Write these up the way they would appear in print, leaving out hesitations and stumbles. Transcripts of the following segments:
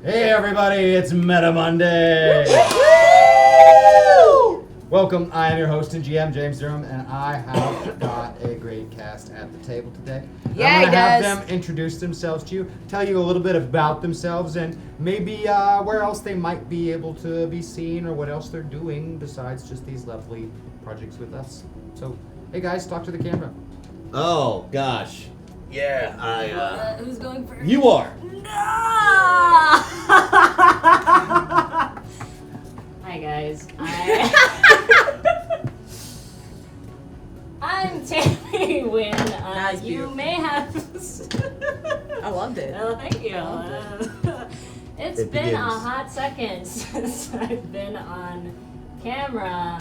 Hey everybody, it's Meta Monday! Welcome, I am your host and GM, James Durham, and I have got a great cast at the table today. Yeah, I'm going to have does. them introduce themselves to you, tell you a little bit about themselves, and maybe where else they might be able to be seen, or what else they're doing besides just these lovely projects with us. So, hey guys, talk to the camera. Oh, gosh. Yeah, Who's going first? You are. No! Hi guys. I'm Tammy Wynn. That's You beautiful. may have. I loved it. Oh, thank you. It's It been begins. a hot second since I've been on camera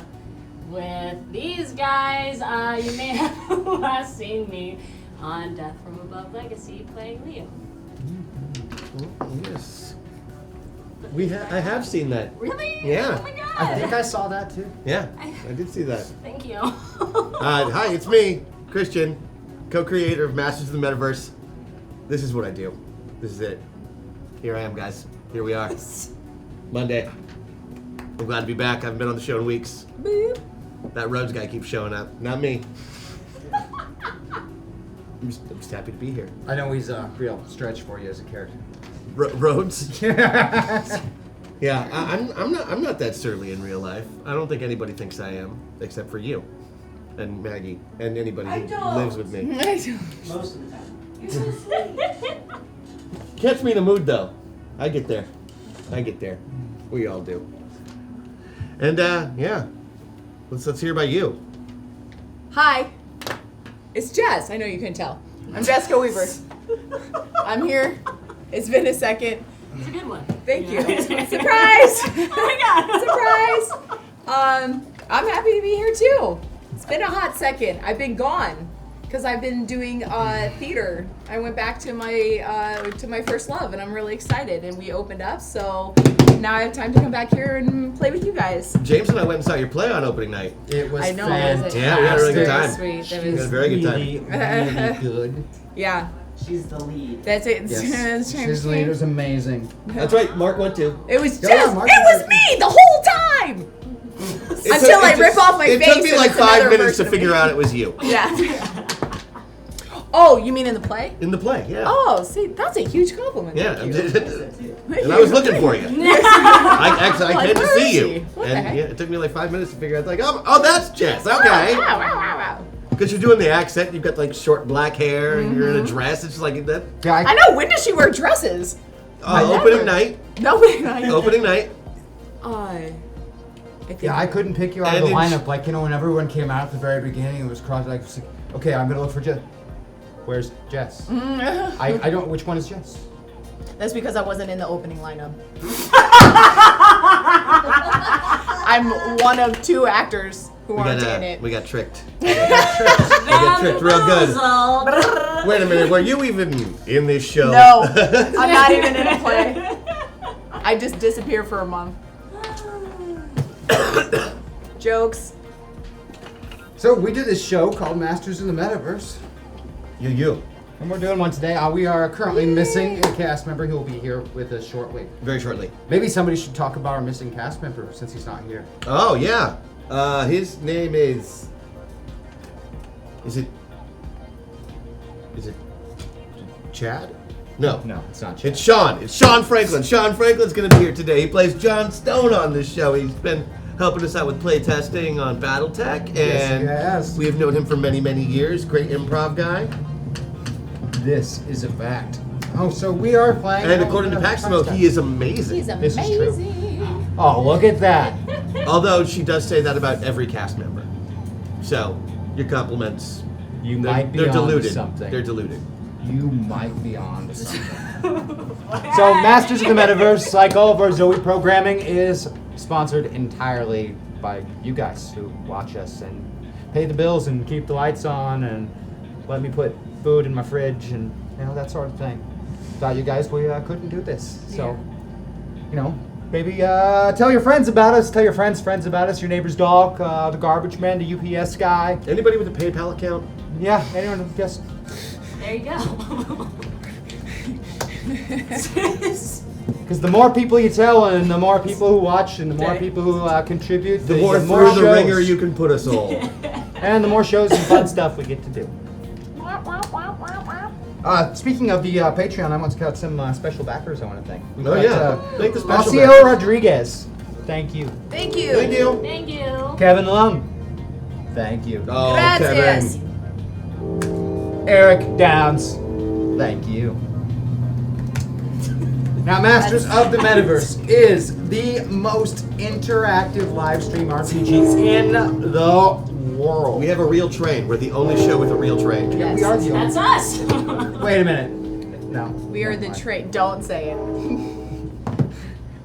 with these guys. You may have last seen me on Death from Above Legacy playing Leo. Yes. I have seen that. Really? Yeah. Oh my god. I think I saw that too. Yeah, I did see that. Thank you. Hi, it's me, Christian, co-creator of Masters of the Metaverse. This is what I do. This is it. Here I am, guys. Here we are. Monday. I'm glad to be back. I haven't been on the show in weeks. Boop. That Rhodes guy keeps showing up. Not me. I'm just happy to be here. I know he's a real stretch for you as a character. Rhodes? Yeah, I'm not that surly in real life. I don't think anybody thinks I am, except for you, and Maggie, and anybody who lives with me. Most of the time. You're so sweet. Catch me in a mood though. I get there. We all do. And yeah, let's hear about you. Hi, it's Jess. I know you couldn't tell. I'm Jessica Weaver. I'm here. It's been a second. It's a good one. Thank you. Yeah. Surprise! Oh my god. Surprise! I'm happy to be here too. It's been a hot second. I've been gone because I've been doing theater. I went back to my first love, and I'm really excited. And we opened up, so now I have time to come back here and play with you guys. James and I went and saw your play on opening night. It was I know, fantastic. Yeah, we had a really good Very time. sweet. That We had a was, very good time. Really good. yeah, She's the lead. that's it. Yes. His lead was amazing. That's right. Mark went too. It was Yeah, just, Mark it was was me the whole time! Until I rip off my It face took me and like it's 5 another minutes to version of figure me. out it was you. Yeah. Oh, you mean in the play? In the play, yeah. Oh, see, that's a huge compliment. Yeah. Thank you. And I was looking for you. I Like, came to where see is you. she? What the And heck? yeah, it took me like 5 minutes to figure out, like, oh, that's Jess. Okay. Wow, wow, wow, wow. Because you're doing the accent, you've got like short black hair, and you're in a dress. It's just like that. Yeah, I know, when does she wear dresses? Opening never. night. Nobody knows. Opening night. I think Yeah, I couldn't pick you out of And the it's- lineup. Like, when everyone came out at the very beginning, it was crossed like, okay, I'm gonna look for Jess. Where's Jess? I don't. Which one is Jess? That's because I wasn't in the opening lineup. I'm one of 2 actors who aren't in it. We got tricked. We got tricked real good. Bamboozled. Wait a minute, were you even in this show? No, I'm not even in a play. I just disappear for a month. Jokes. So we do this show called Masters of the Metaverse, You. and we're doing one today. We are currently missing a cast member who will be here with us shortly. Very shortly. Maybe somebody should talk about our missing cast member since he's not here. Oh, yeah. His name is... Is it Chad? No. No, it's not Chad. It's Sean. It's Sean Franklin. Sean Franklin's going to be here today. He plays John Stone on this show. He's been helping us out with play testing on BattleTech, and Yes. we have known him for many, many years. Great improv guy. This is a fact. Oh, so we are playing. And according to Paximo, he is amazing. He's This is true. amazing. Oh, look at that. Although she does say that about every cast member. So, your compliments. You They're, might be they're on to diluted. something. They're diluted. You might be on to something. So, Masters of the Metaverse, like all of our Zoe programming, is sponsored entirely by you guys who watch us and pay the bills and keep the lights on and let me put food in my fridge and that sort of thing. Without you guys, we couldn't do this. So, maybe tell your friends about us. Tell your friends about us. Your neighbor's dog, the garbage man, the UPS guy. Anybody with a PayPal account? Yeah, anyone who just There you go. Because the more people you tell, and the more people who watch, and the more people who contribute, The more more through the shows. ringer you can put us all. And the more shows and fun stuff we get to do. Speaking of the Patreon, I want to cut some special backers I want to thank. We've Oh, got, yeah. Thank the special Marcio backers. Rodriguez. Thank you. Thank you. Thank you. Thank you. Kevin Lung. Thank you. Oh, Gracias. Kevin. Eric Downs. Thank you. Now, Masters of the Metaverse is the most interactive live stream RPG in the world. We have a real train. We're the only show with a real train. Yeah, we are the That's us. Wait a minute. No. We are never the mind. train. Don't say it.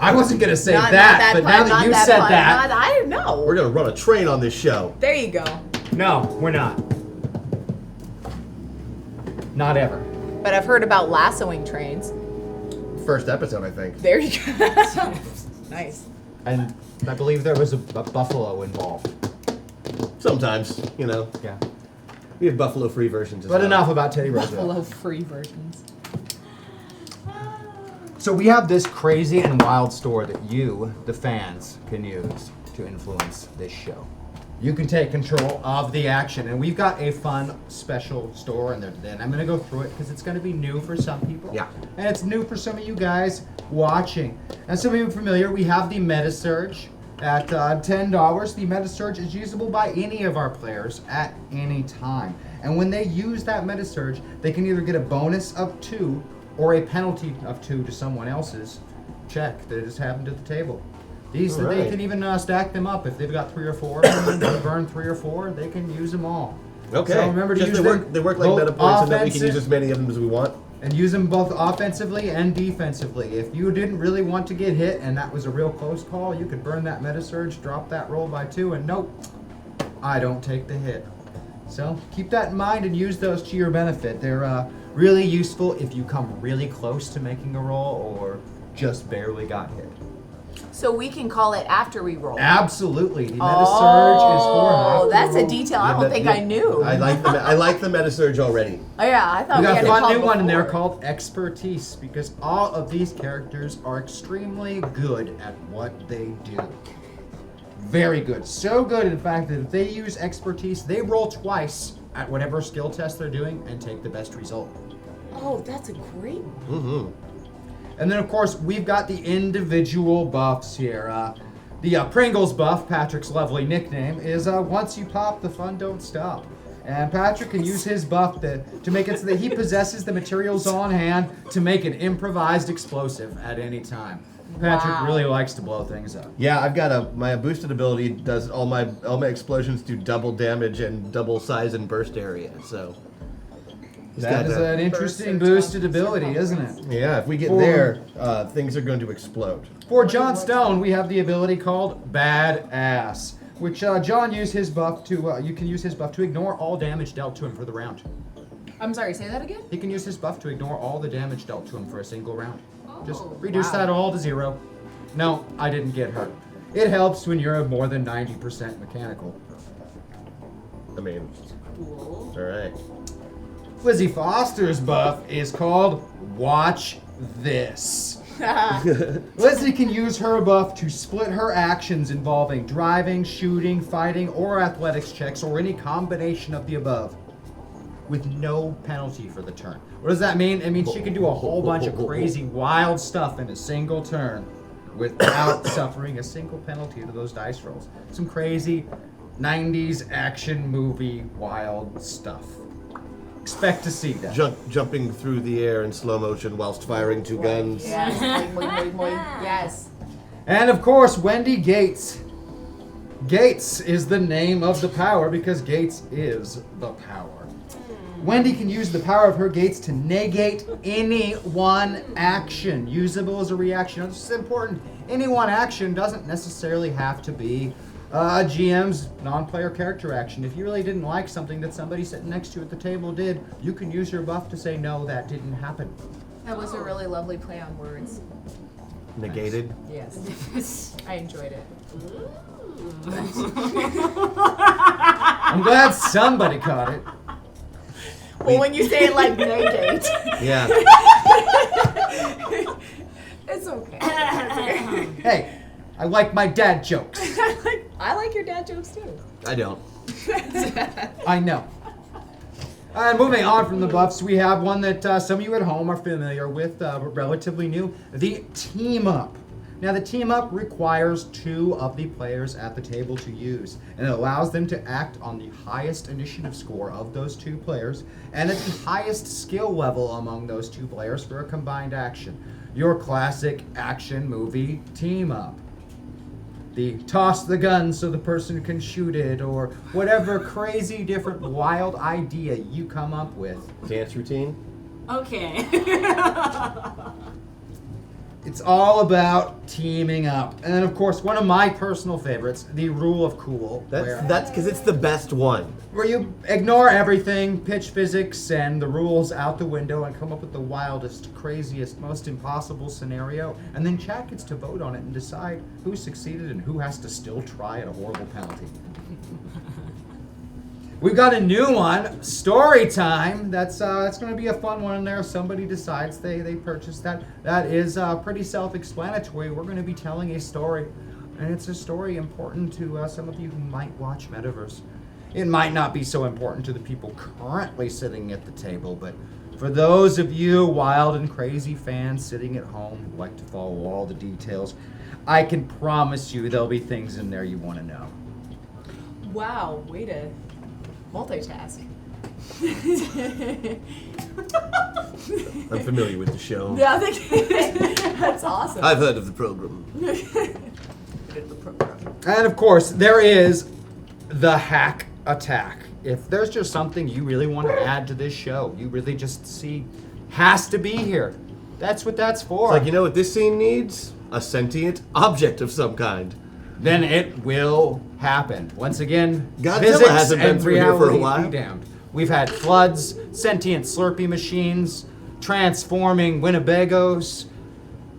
I wasn't gonna say Not that, but pun, now that not you said pun, that, not- I know. We're gonna run a train on this show. There you go. no, we're not. Not ever. But I've heard about lassoing trains. First episode, I think. There you go. Nice. And I believe there was a buffalo involved. Sometimes, you know. Yeah. We have buffalo-free versions as But well. enough about Teddy Roosevelt. Buffalo free versions. So we have this crazy and wild store that you, the fans, can use to influence this show. You can take control of the action, and we've got a fun special store in there today. And I'm going to go through it because it's going to be new for some people. Yeah. And it's new for some of you guys watching. And some of you are familiar, we have the Meta Surge at $10. The Meta Surge is usable by any of our players at any time. And when they use that Meta Surge, they can either get a bonus of 2 or a penalty of 2 to someone else's check that just happened at the table. These All they right. can even stack them up if they've got 3 or 4. And they burn 3 or 4. They can use them all. Okay. So remember to Just use they work like both meta points, and that we can offensive- use as many of them as we want. and use them both offensively and defensively. If you didn't really want to get hit and that was a real close call, you could burn that Meta Surge, drop that roll by 2, and nope, I don't take the hit. So keep that in mind and use those to your benefit. They're really useful if you come really close to making a roll or just barely got hit. So we can call it after we roll. Absolutely, the Meta Surge is for Oh, after that's a roll. detail I don't think I knew. I like the meta surge already. Oh yeah, I thought We we, got had a it fun called new one in there before. called Expertise because all of these characters are extremely good at what they do. Very good. So good, in fact, that if they use Expertise, they roll twice at whatever skill test they're doing and take the best result. Oh, that's a great one. Mm-hmm. And then, of course, we've got the individual buffs here. The Pringles buff, Patrick's lovely nickname, is once you pop, the fun don't stop. And Patrick can use his buff to make it so that he possesses the materials on hand to make an improvised explosive at any time. Patrick Wow. really likes to blow things up. Yeah, I've got my boosted ability does all my explosions do double damage and double size and burst area. So he's That got is that. an interesting Burst boosted of ability, isn't it? Yeah, if we get For- there, things are going to explode. For John Stone, we have the ability called Badass, which John used his buff to. You can use his buff to ignore all damage dealt to him for the round. I'm sorry, say that again? He can use his buff to ignore all the damage dealt to him for a single round. Just Oh, reduce wow. that all to 0. No, I didn't get hurt. It helps when you're more than 90% mechanical. I mean, Cool. all right. Lizzie Foster's buff is called Watch This. Lizzie can use her buff to split her actions involving driving, shooting, fighting, or athletics checks, or any combination of the above, with no penalty for the turn. What does that mean? It means she can do a whole bunch of crazy, wild stuff in a single turn without suffering a single penalty to those dice rolls. Some crazy 90s action movie wild stuff. Expect to see that. Jumping through the air in slow motion whilst firing 2 guns. Yes. Boing, boing, boing, boing. Yes. And of course, Wendy Gates. Gates is the name of the power because Gates is the power. Wendy can use the power of her gates to negate any one action, usable as a reaction. Now, this is important. Any one action doesn't necessarily have to be a GM's non-player character action. If you really didn't like something that somebody sitting next to you at the table did, you can use your buff to say, no, that didn't happen. That was a really lovely play on words. Negated. Yes. I enjoyed it. I'm glad somebody caught it. Well, when you say it like negate, Yeah. It's okay. It's okay. Hey, I like my dad jokes. I like your dad jokes too. I don't. I know. And moving on from the buffs, we have one that some of you at home are familiar with, but relatively new, the team up. Now the team up requires 2 of the players at the table to use, and it allows them to act on the highest initiative score of those 2 players, and at the highest skill level among those 2 players for a combined action. Your classic action movie team up. The toss the gun so the person can shoot it, or whatever crazy different wild idea you come up with. Dance routine? Okay. It's all about teaming up. And then, of course, one of my personal favorites, the rule of cool. That's because it's the best one. Where you ignore everything, pitch physics and the rules out the window, and come up with the wildest, craziest, most impossible scenario. And then chat gets to vote on it and decide who succeeded and who has to still try at a horrible penalty. We've got a new one, story time. That's going to be a fun one in there. Somebody decides they purchase that. That is pretty self-explanatory. We're going to be telling a story, and it's a story important to some of you who might watch Metaverse. It might not be so important to the people currently sitting at the table, but for those of you wild and crazy fans sitting at home who like to follow all the details, I can promise you there'll be things in there you want to know. Wow, way to multitask. I'm familiar with the show. Yeah, I think that's awesome. I've heard of the program. And of course, there is the hack attack. If there's just something you really want to add to this show, you really just see has to be here. That's what that's for. It's like, you know what this scene needs? A sentient object of some kind. Then it will happen. Once again, Godzilla physics hasn't been and through here for a reality while. be damned. We've had floods, sentient Slurpee machines, transforming Winnebagos.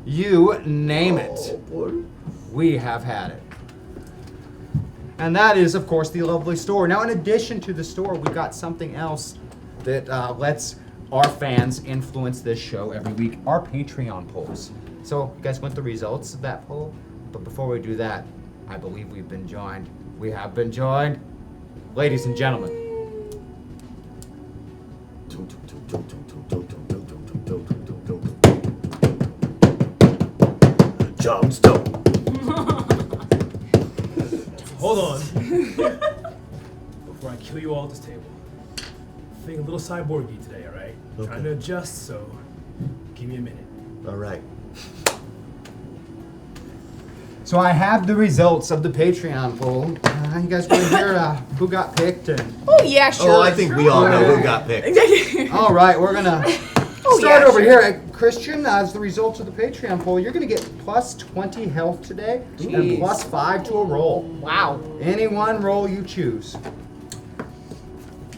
You name it. Boy. We have had it. And that is, of course, the lovely store. Now, in addition to the store, we've got something else that lets our fans influence this show every week, our Patreon polls. So, you guys want the results of that poll? But before we do that, I believe we've been joined. We have been joined. Ladies and gentlemen. John Stone. Hold on. Before I kill you all at this table. Feeling a little cyborgy today, alright? Okay. Trying to adjust, so give me a minute. All right. So I have the results of the Patreon poll. You guys want to hear who got picked? And Oh yeah, sure. Oh, I think we all know who got picked. all right, we're gonna Oh, start yeah, over sure. here. Christian, as the results of the Patreon poll, you're gonna get plus 20 health today and Jeez. plus 5 to a roll. Wow. Any one roll you choose.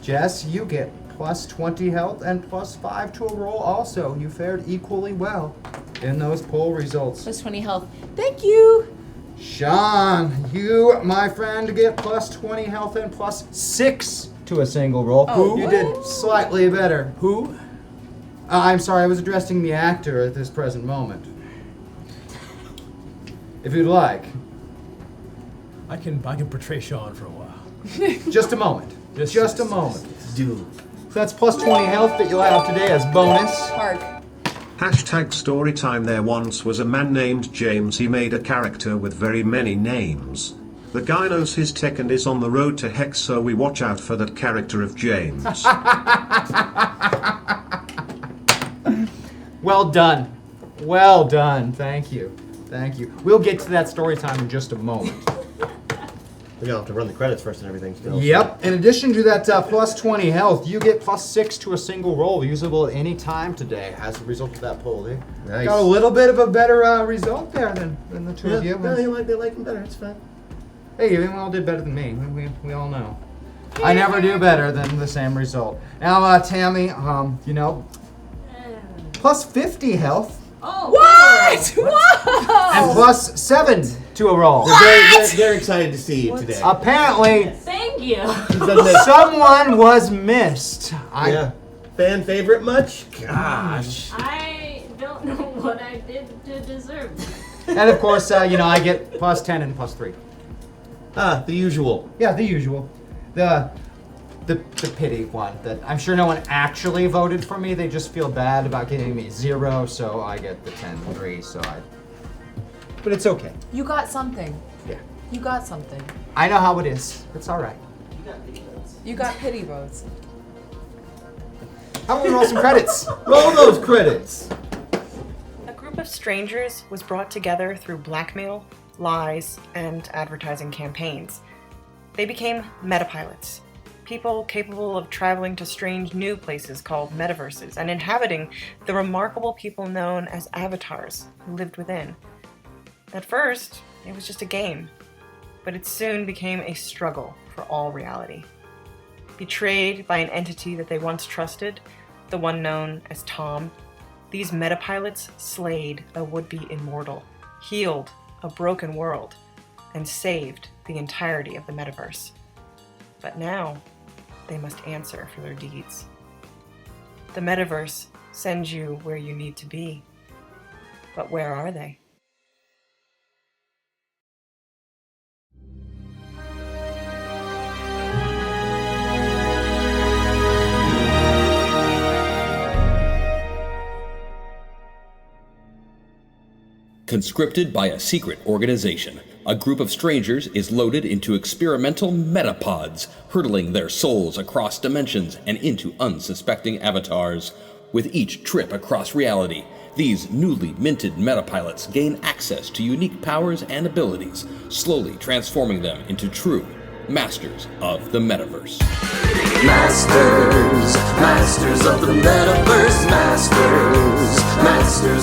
Jess, you get plus 20 health and plus 5 to a roll also. You fared equally well in those poll results. Plus 20 health. Thank you. Sean, you, my friend, get plus 20 health and plus 6 to a single roll. Oh, You what? did slightly better. Who? I'm sorry, I was addressing the actor at this present moment. If you'd like. I can portray Sean for a while. Just a moment. Just a moment. Dude. So that's plus 20 health that you'll have today as bonus. Park. Hashtag storytime. There once was a man named James. He made a character with very many names. The guy knows his tech and is on the road to hex, so we watch out for that character of James. Well done. Well done. Thank you. Thank you. We'll get to that story time in just a moment. We're gonna have to run the credits first and everything still. Yep. In addition to that plus 20 health, you get plus 6 to a single roll, usable at any time today as a result of that poll. They Nice. got a little bit of a better result there than the two of you. Yeah, they like him better. It's fine. Hey, you all did better than me. We all know. I never do better than the same result. Now, Tammy, you know, plus 50 health Oh. What? and Wow. plus 7 to a roll. They're excited to see you today. Apparently, Thank you. someone was missed. Yeah. Fan favorite much? Gosh. I don't know what I did to deserve that. And of course, I get plus 10 and plus 3. Ah, the usual. Yeah, the usual. The pity one that I'm sure no one actually voted for me. They just feel bad about giving me 0, so I get the 10-3. But it's okay. You got something. Yeah. You got something. I know how it is. It's all right. You got pity votes. How about we roll some credits? Roll those credits. A group of strangers was brought together through blackmail, lies, and advertising campaigns. They became metapilots, people capable of traveling to strange new places called metaverses and inhabiting the remarkable people known as avatars who lived within. At first, it was just a game, but it soon became a struggle for all reality. Betrayed by an entity that they once trusted, the one known as Tom, these metapilots slayed a would-be immortal, healed a broken world, and saved the entirety of the metaverse. But now, they must answer for their deeds. The metaverse sends you where you need to be. But where are they? Conscripted by a secret organization, a group of strangers is loaded into experimental metapods, hurtling their souls across dimensions and into unsuspecting avatars. With each trip across reality, these newly minted metapilots gain access to unique powers and abilities, slowly transforming them into true masters of the metaverse. Masters of the metaverse, masters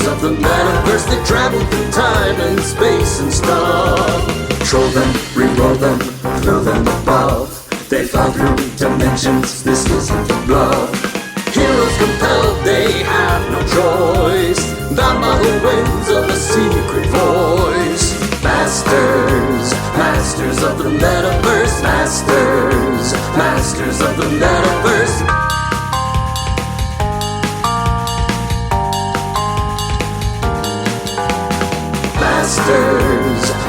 of the metaverse. They travel through time and space and stuff. Control them, re-roll them, throw them above. They fly through dimensions, this isn't a bluff. Heroes compelled, they have no choice, bound by the winds of a secret voice. Masters of the metaverse, masters of the metaverse.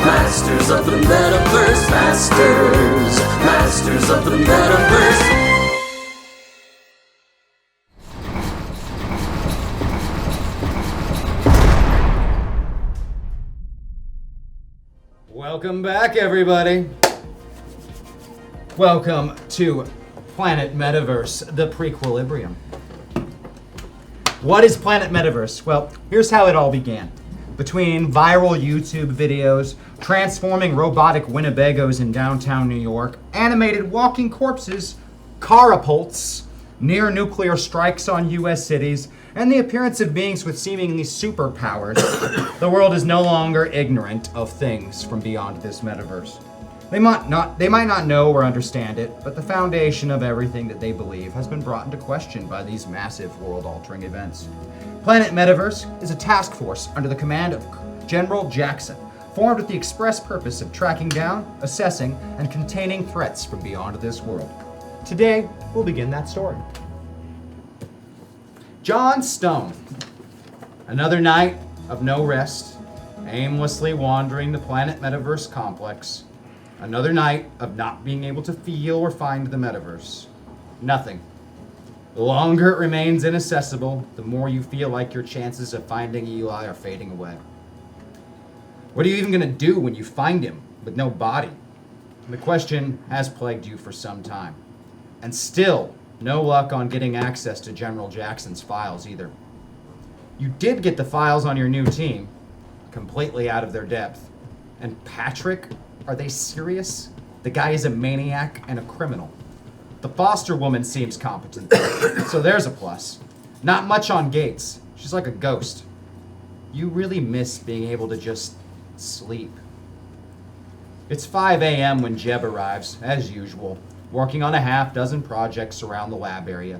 Masters of the metaverse, masters of the metaverse. Welcome back, everybody. Welcome to Planet Metaverse, the Prequelibrium. What is Planet Metaverse? Well, here's how it all began. Between viral YouTube videos, transforming robotic Winnebagos in downtown New York, animated walking corpses, carapults, near nuclear strikes on US cities, and the appearance of beings with seemingly superpowers, the world is no longer ignorant of things from beyond this metaverse. They might not know or understand it, but the foundation of everything that they believe has been brought into question by these massive world-altering events. Planet Metaverse is a task force under the command of General Jackson, formed with the express purpose of tracking down, assessing, and containing threats from beyond this world. Today, we'll begin that story. John Stone. Another night of no rest, aimlessly wandering the Planet Metaverse complex. Another night of not being able to feel or find the metaverse. Nothing. The longer it remains inaccessible, the more you feel like your chances of finding Eli are fading away. What are you even going to do when you find him with no body? And the question has plagued you for some time. And still, no luck on getting access to General Jackson's files either. You did get the files on your new team, completely out of their depth. And Patrick? Are they serious? The guy is a maniac and a criminal. The foster woman seems competent, so there's a plus. Not much on Gates. She's like a ghost. You really miss being able to just sleep. It's 5 a.m. when Jeb arrives, as usual, working on a half-dozen projects around the lab area.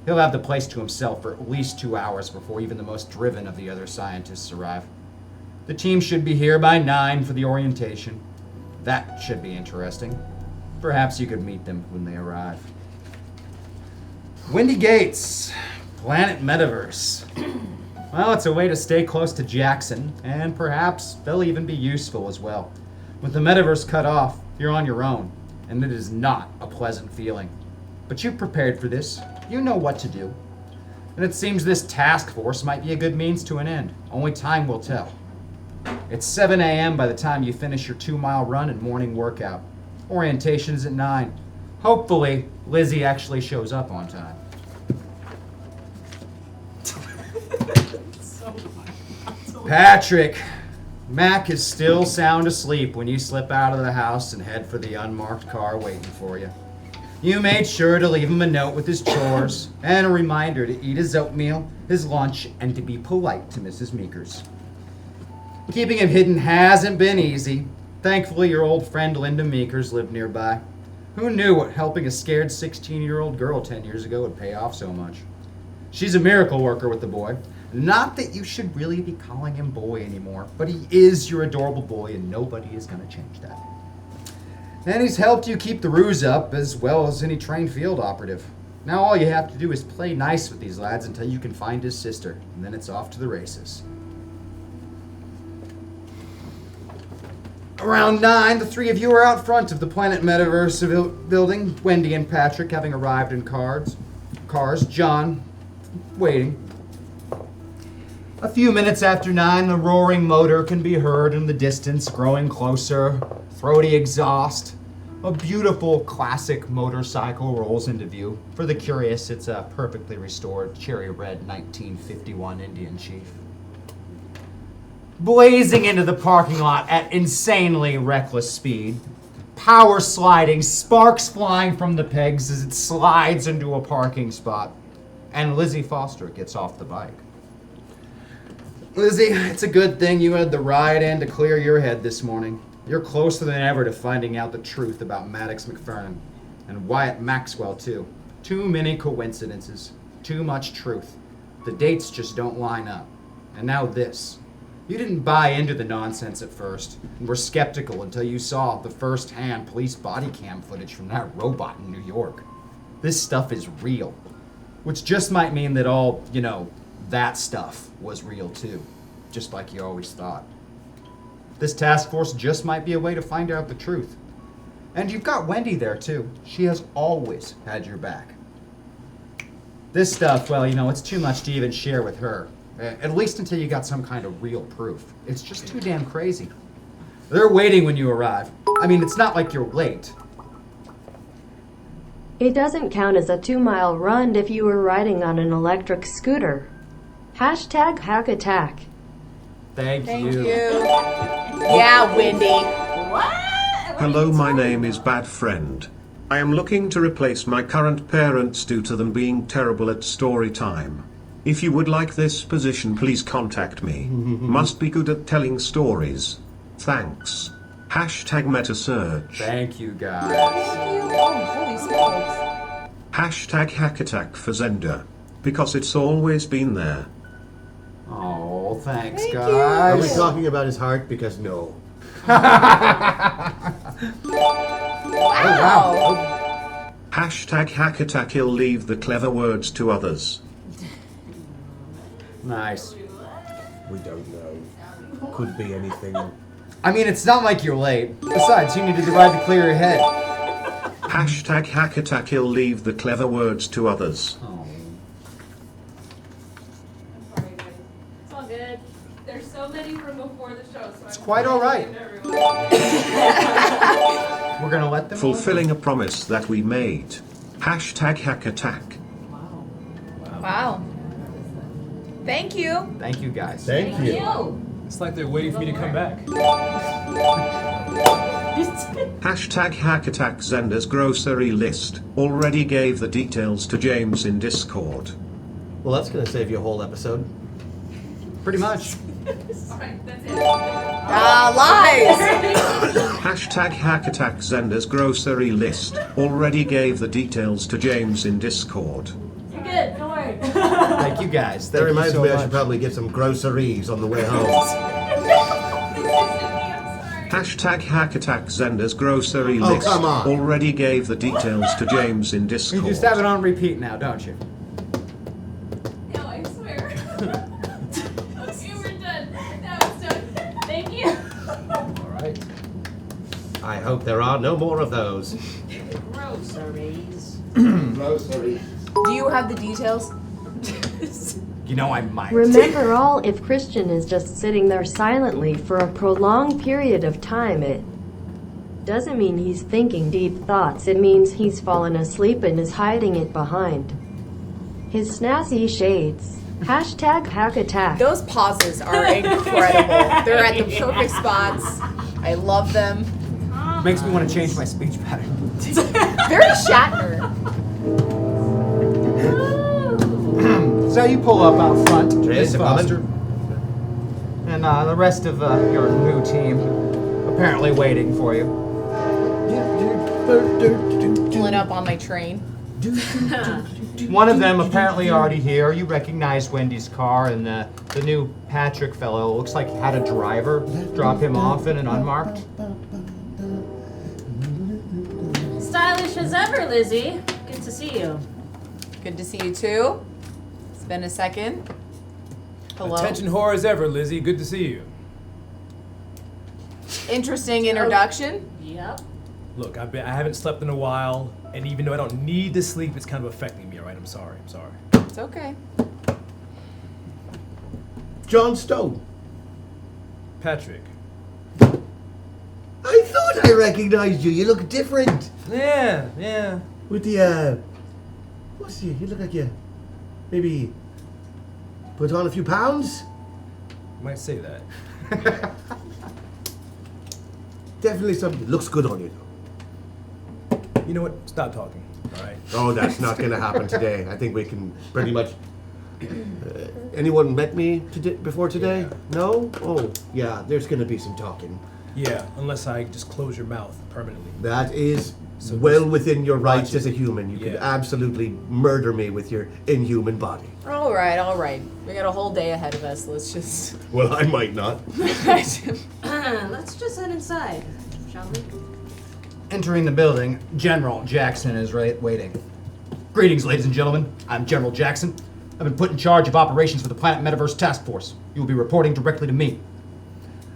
He'll have the place to himself for at least 2 hours before even the most driven of the other scientists arrive. The team should be here by 9 for the orientation. That should be interesting. Perhaps you could meet them when they arrive. Wendy Gates, Planet Metaverse. Well, it's a way to stay close to Jackson, and perhaps they'll even be useful as well. With the metaverse cut off, you're on your own, and it is not a pleasant feeling. But you've prepared for this. You know what to do. And it seems this task force might be a good means to an end. Only time will tell. It's 7 a.m. by the time you finish your 2-mile run and morning workout. Orientation's at 9. Hopefully, Lizzie actually shows up on time. Patrick, Mac is still sound asleep when you slip out of the house and head for the unmarked car waiting for you. You made sure to leave him a note with his chores and a reminder to eat his oatmeal, his lunch, and to be polite to Mrs. Meekers. Keeping him hidden hasn't been easy. Thankfully, your old friend Linda Meekers lived nearby. Who knew what helping a scared 16-year-old girl 10 years ago would pay off so much? She's a miracle worker with the boy. Not that you should really be calling him boy anymore, but he is your adorable boy and nobody is going to change that. And he's helped you keep the ruse up as well as any trained field operative. Now all you have to do is play nice with these lads until you can find his sister, and then it's off to the races. Around 9, the three of you are out front of the Planet Metaverse building, Wendy and Patrick having arrived in cars, John waiting. A few minutes after 9, the roaring motor can be heard in the distance, growing closer, throaty exhaust. A beautiful classic motorcycle rolls into view. For the curious, it's a perfectly restored cherry red 1951 Indian Chief. Blazing into the parking lot at insanely reckless speed, power sliding, sparks flying from the pegs as it slides into a parking spot, and Lizzie Foster gets off the bike. Lizzie, it's a good thing you had the ride in to clear your head this morning. You're closer than ever to finding out the truth about Maddox McFerrin. And Wyatt Maxwell, too. Too many coincidences. Too much truth. The dates just don't line up. And now this. You didn't buy into the nonsense at first, and were skeptical until you saw the first-hand police body cam footage from that robot in New York. This stuff is real. Which just might mean that all, that stuff was real too, just like you always thought. This task force just might be a way to find out the truth. And you've got Wendy there too. She has always had your back. This stuff, well, it's too much to even share with her. At least until you got some kind of real proof. It's just too damn crazy. They're waiting when you arrive. I mean, it's not like you're late. It doesn't count as a 2-mile run if you were riding on an electric scooter. #hack attack. Thank you. Yeah, Wendy. What? Hello, my name is Bad Friend. I am looking to replace my current parents due to them being terrible at story time. If you would like this position, please contact me. Must be good at telling stories. Thanks. #metasearch. Thank you, guys. Oh, holy smokes. #hack attack for Zender. Because it's always been there. Oh, thanks, Thank guys. Are we talking about his heart? Because no. Wow. #hack attack. He'll leave the clever words to others. Nice. We don't know. Could be anything. I mean, it's not like you're late. Besides, you needed the ride to clear your head. #hack attack. He'll leave the clever words to others. Oh. Sorry, guys. It's all good. There's so many from before the show, so It's quite all right. We're gonna let them Fulfilling a promise that we made. #hack attack. Wow. Thank you. Thank you, guys. Thank you. It's like they're waiting for me to come back. #hack attack. Zender's grocery list. Already gave the details to James in Discord. Well, that's going to save you a whole episode. Pretty much. Alright, that's it. Lies. #hack attack. Zender's grocery list. Already gave the details to James in Discord. You're good. Don't worry. Thank you, guys. That Thank you reminds so me I much. should probably get some groceries on the way home. #hack attack. Zender's grocery Oh, list. come on. Already gave the details to James in You Discord. just have it on repeat now, don't you? No, I swear. I hope there are no more of those. Groceries. Groceries. Do you have the details? You know I might. Remember all, if Christian is just sitting there silently for a prolonged period of time, it doesn't mean he's thinking deep thoughts. It means he's fallen asleep and is hiding it behind his snazzy shades. Hashtag hack attack. Those pauses are incredible. They're at the perfect spots. I love them. Makes me want to change my speech pattern. Very Shatner. So you pull up out front, Trace, Miss Foster, and the rest of your new team apparently waiting for you. Pulling up on my train. One of them apparently already here. You recognize Wendy's car, and the new Patrick fellow looks like he had a driver drop him off in an unmarked. Stylish as ever, Lizzie. Good to see you. Good to see you too. It's been a second. Hello. Attention whore as ever, Lizzie. Good to see you. Interesting introduction. Yep. Look, I haven't slept in a while, and even though I don't need to sleep, it's kind of affecting me, all right? I'm sorry. It's okay. John Stone. Patrick. I thought I recognized you. You look different. Yeah. With the, what's you? You look like you maybe put on a few pounds? You might say that. Definitely something. Looks good on you, though. You know what? Stop talking, all right? Oh, that's not going to happen today. I think we can pretty much... anyone met me before today? Yeah. No? Oh, yeah, there's going to be some talking. Yeah, unless I just close your mouth permanently. That is So well just within your rights watch as a human. You could Yeah. absolutely murder me with your inhuman body. All right. We got a whole day ahead of us. Let's just. Well, I might not. Let's just head inside, shall we? Entering the building, General Jackson is waiting. Greetings, ladies and gentlemen. I'm General Jackson. I've been put in charge of operations for the Planet Metaverse Task Force. You will be reporting directly to me.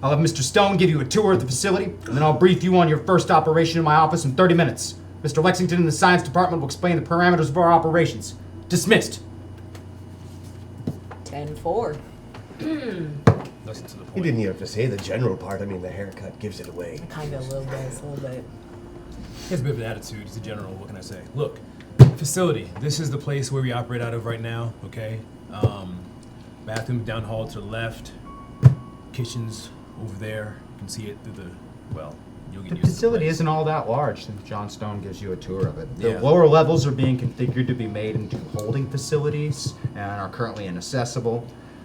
I'll have Mr. Stone give you a tour of the facility, and then I'll brief you on your first operation in my office in 30 minutes. Mr. Lexington in the science department will explain the parameters of our operations. Dismissed. 10-4. Listen to the You point. didn't even have to say the general part. I mean, the haircut gives it away. Kind of a little bit. He has a bit of an attitude. He's a general. What can I say? Look, facility. This is the place where we operate out of right now, okay? Bathroom down hall to the left. Kitchen's over there. You can see it through the, well, you'll get The used facility to isn't all that large since John Stone gives you a tour of it. The Yeah. lower levels are being configured to be made into holding facilities and are currently inaccessible.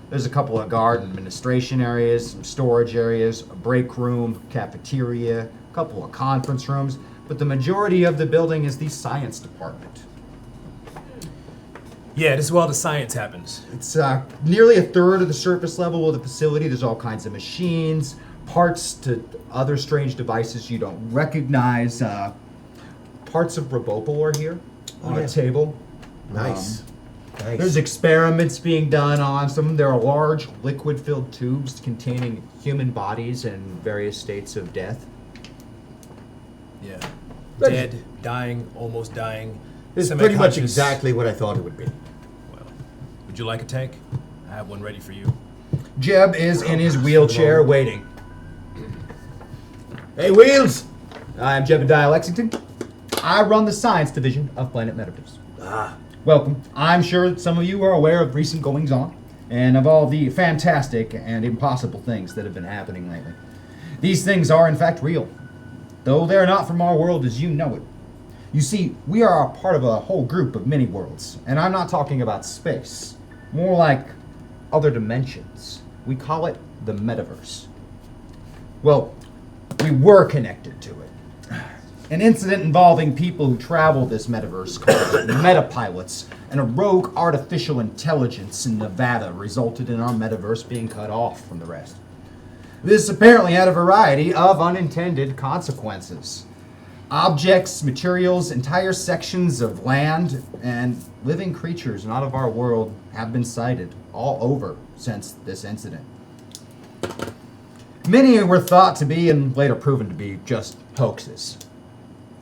There's a couple of guard and administration areas, some storage areas, a break room, cafeteria, a couple of conference rooms, but the majority of the building is the science department. Yeah, this is where all the science happens. It's nearly a third of the surface level of the facility. There's all kinds of machines, parts to other strange devices you don't recognize. Parts of Robopo are here on a table. Nice. Nice. There's experiments being done on some. There are large liquid-filled tubes containing human bodies in various states of death. Yeah. But- Dead, dying, almost dying. This is pretty much semi-conscious. exactly what I thought it would be. Well, would you like a tank? I have one ready for you. Jeb is in his wheelchair waiting. Hey, Wheels! I'm Jebediah Lexington. I run the science division of Planet Metaverse. Welcome. I'm sure that some of you are aware of recent goings-on and of all the fantastic and impossible things that have been happening lately. These things are in fact real, though they're not from our world as you know it. You see, we are a part of a whole group of many worlds, and I'm not talking about space, more like other dimensions. We call it the Metaverse. Well, we were connected to it. An incident involving people who travel this metaverse called metapilots and a rogue artificial intelligence in Nevada resulted in our metaverse being cut off from the rest. This apparently had a variety of unintended consequences. Objects, materials, entire sections of land, and living creatures not of our world have been sighted all over since this incident. Many were thought to be and later proven to be just hoaxes.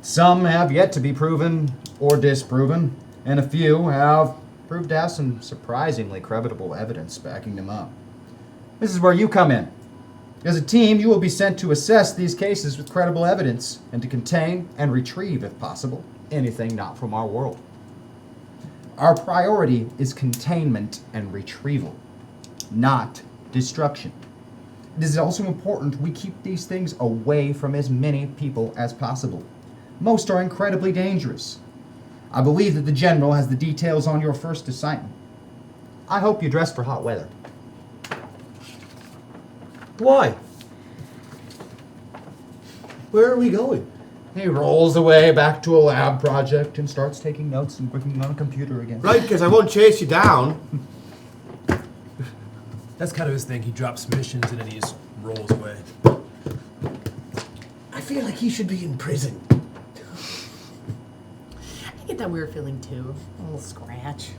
Some have yet to be proven or disproven, and a few have proved to have some surprisingly creditable evidence backing them up. This is where you come in. As a team, you will be sent to assess these cases with credible evidence and to contain and retrieve, if possible, anything not from our world. Our priority is containment and retrieval, not destruction. It is also important we keep these things away from as many people as possible. Most are incredibly dangerous. I believe that the General has the details on your first assignment. I hope you dress for hot weather. Why? Where are we going? He rolls away back to a lab project and starts taking notes and working on a computer again. Right, because I won't chase you down. That's kind of his thing. He drops missions and then he just rolls away. I feel like he should be in prison. I get that weird feeling too. A little scratch.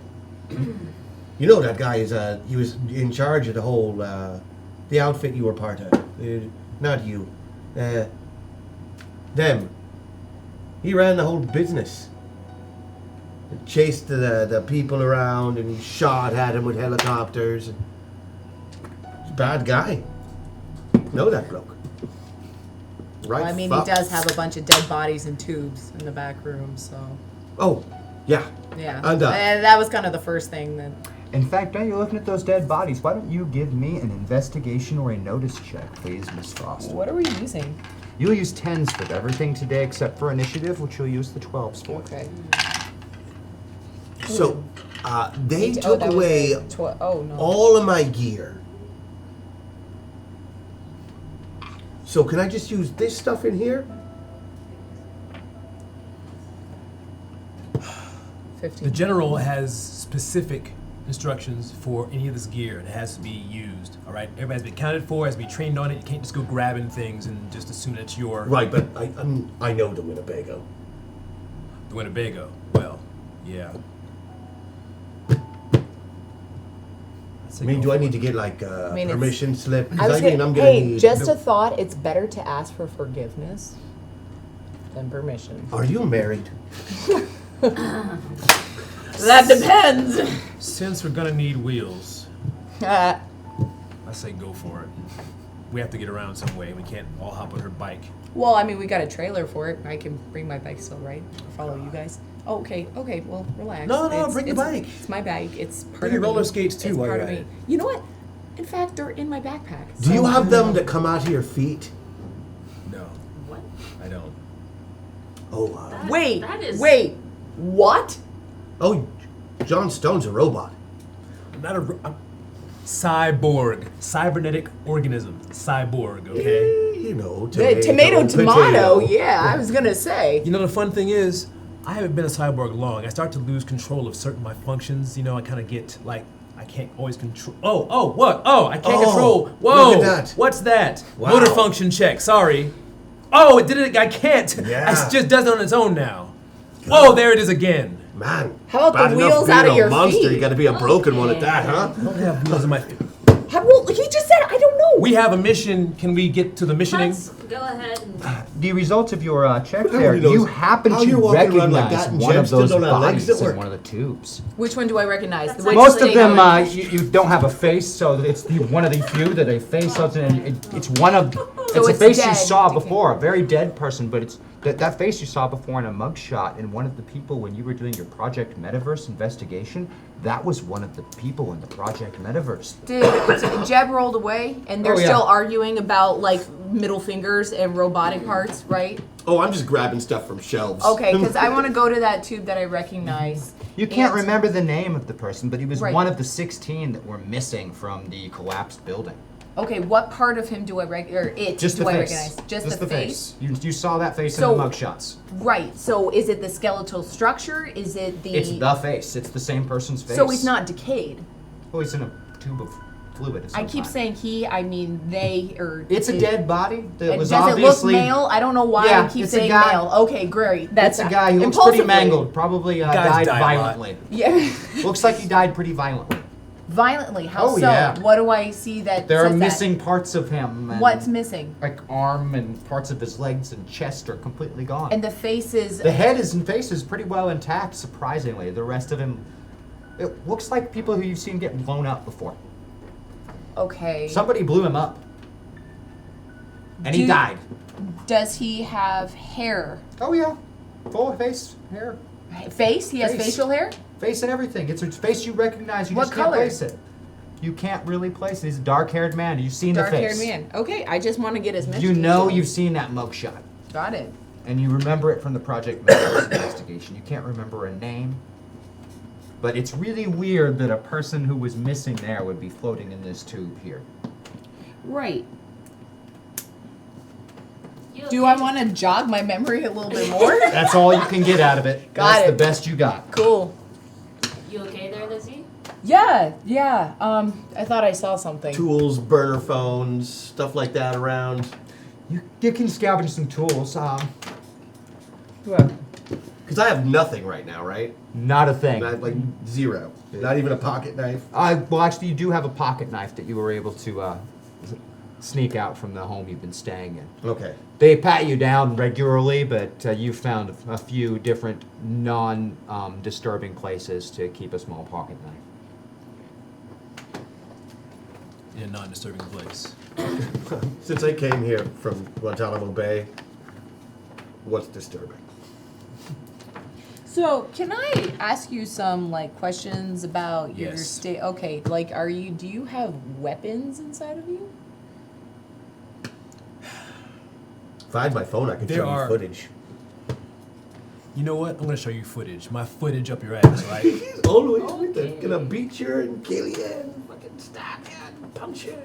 You know that guy is he was in charge of the whole the outfit you were part of. Not you. Them. He ran the whole business. He chased the people around and shot at him with helicopters. He's a bad guy. Know that bloke. Right. Well, I mean, fuck. he does have a bunch of dead bodies in tubes in the back room, so. Oh, yeah. Yeah. And that was kind of the first thing that. In fact, now you're looking at those dead bodies. Why don't you give me an investigation or a notice check, please, Miss Frost? What are we using? You'll use 10s for everything today except for initiative, which you'll use the 12s for. Okay. So, they Oh, took that was away the oh, no. all of my gear. So can I just use this stuff in here? 15. The General has specific instructions for any of this gear. It has to be used, all right? Everybody has to be accounted for, has to be trained on it. You can't just go grabbing things and just assume it's your... Right, but I know the Winnebago. The Winnebago, well, yeah. I mean, do I need to get like mean, permission slip? 'Cause I'm gonna hey, need... just a thought, it's better to ask for forgiveness than permission. Are you married? That depends. Since we're gonna need wheels, I say go for it. We have to get around some way. We can't all hop on her bike. Well, I mean, we got a trailer for it. I can bring my bike still, right? Or follow you guys. Oh, okay, well, relax. No, bring the bike. It's my bike. It's part Bring of your roller me. skates too It's while part you're of at me. You know what? In fact, they're in my backpack. Do you have them that come out of your feet? No, What? I don't. Oh, Wait, that is- wait, what? oh, John Stone's a robot. I'm not I'm cyborg, cybernetic organism, cyborg. Okay. You know, Tomato. potato. Yeah, I was gonna say. You know, the fun thing is, I haven't been a cyborg long. I start to lose control of certain my functions. You know, I kind of get like, I can't always control. Oh, what? Oh, I can't control. Whoa, look at that. What's that? Wow. Motor function check. Sorry. Oh, it did it. I can't. Yeah. It just does it on its own now. Whoa, there it is again. Man. How about bad the enough wheels being out of a your monster, feet? You got to be a broken one at that, huh? I don't have wheels in my feet. Well, he just said, I don't know. We have a mission. Can we get to the missioning? Let's go ahead and... The results of your check Nobody there, knows you happen how to you're walking around like recognize that and one Jem of still those don't have legs bodies that in work. one of the tubes. Which one do I recognize? The That's one Most of them, that you don't have a face, so it's one of the few that a face doesn't. And it's one of. So it's a it's face you dead. saw before, a very dead person, but it's that face you saw before in a mugshot. And one of the people when you were doing your Project Metaverse investigation, that was one of the people in the Project Metaverse. Did Jeb rolled away, and they're Oh, yeah. still arguing about like middle fingers and robotic parts, right? Oh, I'm just grabbing stuff from shelves. Okay, because I want to go to that tube that I recognize. You can't And- remember the name of the person, but he was Right. one of the 16 that were missing from the collapsed building. Okay, what part of him do I recognize? Just do the I face. recognize? Just the face. You saw that face So- in the mugshots. Right. So is it the skeletal structure? Is it the? It's the face. It's the same person's face. So he's not decayed. Well, he's in a tube of fluid. Of some I keep kind. saying he. I mean they or. It's a dead body that was Does it look obviously. male? I don't know why Yeah, I keep it's a saying guy- male. Okay, great. That's That's a guy who looks pretty impulsively. mangled. Probably Guys died die a lot. violently. Yeah. Looks like he died pretty violently. Violently? How Oh, so? yeah. What do I see that There are says missing parts of him. that? And What's missing? like arm and parts of his legs and chest are completely gone. And the face is... The head and face is pretty well intact, surprisingly. The rest of him, it looks like people who you've seen get blown up before. Okay. Somebody blew him up. And he died. Does he have hair? Oh yeah, full face, hair. Face? He has Face. facial hair? Face and everything. It's a face you recognize. You What just can't color? place it. You can't really place it. He's a dark-haired man. You've seen the face. Dark-haired man. Okay, I just want to get as much You know detail. you've seen that mugshot. Got it. And you remember it from the Project Metaverse investigation. You can't remember a name. But it's really weird that a person who was missing there would be floating in this tube here. Right. Do I want to jog my memory a little bit more? That's all you can get out of it. Got That's it. the best you got. Cool. You okay there, Lizzie? Yeah. I thought I saw something. Tools, burner phones, stuff like that around. You can scavenge some tools. Because I have nothing right now, right? Not a thing. Like zero. Not even a pocket knife. Well, actually, you do have a pocket knife that you were able to sneak out from the home you've been staying in. Okay. They pat you down regularly, but you found a few different non-disturbing places to keep a small pocket knife. In a non-disturbing place. Since I came here from Guantanamo Bay, what's disturbing? So, can I ask you some questions about your Yes. state? Okay, do you have weapons inside of you? If I had my phone, I could show you footage. You know what? I'm gonna show you footage. My footage up your ass, right? He's always gonna beat you and kill you and fucking stab you and punch you.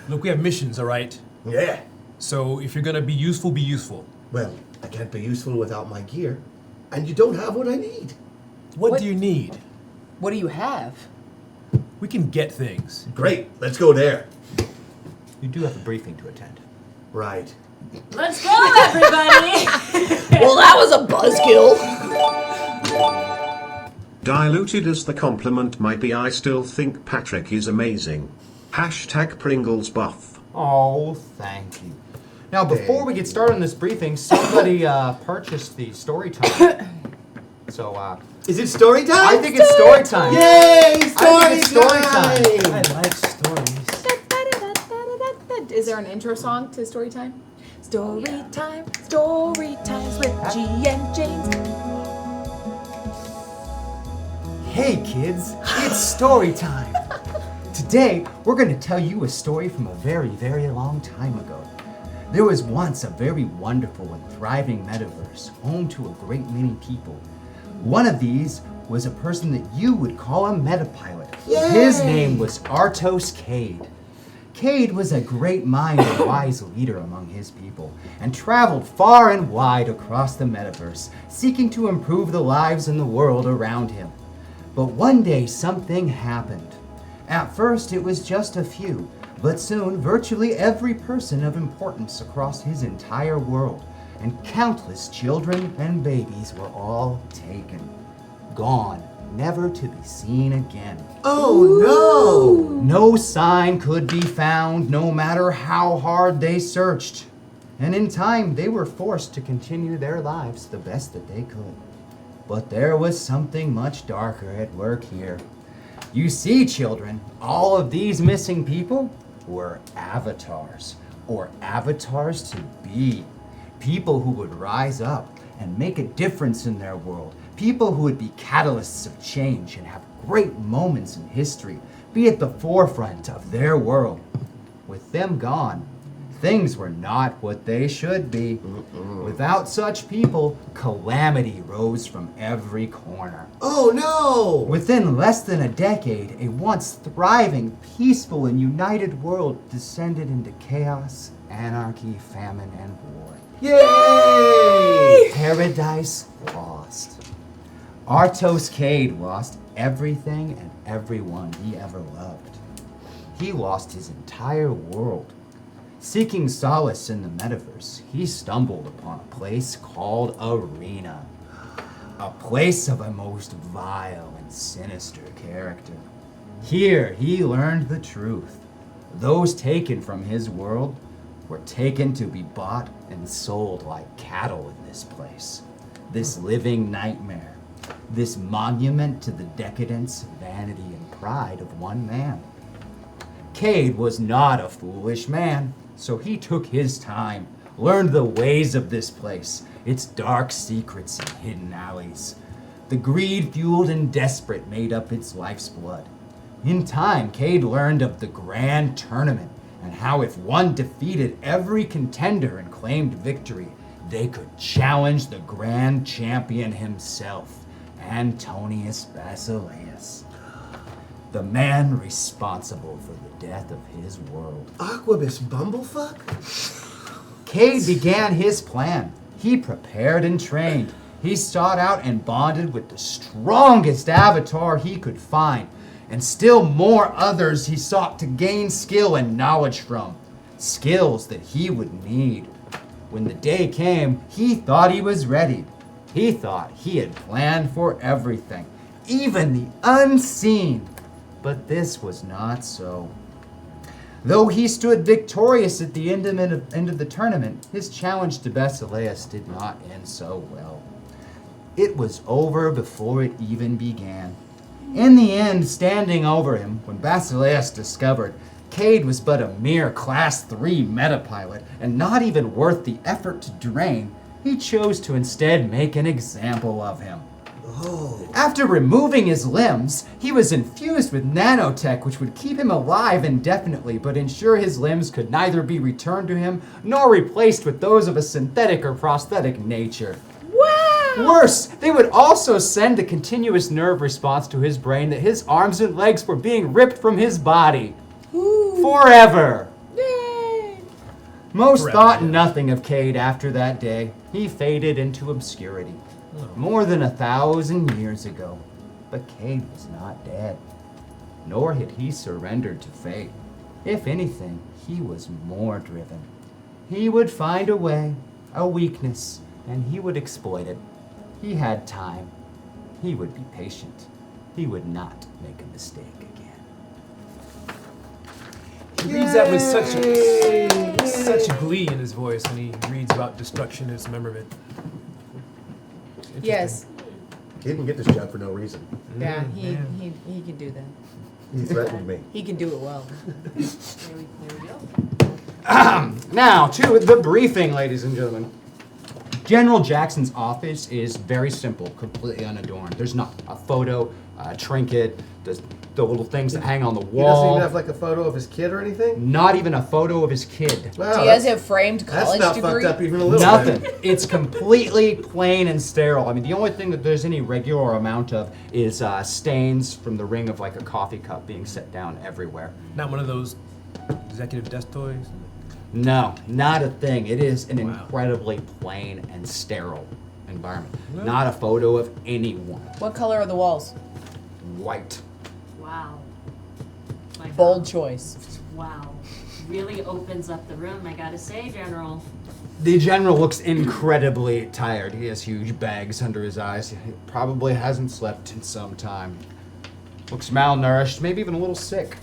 Look, we have missions, all right? Yeah. So if you're gonna be useful, be useful. Well, I can't be useful without my gear. And you don't have what I need. What do you need? What do you have? We can get things. Great. Let's go there. You do have a briefing to attend. Right. Let's go, everybody! Well, that was a buzzkill. Diluted as the compliment might be, I still think Patrick is amazing. Hashtag Pringles buff. Oh, thank you. Now, before we get started on this briefing, somebody purchased the story time. So, is it story time? I think it's story time. Yay! I think it's story time. I like stories. Is there an intro song to story time? Story times with G and James. Hey kids, it's story time. Today, we're going to tell you a story from a very, very long time ago. There was once a very wonderful and thriving metaverse, home to a great many people. One of these was a person that you would call a metapilot. Yay! His name was Artos Cade. Cade was a great mind and wise leader among his people, and traveled far and wide across the metaverse, seeking to improve the lives in the world around him. But one day something happened. At first it was just a few, but soon virtually every person of importance across his entire world, and countless children and babies were all taken. Gone, never to be seen again. Oh no! No sign could be found, no matter how hard they searched. And in time, they were forced to continue their lives the best that they could. But there was something much darker at work here. You see, children, all of these missing people were avatars, or avatars to be. People who would rise up and make a difference in their world. People who would be catalysts of change and have great moments in history, be at the forefront of their world. With them gone, things were not what they should be. Without such people, calamity rose from every corner. Oh no! Within less than a decade, a once thriving, peaceful, and united world descended into chaos, anarchy, famine, and war. Yay! Paradise lost. Artos Cade lost everything and everyone he ever loved. He lost his entire world. Seeking solace in the metaverse, he stumbled upon a place called Arena. A place of a most vile and sinister character. Here he learned the truth. Those taken from his world were taken to be bought and sold like cattle in this place. This living nightmare. This monument to the decadence, vanity, and pride of one man. Cade was not a foolish man, so he took his time, learned the ways of this place, its dark secrets and hidden alleys. The greed-fueled and desperate made up its life's blood. In time, Cade learned of the grand tournament and how if one defeated every contender and claimed victory, they could challenge the grand champion himself, Antonius Basileus, the man responsible for the death of his world. Aquabus Bumblefuck? Cade began his plan. He prepared and trained. He sought out and bonded with the strongest avatar he could find, and still more others he sought to gain skill and knowledge from. Skills that he would need. When the day came, he thought he was ready. He thought he had planned for everything, even the unseen. But this was not so. Though he stood victorious at the end of the tournament, his challenge to Basileus did not end so well. It was over before it even began. In the end, standing over him, when Basileus discovered Cade was but a mere Class 3 metapilot and not even worth the effort to drain, he chose to instead make an example of him. Oh. After removing his limbs, he was infused with nanotech which would keep him alive indefinitely but ensure his limbs could neither be returned to him nor replaced with those of a synthetic or prosthetic nature. Worse, they would also send a continuous nerve response to his brain that his arms and legs were being ripped from his body. Ooh. Forever. Yay. Most Forever, thought yeah. nothing of Cade after that day. He faded into obscurity. More than 1,000 years ago. But Cade was not dead. Nor had he surrendered to fate. If anything, he was more driven. He would find a way, a weakness, and he would exploit it. He had time. He would be patient. He would not make a mistake again. He reads that with such glee in his voice when he reads about destruction as a member of it. Yes. He didn't get this job for no reason. Yeah, he can do that. He threatened me. He can do it well. There we go. Now, to the briefing, ladies and gentlemen. General Jackson's office is very simple, completely unadorned. There's not a photo, a trinket, the little things that hang on the He doesn't wall. even have like a photo of his kid or anything? Not even a photo of his kid. Wow, Do you guys have framed college that's not degree? fucked up even a little Nothing. bit. It's completely plain and sterile. I mean, the only thing that there's any regular amount of is stains from the ring of like a coffee cup being set down everywhere. Not one of those executive desk toys. No, not a thing. It is an incredibly plain and sterile environment. Not a photo of anyone. What color are the walls? White. Wow. My God. Bold choice. Wow. Really opens up the room, I gotta say, General. The general looks incredibly tired. He has huge bags under his eyes. He probably hasn't slept in some time. Looks malnourished, maybe even a little sick.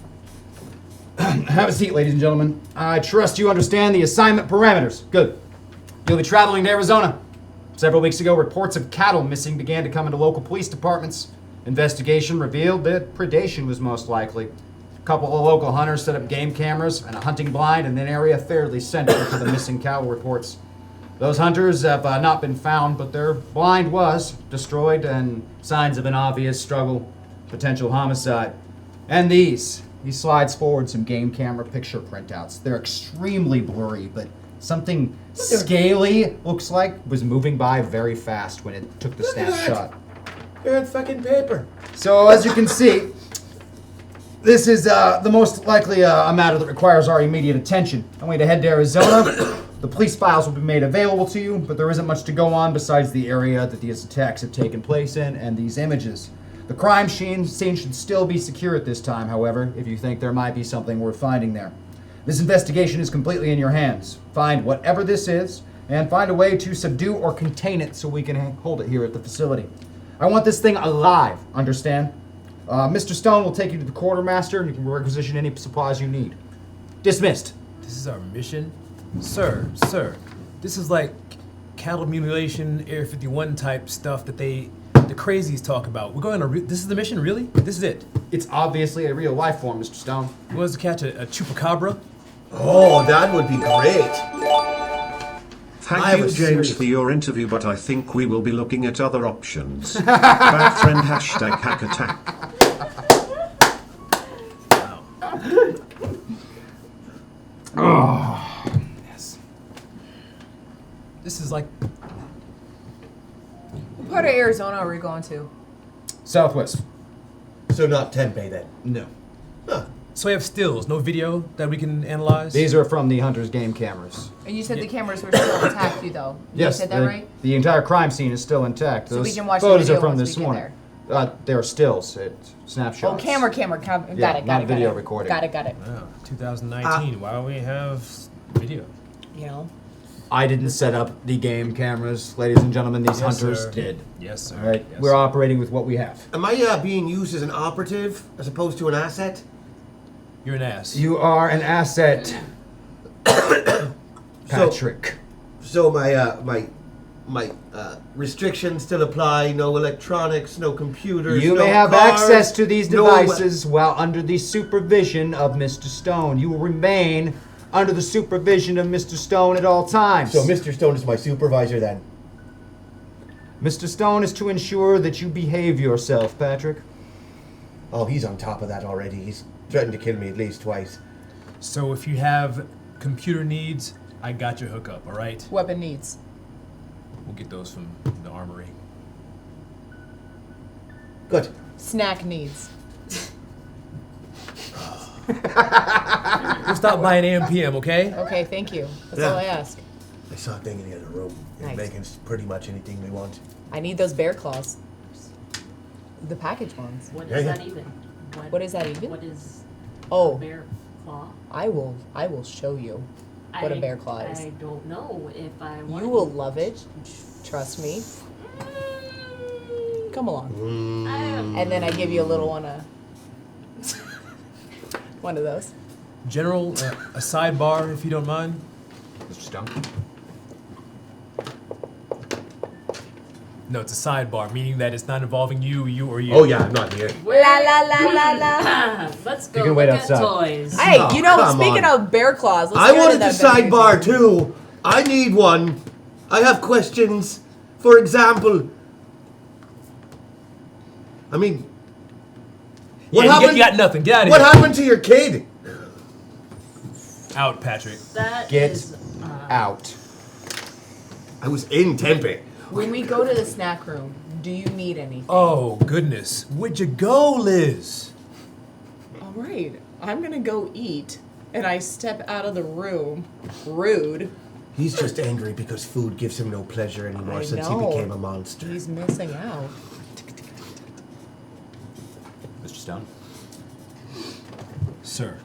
Have a seat, ladies and gentlemen. I trust you understand the assignment parameters. Good. You'll be traveling to Arizona. Several weeks ago, reports of cattle missing began to come into local police departments. Investigation revealed that predation was most likely. A couple of local hunters set up game cameras and a hunting blind in an area fairly central to the missing cattle reports. Those hunters have not been found, but their blind was destroyed and signs of an obvious struggle, potential homicide. And these. He slides forward some game camera picture printouts. They're extremely blurry, but something scaly looks like was moving by very fast when it took the snapshot. You're on fucking paper. So as you can see, this is the most likely a matter that requires our immediate attention. I want you to head to Arizona. The police files will be made available to you, but there isn't much to go on besides the area that these attacks have taken place in and these images. The crime scene should still be secure at this time, however, if you think there might be something worth finding there. This investigation is completely in your hands. Find whatever this is, and find a way to subdue or contain it so we can hold it here at the facility. I want this thing alive, understand? Mr. Stone will take you to the quartermaster, and you can requisition any supplies you need. Dismissed. This is our mission? Sir, this is like cattle mutilation, Air 51 type stuff that the crazies talk about. We're going to, this is the mission, really? This is it? It's obviously a real life form, Mr. Stone. You want us to catch a chupacabra? Oh, that would be great. Thank you, James, for your interview, but I think we will be looking at other options. Bad friend, hashtag hack attack. Oh, yes. This is like... What part of Arizona are we going to? Southwest. So not Tempe then? No. Huh. So we have stills, no video that we can analyze? These are from the Hunter's game cameras. And you said the cameras were still intact, though. Yes, You said that right? The entire crime scene is still intact. So Those we can watch the photos video are from once this we get morning. They're stills, snapshots. Oh, camera. Got it. Not video recording. Got it. Wow, 2019. Why don't we have video? You know? I didn't set up the game cameras, ladies and gentlemen. These Yes, hunters sir. did. Yes, sir. All right, Yes, we're sir. operating with what we have. Am I being used as an operative as opposed to an asset? You're an ass. You are an asset, Patrick. So my restrictions still apply. No electronics, no computers. You no may have cars, access to these no devices while under the supervision of Mr. Stone. You will remain under the supervision of Mr. Stone at all times. So Mr. Stone is my supervisor then? Mr. Stone is to ensure that you behave yourself, Patrick. Oh, he's on top of that already. He's threatened to kill me at least twice. So if you have computer needs, I got your hookup, all right? Weapon needs. We'll get those from the armory. Good. Snack needs. We'll stop by an AM PM, okay? Okay, thank you. That's Yeah. all I ask. I saw a thing in the other room. Nice. They can pretty much anything they want. I need those bear claws. The package ones. What Yeah, is yeah. that even? What is that even? What is Oh, bear claw? I will show you what a bear claw is. I don't know if I want You will love it. Trust me. Come along. And then I give you a little one one of those. General, a sidebar, if you don't mind. Mr. Stone. No, it's a sidebar, meaning that it's not involving you, or you. Oh yeah, I'm not here. La la la la la. Let's You go can look wait at outside. toys. Hey, Oh, you know, come speaking on. of bear claws, let's I get wanted into the that vending sidebar machine. too. I need one. I have questions. For example, I mean, what Yeah, happened? you got nothing. Get out of What here. happened to your kid? Out, Patrick. That Get is, out. I was in Tempe. When we go to the snack room, do you need anything? Oh, goodness. Where'd you go, Liz? All right, I'm gonna go eat, and I step out of the room. Rude. He's just angry because food gives him no pleasure anymore I since know. he became a monster. He's missing out. Mr. Stone. Sir,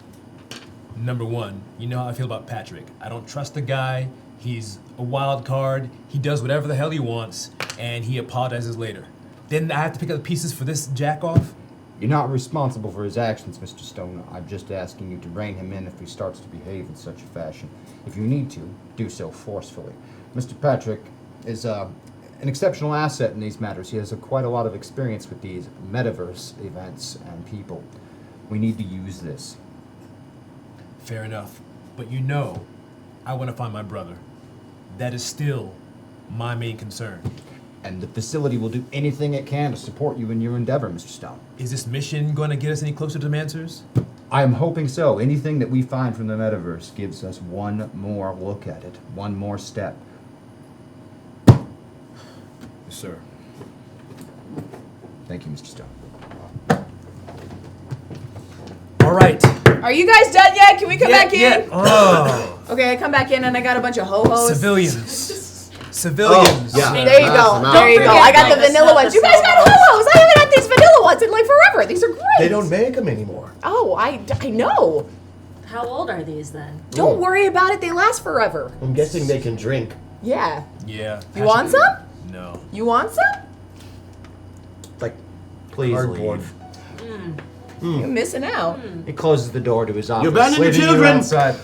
number one, you know how I feel about Patrick. I don't trust the guy. He's a wild card. He does whatever the hell he wants, and he apologizes later. Then I have to pick up the pieces for this jack-off? You're not responsible for his actions, Mr. Stone. I'm just asking you to rein him in if he starts to behave in such a fashion. If you need to, do so forcefully. Mr. Patrick is an exceptional asset in these matters. He has quite a lot of experience with these metaverse events and people. We need to use this. Fair enough. But you know, I want to find my brother. That is still my main concern. And the facility will do anything it can to support you in your endeavor, Mr. Stone. Is this mission going to get us any closer to the answers? I am hoping so. Anything that we find from the metaverse gives us one more look at it, one more step. Yes, sir. Thank you, Mr. Stone. All right. Are you guys done yet? Can we come back in? Yeah. Oh. Okay, I come back in and I got a bunch of ho-hos. Civilians. Civilians. Oh, yeah. There you go. Don't There you go. forget I got the the vanilla ones. You guys got ho-hos. I haven't had these vanilla ones in like forever. These are great. They don't make them anymore. Oh, I know. How old are these then? Don't worry about it. They last forever. I'm guessing they can drink. Yeah. Yeah. You want some? No. You want some? Like Please cardboard. leave. You're missing out. He closes the door to his office. You abandoned your leaving children! outside.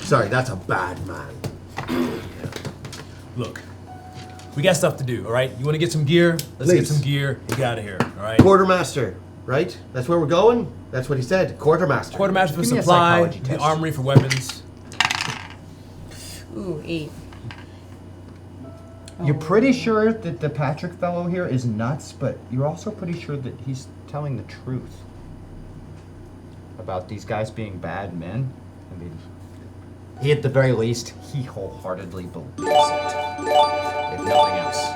Sorry, that's a bad man. Look, we got stuff to do, all right? You want to get some gear? Let's get Please. some gear and get out of here, all right? Quartermaster, right? That's where we're going? That's what he said. Quartermaster. Quartermaster for Give me a supply, psychology the test. armory for weapons. Ooh, 8. You're pretty sure that the Patrick fellow here is nuts, but you're also pretty sure that he's telling the truth about these guys being bad men. I mean, he at the very least, he wholeheartedly believes it. If nothing else.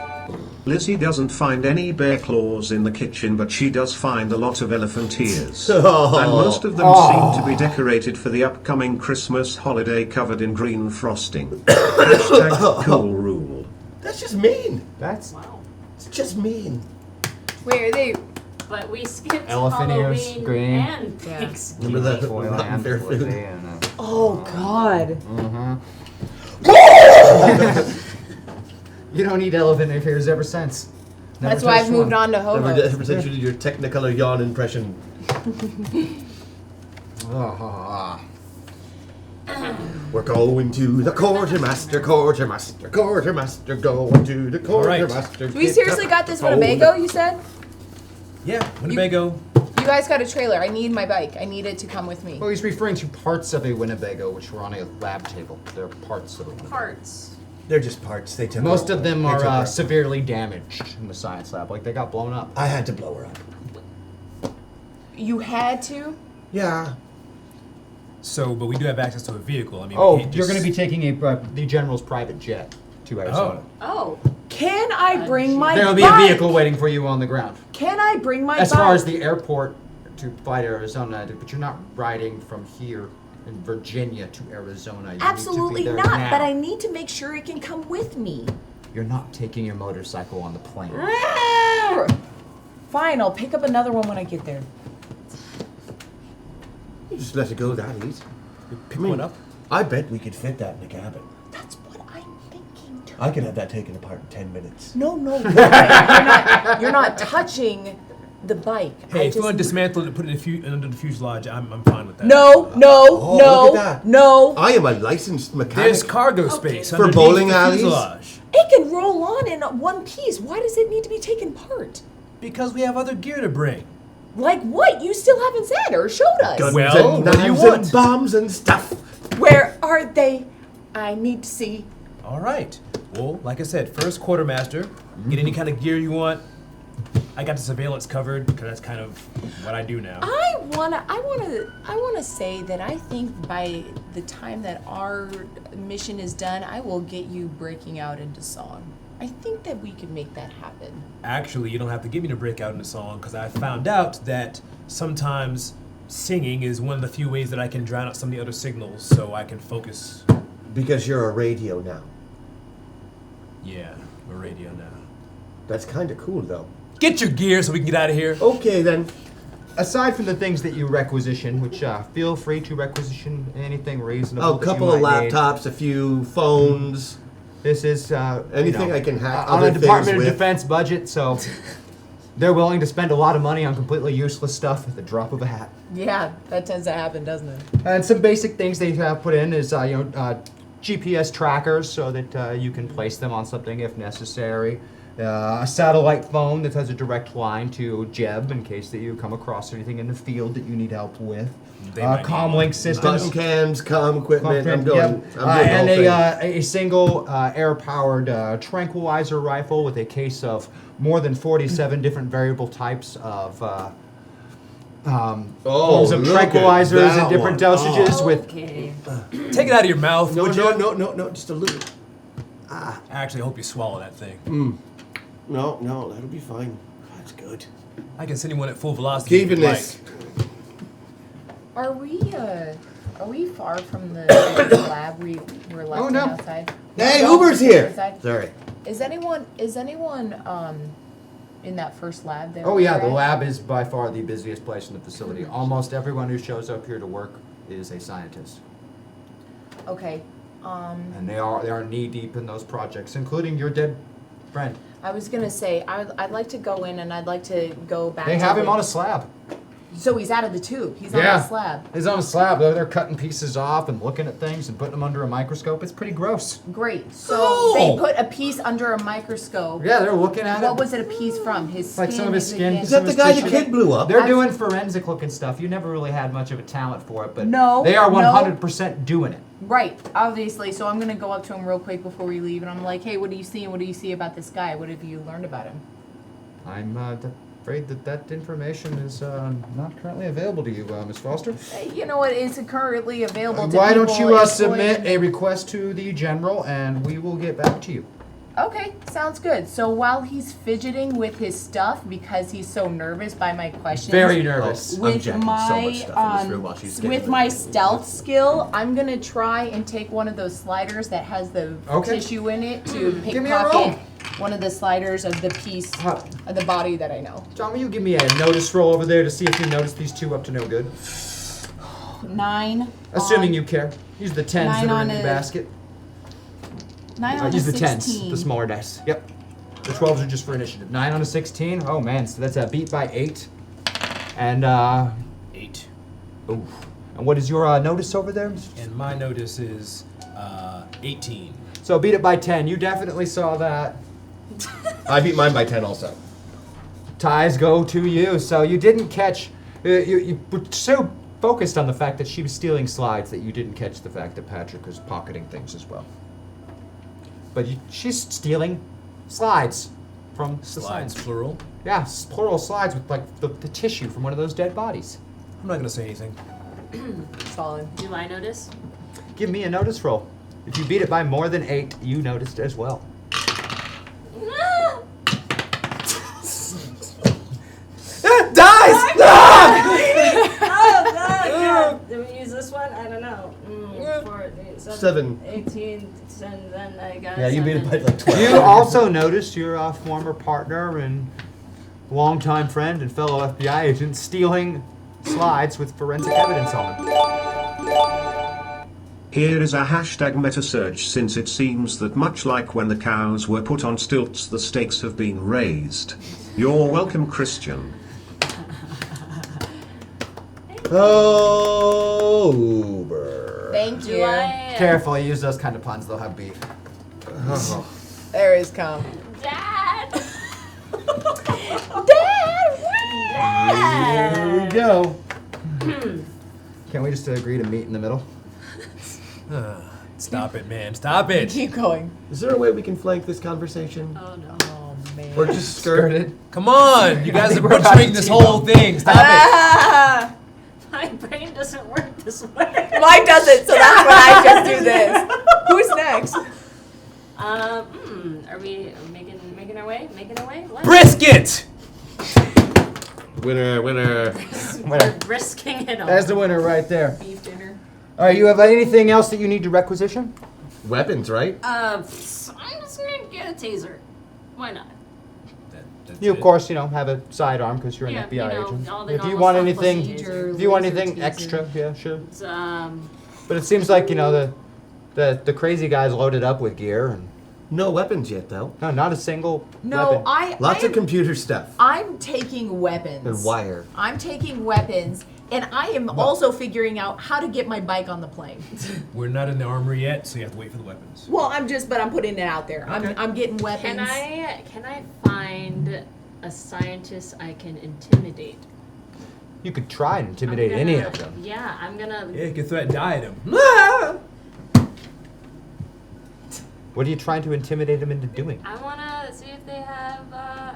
Lizzie doesn't find any bear claws in the kitchen, but she does find a lot of elephant ears. Oh. And most of them seem to be decorated for the upcoming Christmas holiday covered in green frosting. Hashtag cool rule. That's just mean. That's It's just mean. Wait, are they? But we skipped Elephant ears, Halloween green. and Yeah. Thanksgiving. Remember that? foil Rotten and bear Lizzie food. and, Oh God. You don't need elephant ears ever since. Never That's why I've touched moved one. on to Ever, homos. ever since you did your Technicolor yawn impression. We're going to the quartermaster, going to the quartermaster. We seriously got this Winnebago, you said? Yeah, Winnebago. You guys got a trailer. I need my bike. I need it to come with me. Well, he's referring to parts of a Winnebago which were on a lab table. They're parts of a Winnebago. Parts. They're just parts. They took Most of them they took are her. severely damaged in the science lab. Like, they got blown up. I had to blow her up. You had to? Yeah. So, but we do have access to a vehicle. I mean, we Oh, can't you're just- going to be taking the general's private jet to Arizona. Oh. Can I bring my There will bike? be a vehicle waiting for you on the ground. Can I bring my As bike? far as the airport to fly to Arizona, but you're not riding from here in Virginia to Arizona. You Absolutely need to be not, there now. but I need to make sure it can come with me. You're not taking your motorcycle on the plane. Fine, I'll pick up another one when I get there. You just let it go that easy. Pick one up. I bet we could fit that in the cabin. That's what I'm thinking too. I could have that taken apart in 10 minutes. No, you're not touching the bike. Hey, if you want to dismantle it and put it under the fuselage, I'm fine with that. No, Oh, no, look at that. no. I am a licensed mechanic. There's cargo space For underneath bowling the alleys? fuselage. It can roll on in one piece. Why does it need to be taken apart? Because we have other gear to bring. Like what? You still haven't said or showed us. Guns Well, and what do you knives want? and bombs and stuff. Where are they? I need to see. All right. Well, like I said, first quartermaster. Get any kind of gear you want. I got the surveillance covered because that's kind of what I do now. I wanna say that I think by the time that our mission is done, I will get you breaking out into song. I think that we can make that happen. Actually, you don't have to get me to break out in a song because I found out that sometimes singing is one of the few ways that I can drown out some of the other signals so I can focus. Because you're a radio now. Yeah, a radio now. That's kind of cool, though. Get your gear so we can get out of here. Okay, then. Aside from the things that you requisition, which feel free to requisition anything reasonable. Oh, a couple of laptops, a few phones. This is anything I can hack on other a Department things of with. Defense budget, so they're willing to spend a lot of money on completely useless stuff at the drop of a hat. Yeah, that tends to happen, doesn't it? And some basic things they have put in is GPS trackers so that you can place them on something if necessary. A satellite phone that has a direct line to Jeb in case that you come across anything in the field that you need help with. Comlink systems. Button cams, comm equipment. I'm going. Yep. I'm doing And the whole thing. a single air-powered tranquilizer rifle with a case of more than 47 different variable types of forms of look at tranquilizers that and different one. dosages with. Okay. Take it out of your mouth, No, would you? no, just a little. Actually, I hope you swallow that thing. No, that'll be fine. That's good. I can send you one at full velocity. Keeping if you'd this. like. Are we far from the lab we were left Oh, no. outside? Hey, No, Uber's here. outside? Sorry. Is anyone in that first lab there? Oh yeah, where the we're at? lab is by far the busiest place in the facility. Almost everyone who shows up here to work is a scientist, Okay. and they are knee deep in those projects, including your dead friend. I was gonna say I'd like to go in and I'd like to go back. They to have him the- on a slab. So he's out of the tube. He's on Yeah. the slab. He's on a slab. They're cutting pieces off and looking at things and putting them under a microscope. It's pretty gross. Great. So Oh. they put a piece under a microscope. Yeah, they're looking at it. What was it a piece from? His skin? Like some of his skin. again? Is that the guy the kid blew up? They're doing forensic looking stuff. You never really had much of a talent for it, but No, they are no. 100% doing it. Right, obviously. So I'm gonna go up to him real quick before we leave, and I'm like, "Hey, what do you see? And what do you see about this guy? What have you learned about him?" I'm afraid that information is not currently available to you, Miss Foster. Hey, you know what is currently available to Why don't people you employed submit in- a request to the general, and we will get back to you. Okay, sounds good. So while he's fidgeting with his stuff because he's so nervous by my questions, Very nervous. I'm with jacking so my much stuff in this room while she's getting with ready. my stealth skill, I'm gonna try and take one of those sliders that has the Okay. tissue in it to Give me a roll. pickpocket one of the sliders of the piece of the body that I know. John, will you give me a notice roll over there to see if you notice these two up to no good? 9. Assuming on- you care. Use the 10s Nine that are on in the a- basket. 9 on a Use the 16. 10s, the smaller dice. Yep. The 12s are just for initiative. 9 on a 16. Oh man, so that's a beat by 8. And 8. ooh. And what is your notice over there? And my notice is 18. So beat it by 10. You definitely saw that. I beat mine by 10 also. Ties go to you. So you didn't catch. You were so focused on the fact that she was stealing slides that you didn't catch the fact that Patrick was pocketing things as well. But she's stealing slides from the Slides, signs. plural. Yeah, plural slides with like the tissue from one of those dead bodies. I'm not gonna say anything. Solid. Do I notice? Give me a notice roll. If you beat it by more than 8, you noticed as well. Dies! Oh god! Did we use this one? I don't know. 4, 8, 7. 18, and then I got. Yeah, you beat it by like 12. You also noticed your former partner and longtime friend and fellow FBI agent stealing slides with forensic evidence on them. Here is a hashtag metasearch, since it seems that much like when the cows were put on stilts, the stakes have been raised. You're welcome, Christian. Oh, Uber. Thank you. Do I? Careful, you use those kind of puns, they'll have beef. Oh. There is come. Dad! Here we go. Can't we just agree to meet in the middle? Stop it, man. Stop it. Keep going. Is there a way we can flank this conversation? Oh no. Oh man. Or just skirt it? Come on. You guys think are we're about butchering to this team whole up. thing. Stop Ah! My brain doesn't work this way. Mine doesn't, so that's when I just do this. Who's next? Are we making our way? Making our way? it. What? Brisket! Winner, winner. We're risking it all. There's the winner right there. Beef dinner. All right, you have anything else that you need to requisition? Weapons, right? I'm just gonna get a taser. Why not? That's You, of it. course, have a sidearm because you're an Yeah, FBI you know, agent. all the If you normal want stuff anything, plus taser. if you want laser anything teaser. extra, yeah, sure. It's, But it seems like the crazy guy's loaded up with gear and No weapons yet, though. no, not a single No, weapon. Lots I of computer stuff. I'm taking weapons. And wire. I'm taking weapons, and I am also figuring out how to get my bike on the plane. We're not in the armory yet, so you have to wait for the weapons. Well, I'm putting it out there. Okay. I'm getting weapons. can I find a scientist I can intimidate? You could try and intimidate I'm any gonna- of them. Yeah, I'm gonna. Yeah, you can threaten to die at him. What are you trying to intimidate them into doing? I wanna see if they have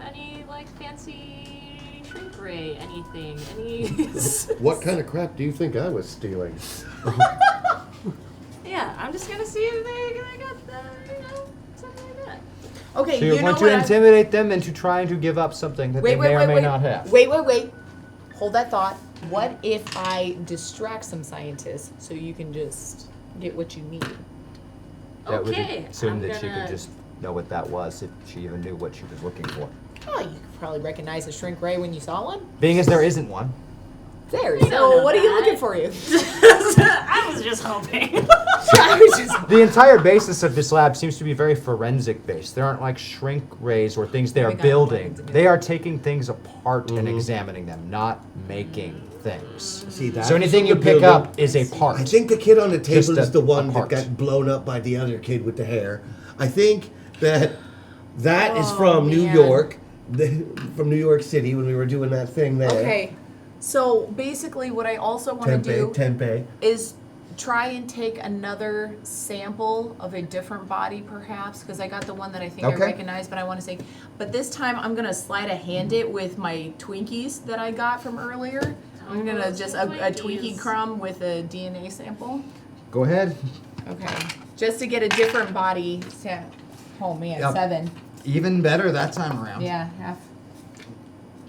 any like fancy shrink ray, anything, any. What kind of crap do you think I was stealing? Yeah, I'm just gonna see if they got something like that. Okay, So you're you know going what? to intimidate them into trying to give up something that they may or may not have. Wait. Hold that thought. What if I distract some scientists so you can just get what you need? That would Okay, assume I'm that she gonna- could just know what that was if she even knew what she was looking for. Oh, you could probably recognize a shrink ray when you saw one. Being as there isn't one. There. You don't So know what are you that. looking for? You? I was just hoping. The entire basis of this lab seems to be very forensic based. There aren't like shrink rays or things they are building. They are taking things apart and examining them, not making things. See, that So anything you pick up is a part. I think the kid on the table Just is the a one that part. got blown up by the other kid with the hair. I think that is Oh, from New man. York, from New York City when we were doing that thing there. Okay. So basically, what I also want to do Tempeh. is try and take another sample of a different body, perhaps, because I got the one that I think I Okay. recognize, but I want to say, but this time I'm gonna sleight of hand it with my Twinkies that I got from earlier. I'm gonna just a Twinkie crumb with a DNA sample. Go ahead. Okay. Just to get a different body. Oh man, Yep. 7. Even better that time around. Yeah, half.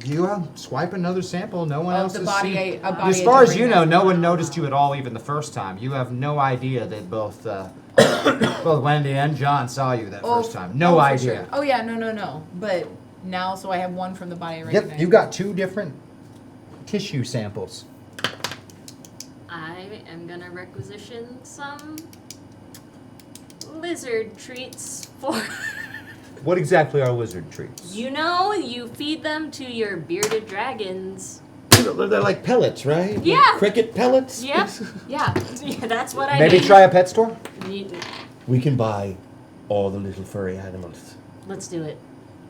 You swipe another sample. No one Of else the has body seen. a body As I far don't as you know, recognize. no one noticed you at all, even the first time. You have no idea that both both Wendy and John saw you that first time. No for idea. sure. Oh yeah, no. But now, so I have one from the body I recognize. Yep, you got 2 different tissue samples. I am gonna requisition some lizard treats for. What exactly are lizard treats? You know, you feed them to your bearded dragons. They're like pellets, right? Yeah. Like cricket pellets? Yep. Yeah. Yeah, that's what I Maybe need. try a pet store? We can buy all the little furry animals. Let's do it.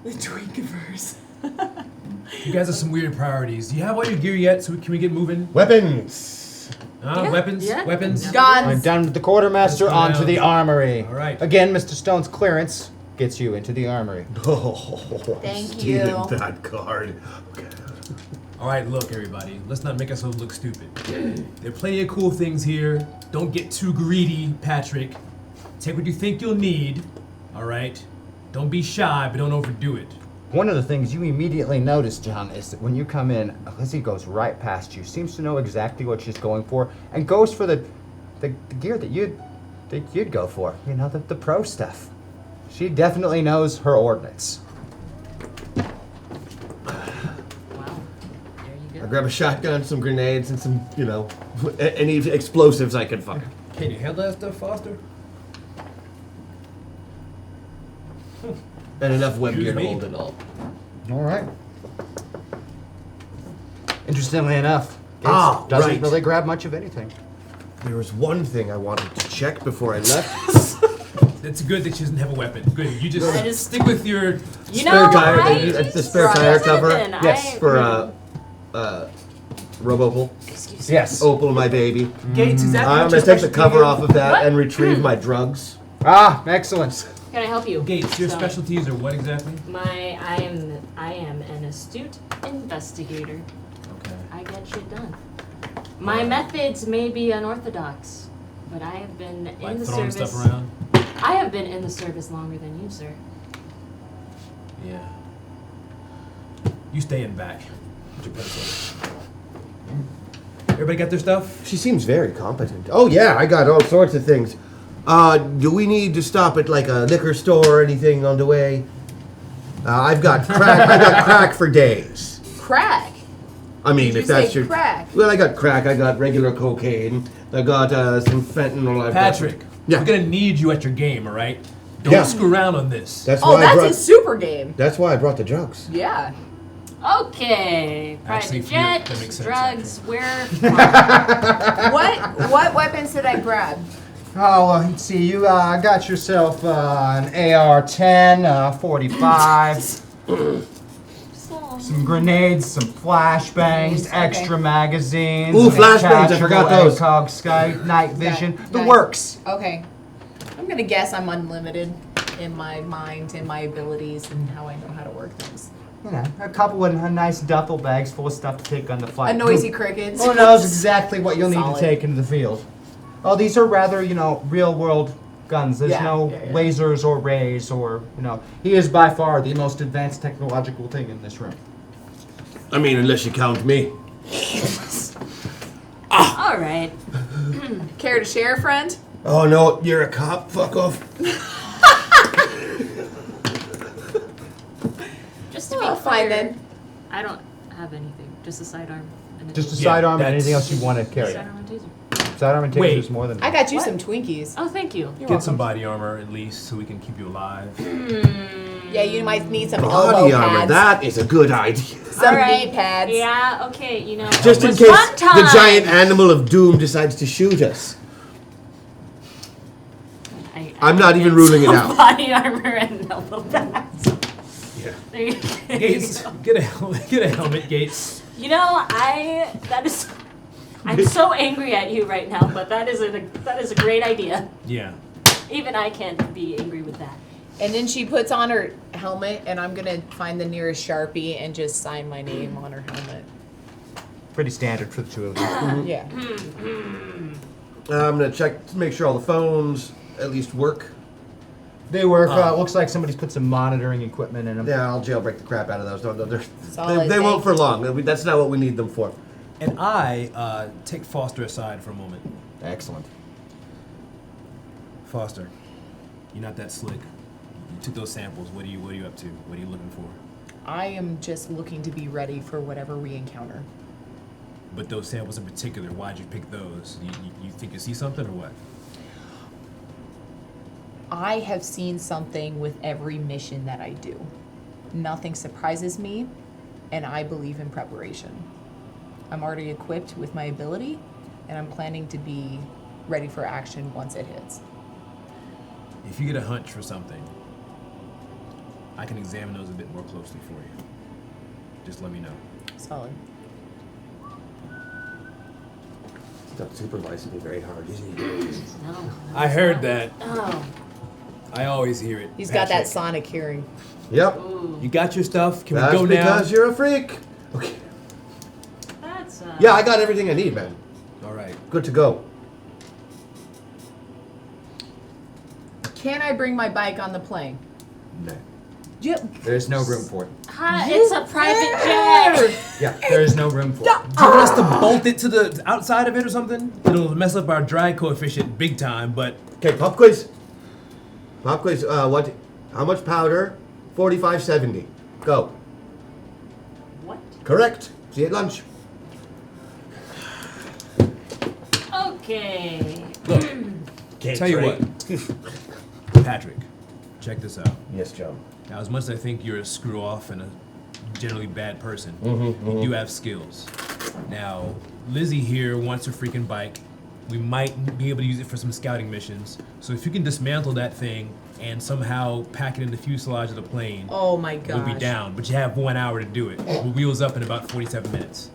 The Twinkiverse. You guys have some weird priorities. Do you have all your gear yet? So can we get moving? Weapons. Weapons. Yeah. Weapons. I'm done with the quartermaster, Let's go onto down. the armory. All right. Again, Mr. Stone's clearance gets you into the armory. Thank Stealing you. that card. Okay. All right, look, everybody. Let's not make ourselves look stupid. There are plenty of cool things here. Don't get too greedy, Patrick. Take what you think you'll need. All right. Don't be shy, but don't overdo it. One of the things you immediately notice, John, is that when you come in, Lizzie goes right past you, seems to know exactly what she's going for, and goes for the gear that you'd go for. You know, the pro stuff. She definitely knows her ordnance. I grab a shotgun, some grenades, and some, any explosives I can find. Can you handle that stuff, Foster? And enough web gear Excuse to me? hold it all. All right. Interestingly enough, Gates Ah, doesn't right. really grab much of anything. There was one thing I wanted to check before I left. It's good that she doesn't have a weapon. Good. You I just just- stick with your. You spare know, tire, I the spare tire cover. Yes, For Robopal. Yes. Opal, my baby. Gates, is that I'm what gonna your take the specialty cover is? off of that What? and retrieve my drugs. Ah, excellent. Can I help you? Gates, your So, specialties are what exactly? I am an astute investigator. Okay. I get shit done. My methods may be unorthodox, but I have been Like in the throwing service. stuff around? I have been in the service longer than you, sir. Yeah. You stay in back. Put your pencil. Everybody got their stuff? She seems very competent. Oh yeah, I got all sorts of things. Do we need to stop at like a liquor store or anything on the way? I've got crack. I got crack for days. Crack. I mean, Did if you that's say your crack? Well, I got crack. I got regular cocaine. I got some fentanyl. I've Patrick, got, yeah, we're gonna need you at your game, all right? Don't Yeah. screw around on this. that's Oh, why I that's brought. a super game. That's why I brought the drugs. Yeah. Okay, Actually, private for you, jet, that makes sense, drugs, where? What weapons did I grab? Oh, let's see. You got yourself an AR-10, 45, some grenades, some flashbangs, Okay. extra magazines. Ooh, a flashbangs, I forgot detachable those. ACOG sky, night vision, the Nice. works. Okay. I'm gonna guess I'm unlimited in my mind and my abilities and how I know how to work things. You know, a couple of nice duffel bags full of stuff to take on the flight. A noisy cricket. Who knows exactly what you'll need Solid. to take into the field? Oh, these are rather, real-world guns. There's Yeah, no yeah. lasers or rays or, He is by far the most advanced technological thing in this room. I mean, unless you count me. All right. Care to share, friend? Oh no, you're a cop. Fuck off. Just to be Oh, fine clear, then. I don't have anything. Just a sidearm. And a Just a taser. sidearm and that's- anything else you want to carry. Sidearm and taser. Sidearm and taser Wait. is more than I got you What? some Twinkies. Oh, thank you. Get some body armor at least so we can keep you alive. Yeah, you might need some Body elbow armor. pads. That is a good idea. Some All knee right. pads. Yeah, okay, you know. Just in it was case one time. the giant animal of doom decides to shoot us. I'm not even ruling it some out. Body armor and elbow pads. Yeah. There you go. Gates, get a helmet, Gates. You know, I'm so angry at you right now, but that is a great idea. Yeah. Even I can't be angry with that. And then she puts on her helmet, and I'm gonna find the nearest Sharpie and just sign my name on her helmet. pretty standard for the two of you. Yeah. I'm gonna check to make sure all the phones at least work. They work. Looks like somebody's put some monitoring equipment in them. Yeah, I'll jailbreak the crap out of those. Solid, They won't thank for you. long. That's not what we need them for. And I take Foster aside for a moment. Excellent. Foster, you're not that slick. You took those samples. What are you up to? What are you looking for? I am just looking to be ready for whatever we encounter. But those samples in particular, why'd you pick those? You think you see something or what? I have seen something with every mission that I do. Nothing surprises me, and I believe in preparation. I'm already equipped with my ability, and I'm planning to be ready for action once it hits. If you get a hunch for something, I can examine those a bit more closely for you. Just let me know. Solid. Stop supervising me very hard, isn't he? No. I heard that. Oh. I always hear it. He's got that Patrick. sonic hearing. Yep. You got your stuff? Can That's we go now? because you're a freak. Okay. That's Yeah, I got everything I need, man. All right. Good to go. Can I bring my bike on the plane? No. Yep. There's no room for it. It's a private jet. Yeah, there is no room for it. Do you want us to bolt it to the outside of it or something? It'll mess up our drag coefficient big time, but... Okay, pop quiz. Pop quiz. What? How much powder? 45.70. Go. What? Correct. See you at lunch. Okay. Look, Can't tell you trade. what. Patrick, check this out. Yes, Joe. Now, as much as I think you're a screw-off and a generally bad person, you do have skills. Now, Lizzie here wants her freaking bike. We might be able to use it for some scouting missions. So if you can dismantle that thing and somehow pack it in the fuselage of the plane, Oh my gosh. we'll be down. But you have 1 hour to do it. We'll wheels up in about 47 minutes.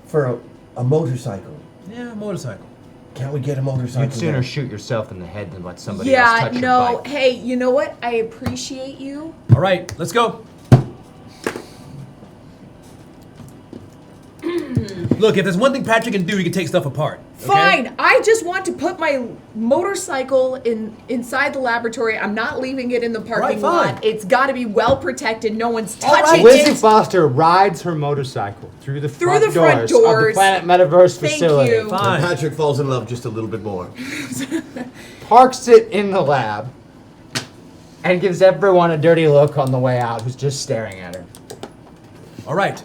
For a motorcycle. Yeah, motorcycle. Can't we get a motorcycle? You'd sooner there? shoot yourself in the head than let somebody else Yeah, touch your no. bike. Hey, you know what? I appreciate you. All right, let's go. Look, if there's one thing Patrick can do, he can take stuff apart. Okay? Fine. I just want to put my motorcycle inside the laboratory. I'm not leaving it in the parking fine. lot. It's got to be well protected. No one's All right, touching Lizzie it. Foster rides her motorcycle through the front the front doors of the doors. Planet Metaverse Thank facility. you. Fine. And Patrick falls in love just a little bit more. Parks it in the lab and gives everyone a dirty look on the way out who's just staring at her. All right.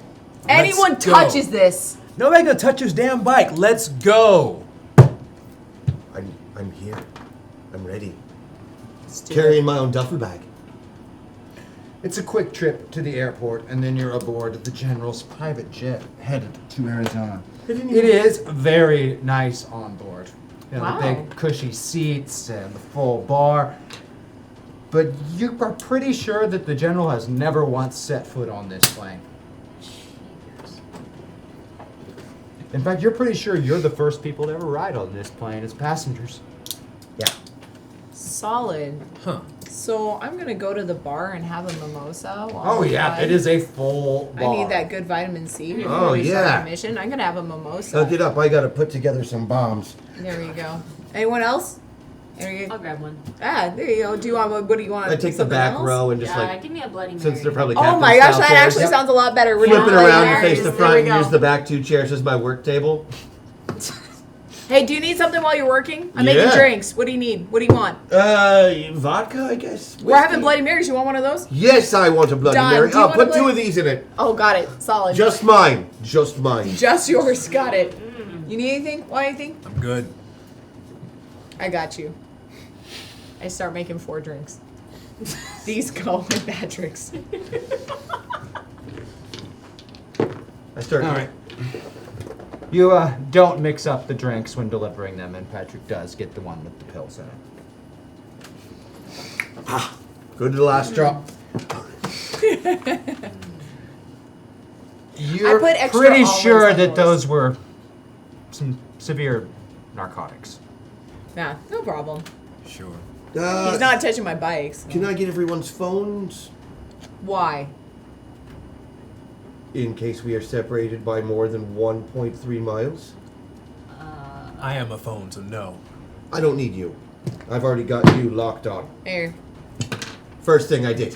Anyone Let's go. touches this. Nobody gonna touch his damn bike. Let's go. I'm here. I'm ready. Carrying my own duffel bag. It's a quick trip to the airport, and then you're aboard the General's private jet headed to Arizona. It is very nice on board. You know, Wow. the big cushy seats and the full bar. But you are pretty sure that the General has never once set foot on this plane. In fact, you're pretty sure you're the first people to ever ride on this plane as passengers. Yeah. Solid. Huh. So I'm gonna go to the bar and have a mimosa. while Oh yeah, I- it is a full bar. I need that good vitamin C before Oh, we start yeah. our mission. I'm gonna have a mimosa. Look it up. I gotta put together some bombs. There you go. Anyone else? I'll grab one. There you go. Do you want? What do you want? I take the something back else? row and just Yeah, like, give me a Bloody Mary. since they're probably Oh captain my gosh, style that chairs, actually sounds a lot better. We're flip it doing around, Bloody you face Marys. the There front, we and go. use the back two chairs as my work table. Hey, do you need something while you're working? I'm making Yeah. drinks. What do you need? What do you want? Vodka, I guess. We're having Bloody Marys. You want one of those? Yes, I want a Bloody Done. Mary. Do you I'll want a put 2 Bloody- of these in it. Oh, got it. Solid. Just mine. Just mine. Just yours. Got it. You need anything? Want anything? I'm good. I got you. I start making 4 drinks. These go with bad drinks. I start. All right. You don't mix up the drinks when delivering them, and Patrick does get the one with the pills in it. Good to the last drop. You're put extra pretty almonds sure on that yours. those were some severe narcotics. Nah, no problem. Sure. He's not touching my bikes. Can I get everyone's phones Why? in case we are separated by more than 1.3 miles? I am a phone, so no. I don't need you. I've already got you locked on. Here, First thing I did.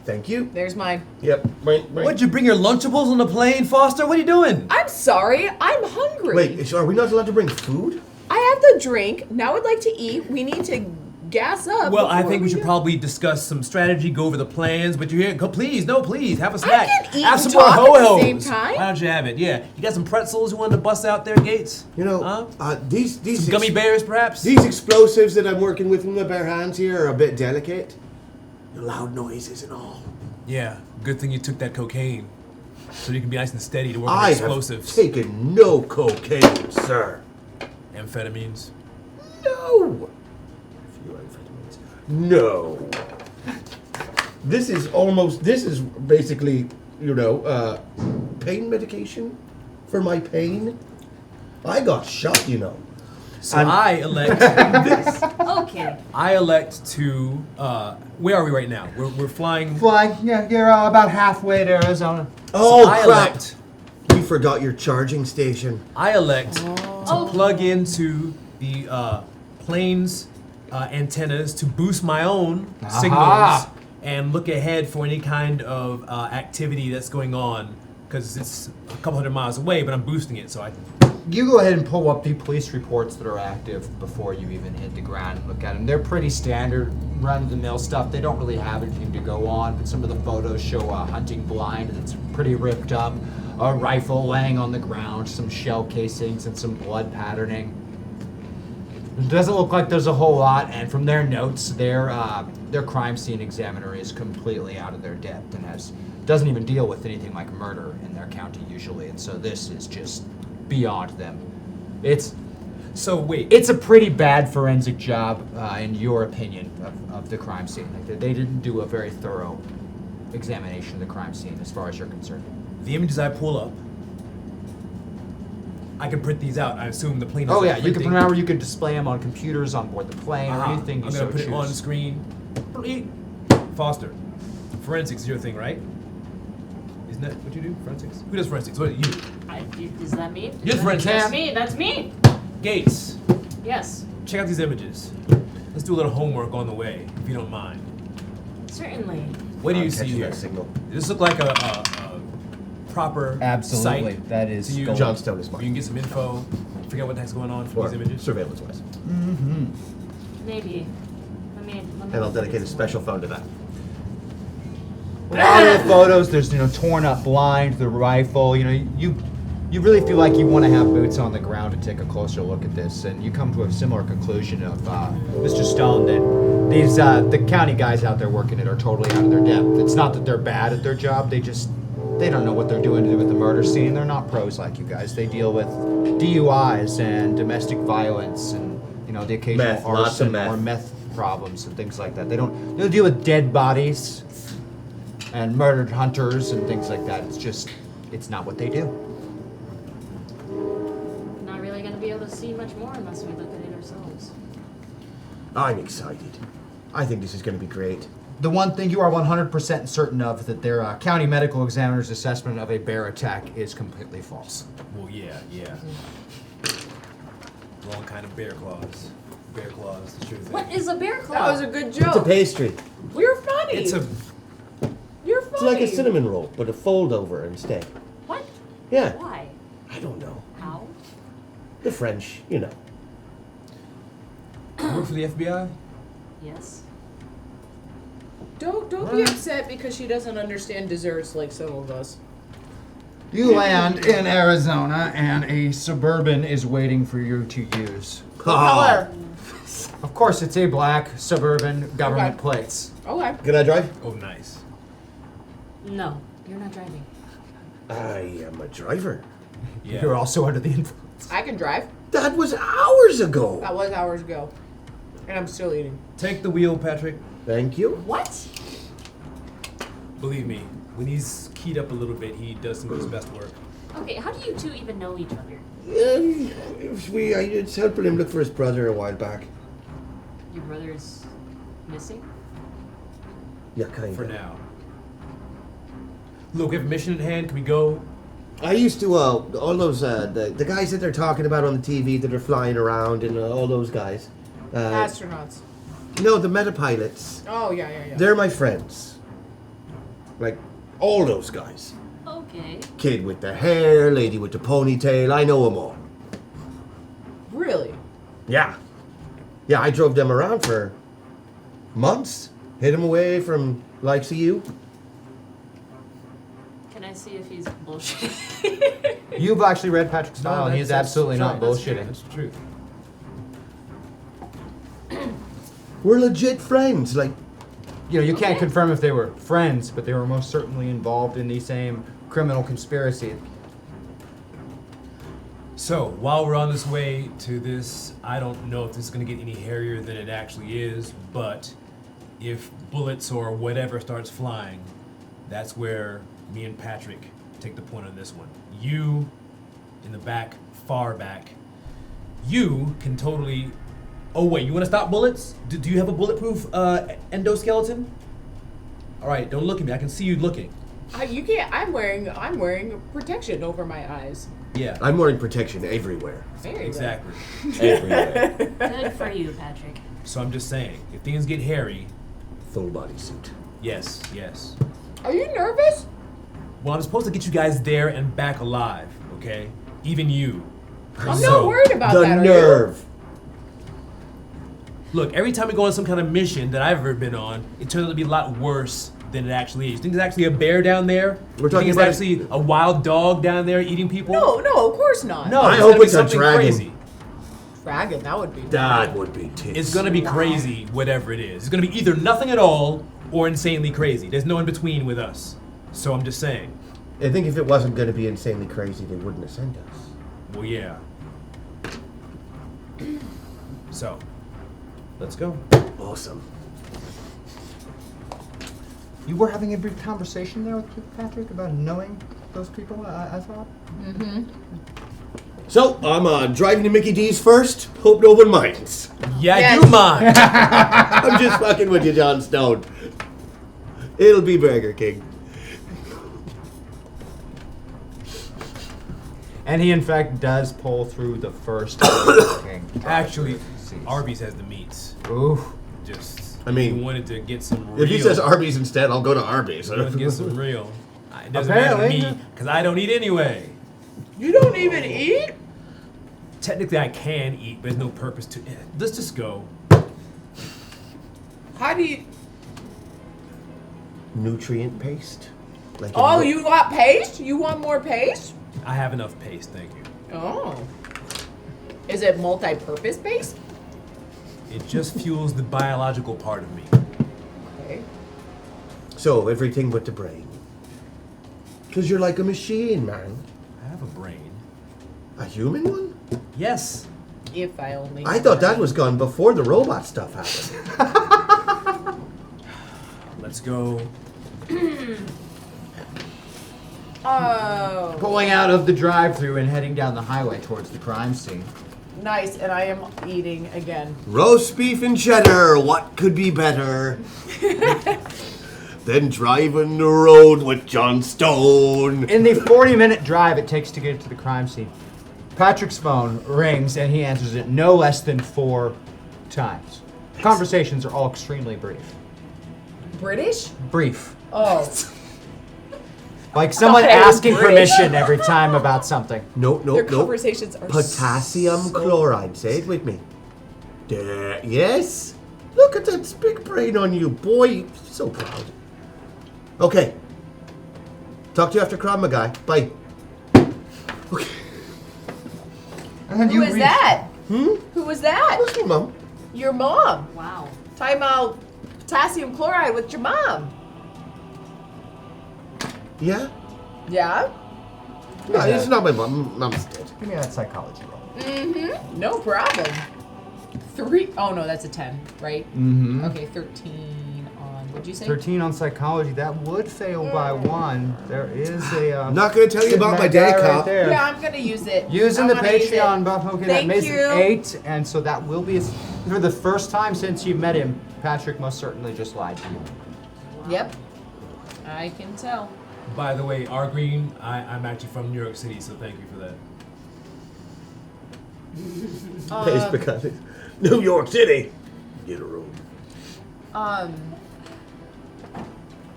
Thank you. there's mine. Yep. Right. What'd you bring your Lunchables on the plane, Foster? What are you doing? I'm sorry. I'm hungry. Wait, are we not allowed to bring food? I have the drink. Now I'd like to eat. We need to gas up. Well, I before think we should do- probably discuss some strategy, go over the plans, but you're here. Go, please, no, please, have a snack. can't eat have and some more talk at the ho-hos. same time. Why don't you have it? Yeah. You got some pretzels you wanted to bust out there, Gates? You know, Huh? these Some gummy bears, perhaps? These explosives that I'm working with in my bare hands here are a bit delicate. The loud noises and all. Yeah. Good thing you took that cocaine, so you can be nice and steady to work with I explosives. have taken no cocaine, sir. Amphetamines. No. A few amphetamines. No. This is basically, pain medication for my pain. I got shot, you know. So I elect. Okay. I elect to. Where are we right now? We're flying. Flying, yeah, you're about halfway to Arizona. Oh, So I crap. elect. You forgot your charging station. I elect to plug into the plane's antennas to boost my own signals and look ahead for any kind of activity that's going on, because it's a couple hundred miles away, but I'm boosting it, so I. You go ahead and pull up the police reports that are active before you even hit the ground and look at them. They're pretty standard, run-of-the-mill stuff. They don't really have anything to go on, but some of the photos show a hunting blind that's pretty ripped up, a rifle laying on the ground, some shell casings, and some blood patterning. It doesn't look like there's a whole lot, and from their notes, their crime scene examiner is completely out of their depth and doesn't even deal with anything like murder in their county usually, and so this is just beyond them. It's a pretty bad forensic job, in your opinion, of the crime scene. Like, they didn't do a very thorough examination of the crime scene as far as you're concerned. The images I pull up, I can print these out. I assume the plane is Oh like yeah, you can printing. remember you can display them on computers on board the plane or anything you I'm so gonna put choose. it on screen. Foster, forensics is your thing, right? Isn't that what you do? Forensics? Who does forensics? What you? Is that me? You're the forensics. That's me. That's me. Gates, Yes, check out these images. Let's do a little homework on the way, if you don't mind. certainly. What do you I'm see catching here? that signal. Does this look like a proper Absolutely, site that is to you? gold. Johnstone is You mine. can get some info, figure out what the heck's going on for Or these images. surveillance-wise. Maybe. Let me And I'll dedicate a special phone to that. A lot of the photos, there's torn up blind, the rifle. You really feel like you want to have boots on the ground to take a closer look at this, and you come to a similar conclusion of Mr. Stone that these the county guys out there working it are totally out of their depth. It's not that they're bad at their job; they don't know what they're doing to do with the murder scene. They're not pros like you guys. They deal with DUIs and domestic violence and the occasional Meth, lots of arson meth. or meth problems and things like that. They don't deal with dead bodies and murdered hunters and things like that. It's not what they do. Not really going to be able to see much more unless we look at it ourselves. I'm excited. I think this is going to be great. The one thing you are 100% certain of that their county medical examiner's assessment of a bear attack is completely false. Well, yeah. Wrong kind of bear claws. Bear claws, the true thing. What is a bear claw? That was a good It's a joke. pastry. We're funny. It's a. You're It's funny. like a cinnamon roll, but a fold over instead. What? Yeah. Why? I don't know. How? The French, you know. You work for the FBI? Yes. Don't be upset because she doesn't understand desserts like some of us. You land in Arizona, and a Suburban is waiting for you to use. Color. Of course, it's a black Suburban government Okay. plates. Okay. Can I drive? Oh, nice. No, you're not driving. I am a driver. Yeah. You're also under the influence. I can drive. That was hours ago. That was hours ago. And I'm still eating. Take the wheel, Patrick. Thank you. What? Believe me, when he's keyed up a little bit, he does some of his best work. Okay, how do you two even know each other? I was helping him look for his brother a while back. Your brother's missing? Yeah, kind For of. now. Look, we have a mission at hand. Can we go? I used to, all those, the guys that they're talking about on the TV that are flying around and all those guys. Astronauts. No, the metapilots. Oh, yeah. They're my friends. Like, all those guys. Okay. Kid with the hair, lady with the ponytail, I know them all. Really? Yeah. Yeah, I drove them around for months. Hid them away from likes of you. Can I see if he's bullshitting? You've actually read Patrick's style, and he is absolutely not bullshitting. That's true. We're legit friends. Like, You know, you can't confirm if they were friends, but they were most certainly involved in the same criminal conspiracy. So, while we're on this way to this, I don't know if this is going to get any hairier than it actually is, but if bullets or whatever starts flying, that's where me and Patrick take the point on this one. You, in the back, far back, you can totally... Oh, wait, you want to stop bullets? Do you have a bulletproof endoskeleton? All right, don't look at me. I can see you looking. You can't. I'm wearing protection over my eyes. Yeah. I'm wearing protection everywhere. There you Exactly. Everywhere. Good for you, Patrick. So I'm just saying, if things get hairy, Full body suit. yes. go. Are you nervous? Well, I'm supposed to get you guys there and back alive, okay? Even you. I'm not worried about The that. Are nerve. Look, every time we go on some kind of mission that I've ever been on, it turns out to be a lot worse than it actually is. You think there's actually a bear down there? We're talking you think about there's actually a wild dog down there eating people? you? No, of course not. No, I it's hope gonna be it's a something dragon. crazy. Dragon, that would be. That would be tits. It's gonna be crazy, whatever it is. It's gonna be either nothing at all or insanely crazy. There's no in between with us. So I'm just saying. I think if it wasn't going to be insanely crazy, they wouldn't have sent us. Well, yeah. So, let's go. Awesome. You were having a brief conversation there with Patrick about knowing those people, I thought? Mm-hmm. So, I'm driving to Mickey D's first. Hope no one minds. Yeah, Yes. you mind. I'm just fucking with you, Jon Stone. It'll be Burger King. And he, in fact, does pull through the first Burger King. Actually, Arby's has the meats. Ooh. Just, I mean, you wanted to get some real. If he says Arby's instead, I'll go to Arby's. You wanted to get some real. It doesn't matter to Apparently. me, because I don't eat anyway. You don't even eat? Technically, I can eat, but there's no purpose to. Let's just go. How do you? Nutrient paste. Like Oh, you want paste? You want more paste? I have enough paste, thank you. Oh. Is it multi-purpose paste? It just fuels the biological part of me. Okay. So, everything but the brain. Because you're like a machine, man. I have a brain. A human one? Yes. If I only. I thought that was gone before the robot stuff happened. Let's go. Oh. Pulling out of the drive-thru and heading down the highway towards the crime scene. Nice, and I am eating again. Roast beef and cheddar. What could be better than driving the road with Jon Stone? In the 40-minute drive it takes to get to the crime scene, Patrick's phone rings and he answers it no less than 4 times. Conversations are all extremely brief. British? Brief. Oh. Like someone I asking agree. permission every time about something. No, Their conversations are Potassium so- chloride. Say it with me. There. Yes. Look at that big brain on you, boy. So proud. Okay. Talk to you after Krav Maga. Bye. Okay. And then Who is that? Hmm? Who was that? Who's your mom? Your mom. Wow. Talking about potassium chloride with your mom. Yeah? Yeah? No, it's not my mom. Mom's dead. Give me that psychology roll. Mm-hmm. No problem. 3. Oh, no, that's a 10, right? Mm-hmm. Okay, 13 on, what'd you say? 13 on psychology. That would fail by 1. There is a. I'm not going to tell you about my day, guy cop. Right there. Yeah, I'm going to use it. Using I the wanna use it. Patreon buff. Okay, Thank that makes you. it 8, and so that will be for the first time since you met him. Patrick most certainly just lied to you. Yep. I can tell. By the way, R Green, I'm actually from New York City, so thank you for that. Pays because it's New York City. Get a room.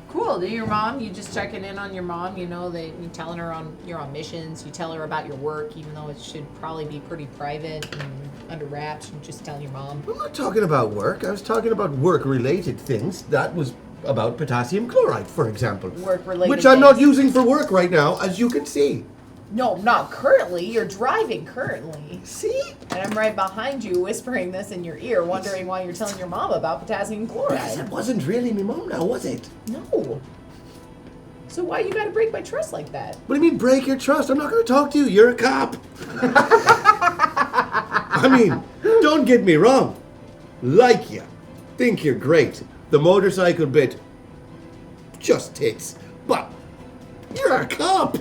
Cool. Do your mom? You just checking in on your mom? You know that you telling her you're on missions. You tell her about your work, even though it should probably be pretty private and under wraps. You just tell your mom. I'm not talking about work. I was talking about work-related things. That was about potassium chloride, for example. Work-related Which I'm not things. using for work right now, as you can see. No, not currently. You're driving currently. See? And I'm right behind you whispering this in your ear, wondering why you're telling your mom about potassium Because chloride. it wasn't really my mom now, was it? No. So why you gotta break my trust like that? What do you mean break your trust? I'm not going to talk to you. You're a cop. I mean, don't get me wrong. Like you. Think you're great. The motorcycle bit just tits. But you're a cop.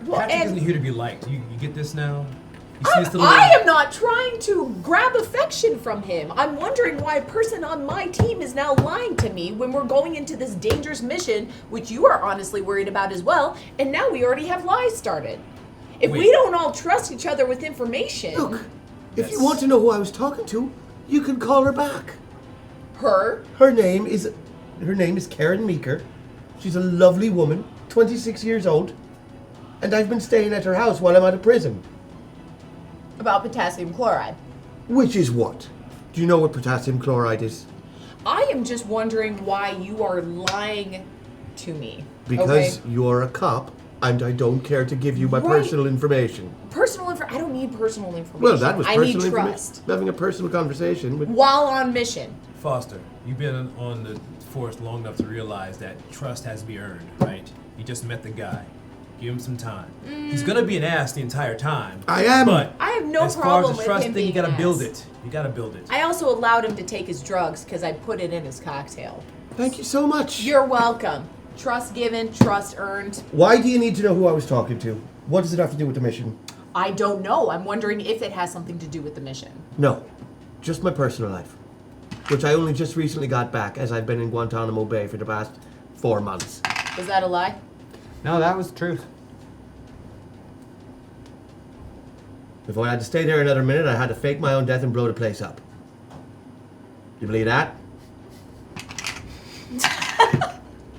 Well, Patrick and isn't here to be liked. You get this now? You see this little I am not trying to grab affection from him. I'm wondering why a person on my team is now lying to me when we're going into this dangerous mission, which you are honestly worried about as well, and now we already have lies started. If we Wait. don't all trust each other with information, Look, if you want to know who I was talking to, you can call her back. her, Her name is Karen Meeker. She's a lovely woman, 26 years old, and I've been staying at her house while I'm out of prison. about potassium chloride. Which is what? Do you know what potassium chloride is? I am just wondering why you are lying to me. Because okay? you're a cop, and I don't care to give you my Right. personal information. I don't need personal information. Well, that was I personal need information. trust. Having a personal conversation with. While on mission. Foster, you've been on the force long enough to realize that trust has to be earned, right? You just met the guy. Give him some time. He's gonna be an ass the entire time. I am. But I have no as far problem as the with trust him thing, you being gotta an build ass. it. You gotta build it. I also allowed him to take his drugs because I put it in his cocktail. Thank you so much. You're welcome. Trust given, trust earned. Why do you need to know who I was talking to? What does it have to do with the mission? I don't know. I'm wondering if it has something to do with the mission. No, just my personal life, which I only just recently got back as I've been in Guantanamo Bay for the past 4 months. Was that a lie? No, that was the truth. If I had to stay there another minute, I had to fake my own death and blow the place up. You believe that?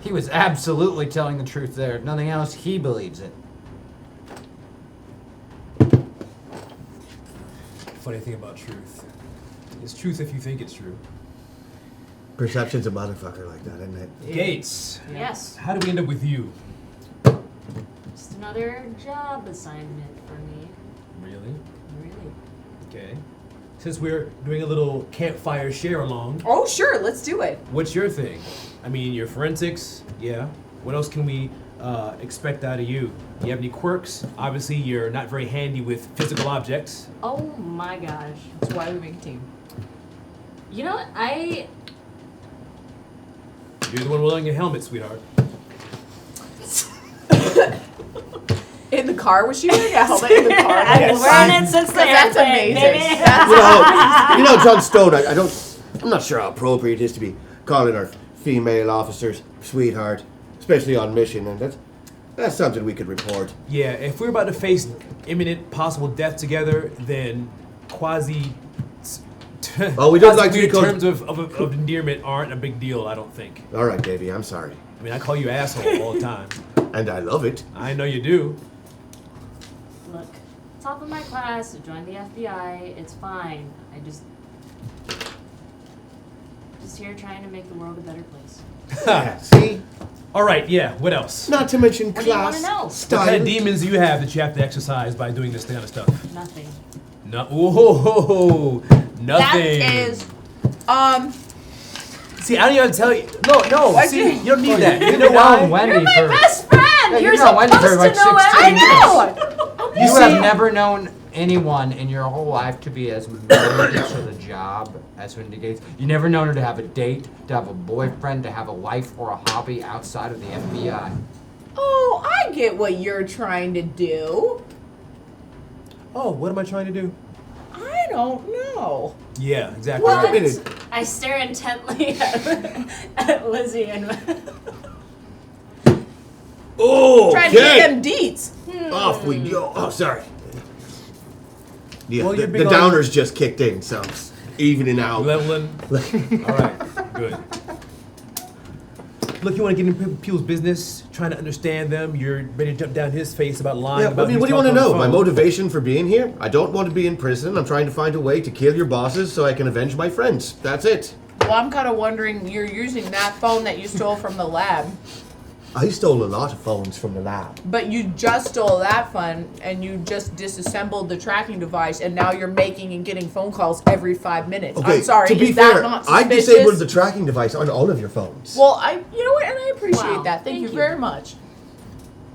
He was absolutely telling the truth there. If nothing else, he believes it. Funny thing about truth. It's truth if you think it's true. Perception's a motherfucker like that, isn't it? Gates, Yes. how do we end up with you? Just another job assignment for me. Really? Really. Okay. Since we're doing a little campfire share along, Oh, sure. Let's do it. what's your thing? I mean, your forensics, yeah. What else can we expect out of you? Do you have any quirks? Obviously, you're not very handy with physical objects. Oh my gosh. That's why we make a team. You know what? You're the one wearing your helmet, sweetheart. In the car? Was she wearing a helmet in the car? I've been wearing it since the That's airplane, amazing. baby. You know, John Stone, I'm not sure how appropriate it is to be calling our female officers sweetheart, especially on mission, and that's something we could report. Yeah, if we're about to face imminent possible death together, then quasi. Oh, we don't like to be called- terms of endearment aren't a big deal. I don't think. All right, baby, I'm sorry. I mean, I call you asshole all the time. And I love it. I know you do. Look, top of my class, join the FBI. It's fine. I just here trying to make the world a better place. See? All right, yeah, what else? Not to mention What do you wanna class, know? style. What kind of demons do you have that you have to exercise by doing this kind of stuff? Nothing. No, whoa, nothing. That is, See, I don't even have to tell you. No, What see, do- you don't need that. You've You know been why? knowing Wendy You're my for. best friend. Yeah, You're you've known Wendy supposed for like to know 16 everything. You have never known anyone in your whole life to be as devoted to the job as Wendy Gates. You never known her to have a date, to have a boyfriend, to have a life or a hobby outside of the FBI. oh, I get what you're trying to do. Oh, what am I trying to do? I don't know. Yeah, exactly. Wait a right. minute. I stare intently at Lizzie and Oh, Trying to get them deets. Off we go. Oh, sorry. Yeah, Well, the you're big on- downers just kicked in, so it's evening out. Leveling. All right, good. Look, you want to get into people's business, trying to understand them. You're ready to jump down his face about lying Yeah, about. I mean, who's what do you want to talking know? on My the phone. motivation for being here? I don't want to be in prison. I'm trying to find a way to kill your bosses so I can avenge my friends. That's it. Well, I'm kind of wondering, you're using that phone that you stole from the lab, I stole a lot of phones from the lab. but you just stole that phone and you just disassembled the tracking device, and now you're making and getting phone calls every 5 minutes. Okay, I'm sorry, to be is that fair, not I suspicious? disabled the tracking device on all of your phones. Well, you know what, and I appreciate Wow, that. Thank you very much.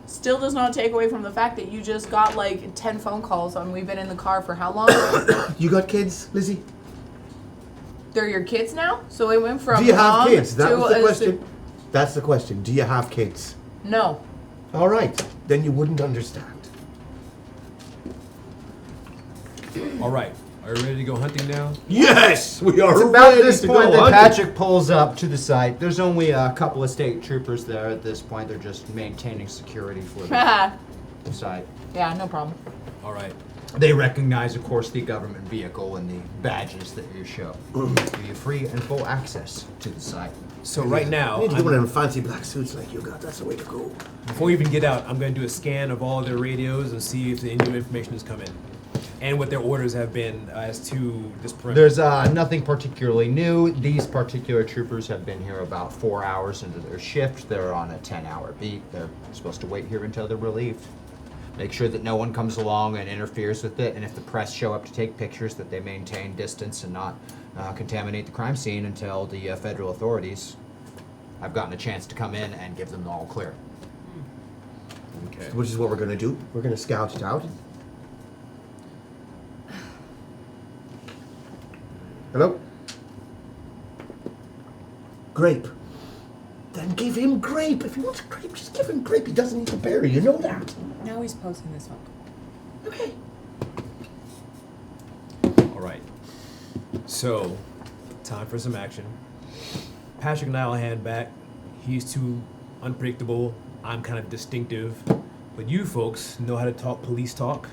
Still does not take away from the fact that you just got like 10 phone calls and we've been in the car for how long? You got kids, Lizzie? They're your kids now? So it went from Do you have mom kids? That to was the a- question. That's the question. Do you have kids? No. All right, then you wouldn't understand. All right, are you ready to go hunting now? Yes, we are It's about ready this to point go that hunting. Patrick pulls up to the site. There's only a couple of state troopers there at this point. They're just maintaining security for the site. Yeah, no problem. All right. They recognize, of course, the government vehicle and the badges that you show. Give you free and full access to the site. So right now, I need to I'm- get one of them fancy black suits like you got. That's the way to go. before we even get out, I'm going to do a scan of all of their radios and see if any new information has come in, and what their orders have been as to this perimeter. There's nothing particularly new. These particular troopers have been here about 4 hours into their shift. They're on a 10-hour beat. They're supposed to wait here until they're relieved. Make sure that no one comes along and interferes with it, and if the press show up to take pictures, that they maintain distance and not contaminate the crime scene until the federal authorities have gotten a chance to come in and give them the all clear. Okay. Which is what we're gonna do. We're gonna scout it out. Hello? Grape. Then give him grape. If he wants grape, just give him grape. He doesn't need to berry. You know that. Now he's posting this one. Okay. All right. So, time for some action. Patrick and I will hand back. He's too unpredictable. I'm kind of distinctive. But you folks know how to talk police talk.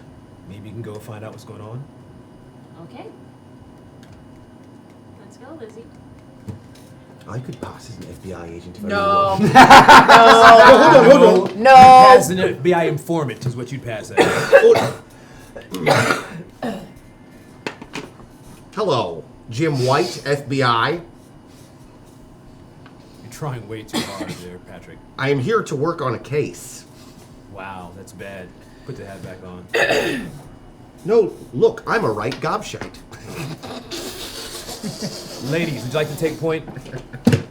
Maybe you can go find out what's going on. Okay. Let's go, Lizzie. I could pass as an FBI agent if No. I really No. hold on. No. As an FBI informant is what you'd pass as. Hello, Jim White, FBI. You're trying way too hard there, Patrick. I am here to work on a case. Wow, that's bad. Put the hat back on. No, look, I'm a right gobshite. Ladies, would you like to take point?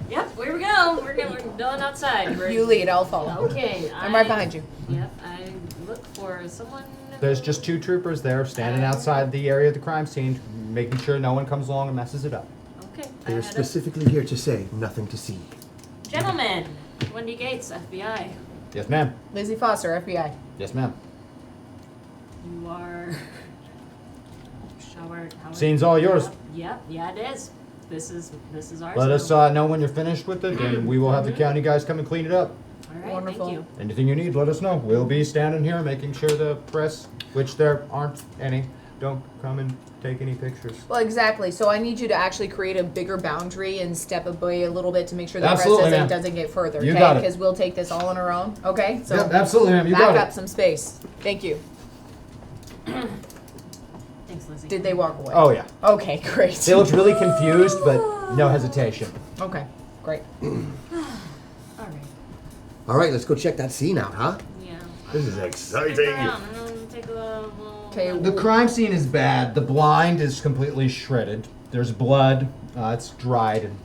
Yep, here we go. We're going outside. You lead, I'll follow. Okay. I'm right behind you. Yep, I look for someone. There's just 2 troopers there standing outside the area of the crime scene, making sure no one comes along and messes it up. Okay. I They're had a- specifically here to say nothing to see. Gentlemen, Wendy Gates, FBI. Yes, ma'am. Lizzie Foster, FBI. Yes, ma'am. You are. Howard. Scene's all yours. Yep, yeah, it is. This is ours. Let now. us know when you're finished with it, and we will have the county guys come and clean it up. All right, Wonderful. thank you. Anything you need, let us know. We'll be standing here making sure the press, which there aren't any, don't come and take any pictures. Well, exactly. So I need you to actually create a bigger boundary and step away a little bit to make sure the Absolutely, press ma'am. doesn't get further. You Okay, got it. because we'll take this all on our own. Okay, so Yep, absolutely, ma'am. You back got up it. some space. Thank you. Thanks, Lizzie. Did they walk away? Oh, yeah. Okay, great. They looked really confused, but no hesitation. Okay, great. All right. All right, let's go check that scene out, huh? Yeah. This is Stick exciting. around and then take a little. Okay. The crime scene is bad. The blind is completely shredded. There's blood. It's dried and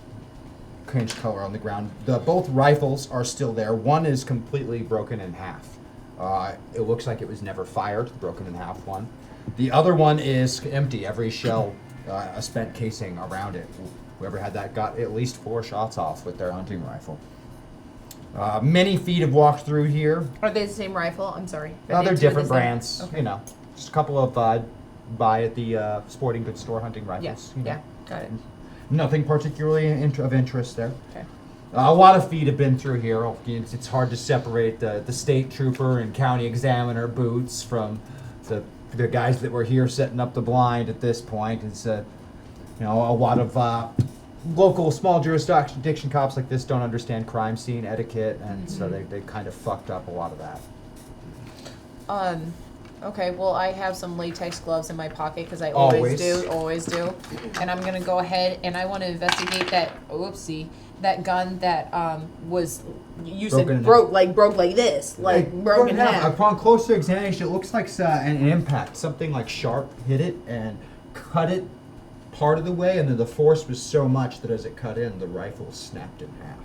changed color on the ground. Both rifles are still there. One is completely broken in half. It looks like it was never fired. Broken in half one. The other one is empty. Every shell, a spent casing around it. Whoever had that got at least 4 shots off with their hunting rifle. Many feet have walked through here. Are they the same rifle? I'm sorry. They're two of the different same- brands. Okay. You know, just a couple of buy at the sporting goods store hunting rifles. Yeah. you know. Yeah. Got it. Nothing particularly of interest there. Okay. A lot of feet have been through here. It's hard to separate the state trooper and county examiner boots from the guys that were here setting up the blind at this point. It's a lot of local small jurisdiction cops like this don't understand crime scene etiquette, and so they kind of fucked up a lot of that. Okay, well, I have some latex gloves in my pocket because I Always. always do. And I'm going to go ahead and I want to investigate that gun that was, you Broken in said broke like this, like broken in half. Upon closer examination, it looks like an impact. Something like sharp hit it and cut it part of the way, and then the force was so much that as it cut in, the rifle snapped in half.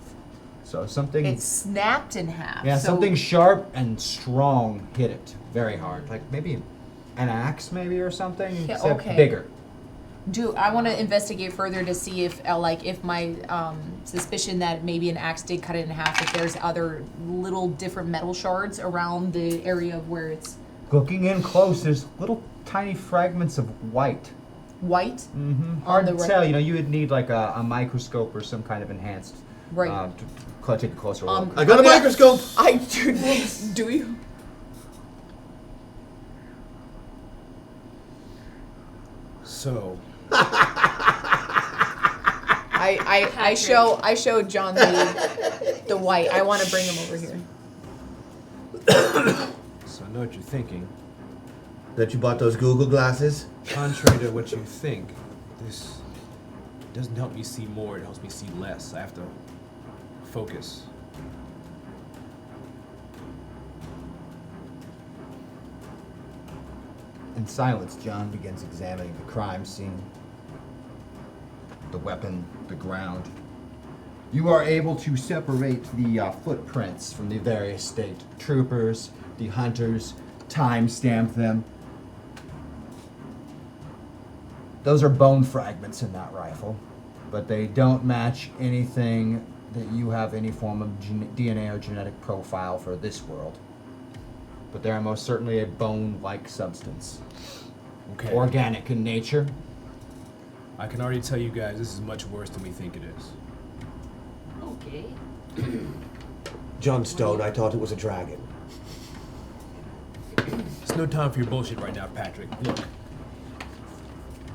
So something... It snapped in half. Yeah, so something sharp and strong hit it very hard. Like maybe an axe maybe or something, Yeah, except okay. bigger. I want to investigate further to see if my suspicion that maybe an axe did cut it in half, if there's other little different metal shards around the area of where it's Looking in close, there's little tiny fragments of white. white. Mm-hmm. Hard to tell. You would need like a microscope or some kind of enhanced. Right. To take a closer look. I got a microscope. I do. Do you? So, I show John the white. I want to bring him over here. so I know what you're thinking. That you bought those Google glasses? Contrary to what you think, this doesn't help me see more, it helps me see less. I have to focus. In silence, John begins examining the crime scene, the weapon, the ground. You are able to separate the footprints from the various state troopers, the hunters, timestamp them. Those are bone fragments in that rifle, but they don't match anything that you have any form of DNA or genetic profile for this world. But they are most certainly a bone-like substance. Okay. Organic in nature. I can already tell you guys this is much worse than we think it is. Okay. John Stone, I thought it was a dragon. It's no time for your bullshit right now, Patrick. Look,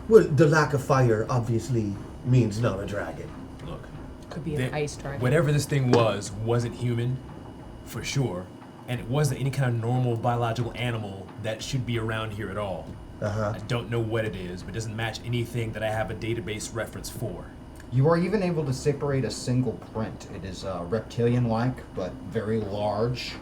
Well, the lack of fire obviously means not a dragon. look. Could be an ice dragon. Whatever this thing wasn't human, for sure. And it wasn't any kind of normal biological animal that should be around here at all. I don't know what it is, but it doesn't match anything that I have a database reference for. You are even able to separate a single print. It is reptilian-like, but very large.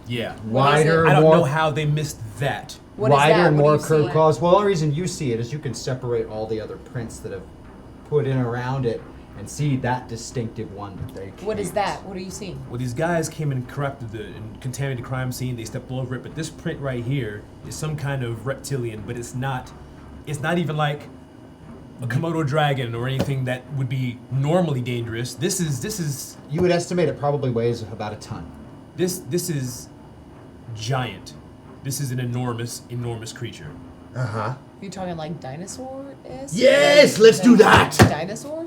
Yeah. Wider, I don't more, know how they missed that. What is wider that? and What do more you see? curved claws. Well, the only reason you see it is you can separate all the other prints that have put in around it and see that distinctive one that they What is can't. that? What are you seeing? Well, these guys came and corrupted and contaminated the crime scene. They stepped all over it, but this print right here is some kind of reptilian, but it's not even like a Komodo dragon or anything that would be normally dangerous. This is You would estimate it probably weighs about a ton. this is giant. This is an enormous creature. You talking like dinosaur-esque? Yes, let's do that. Dinosaur?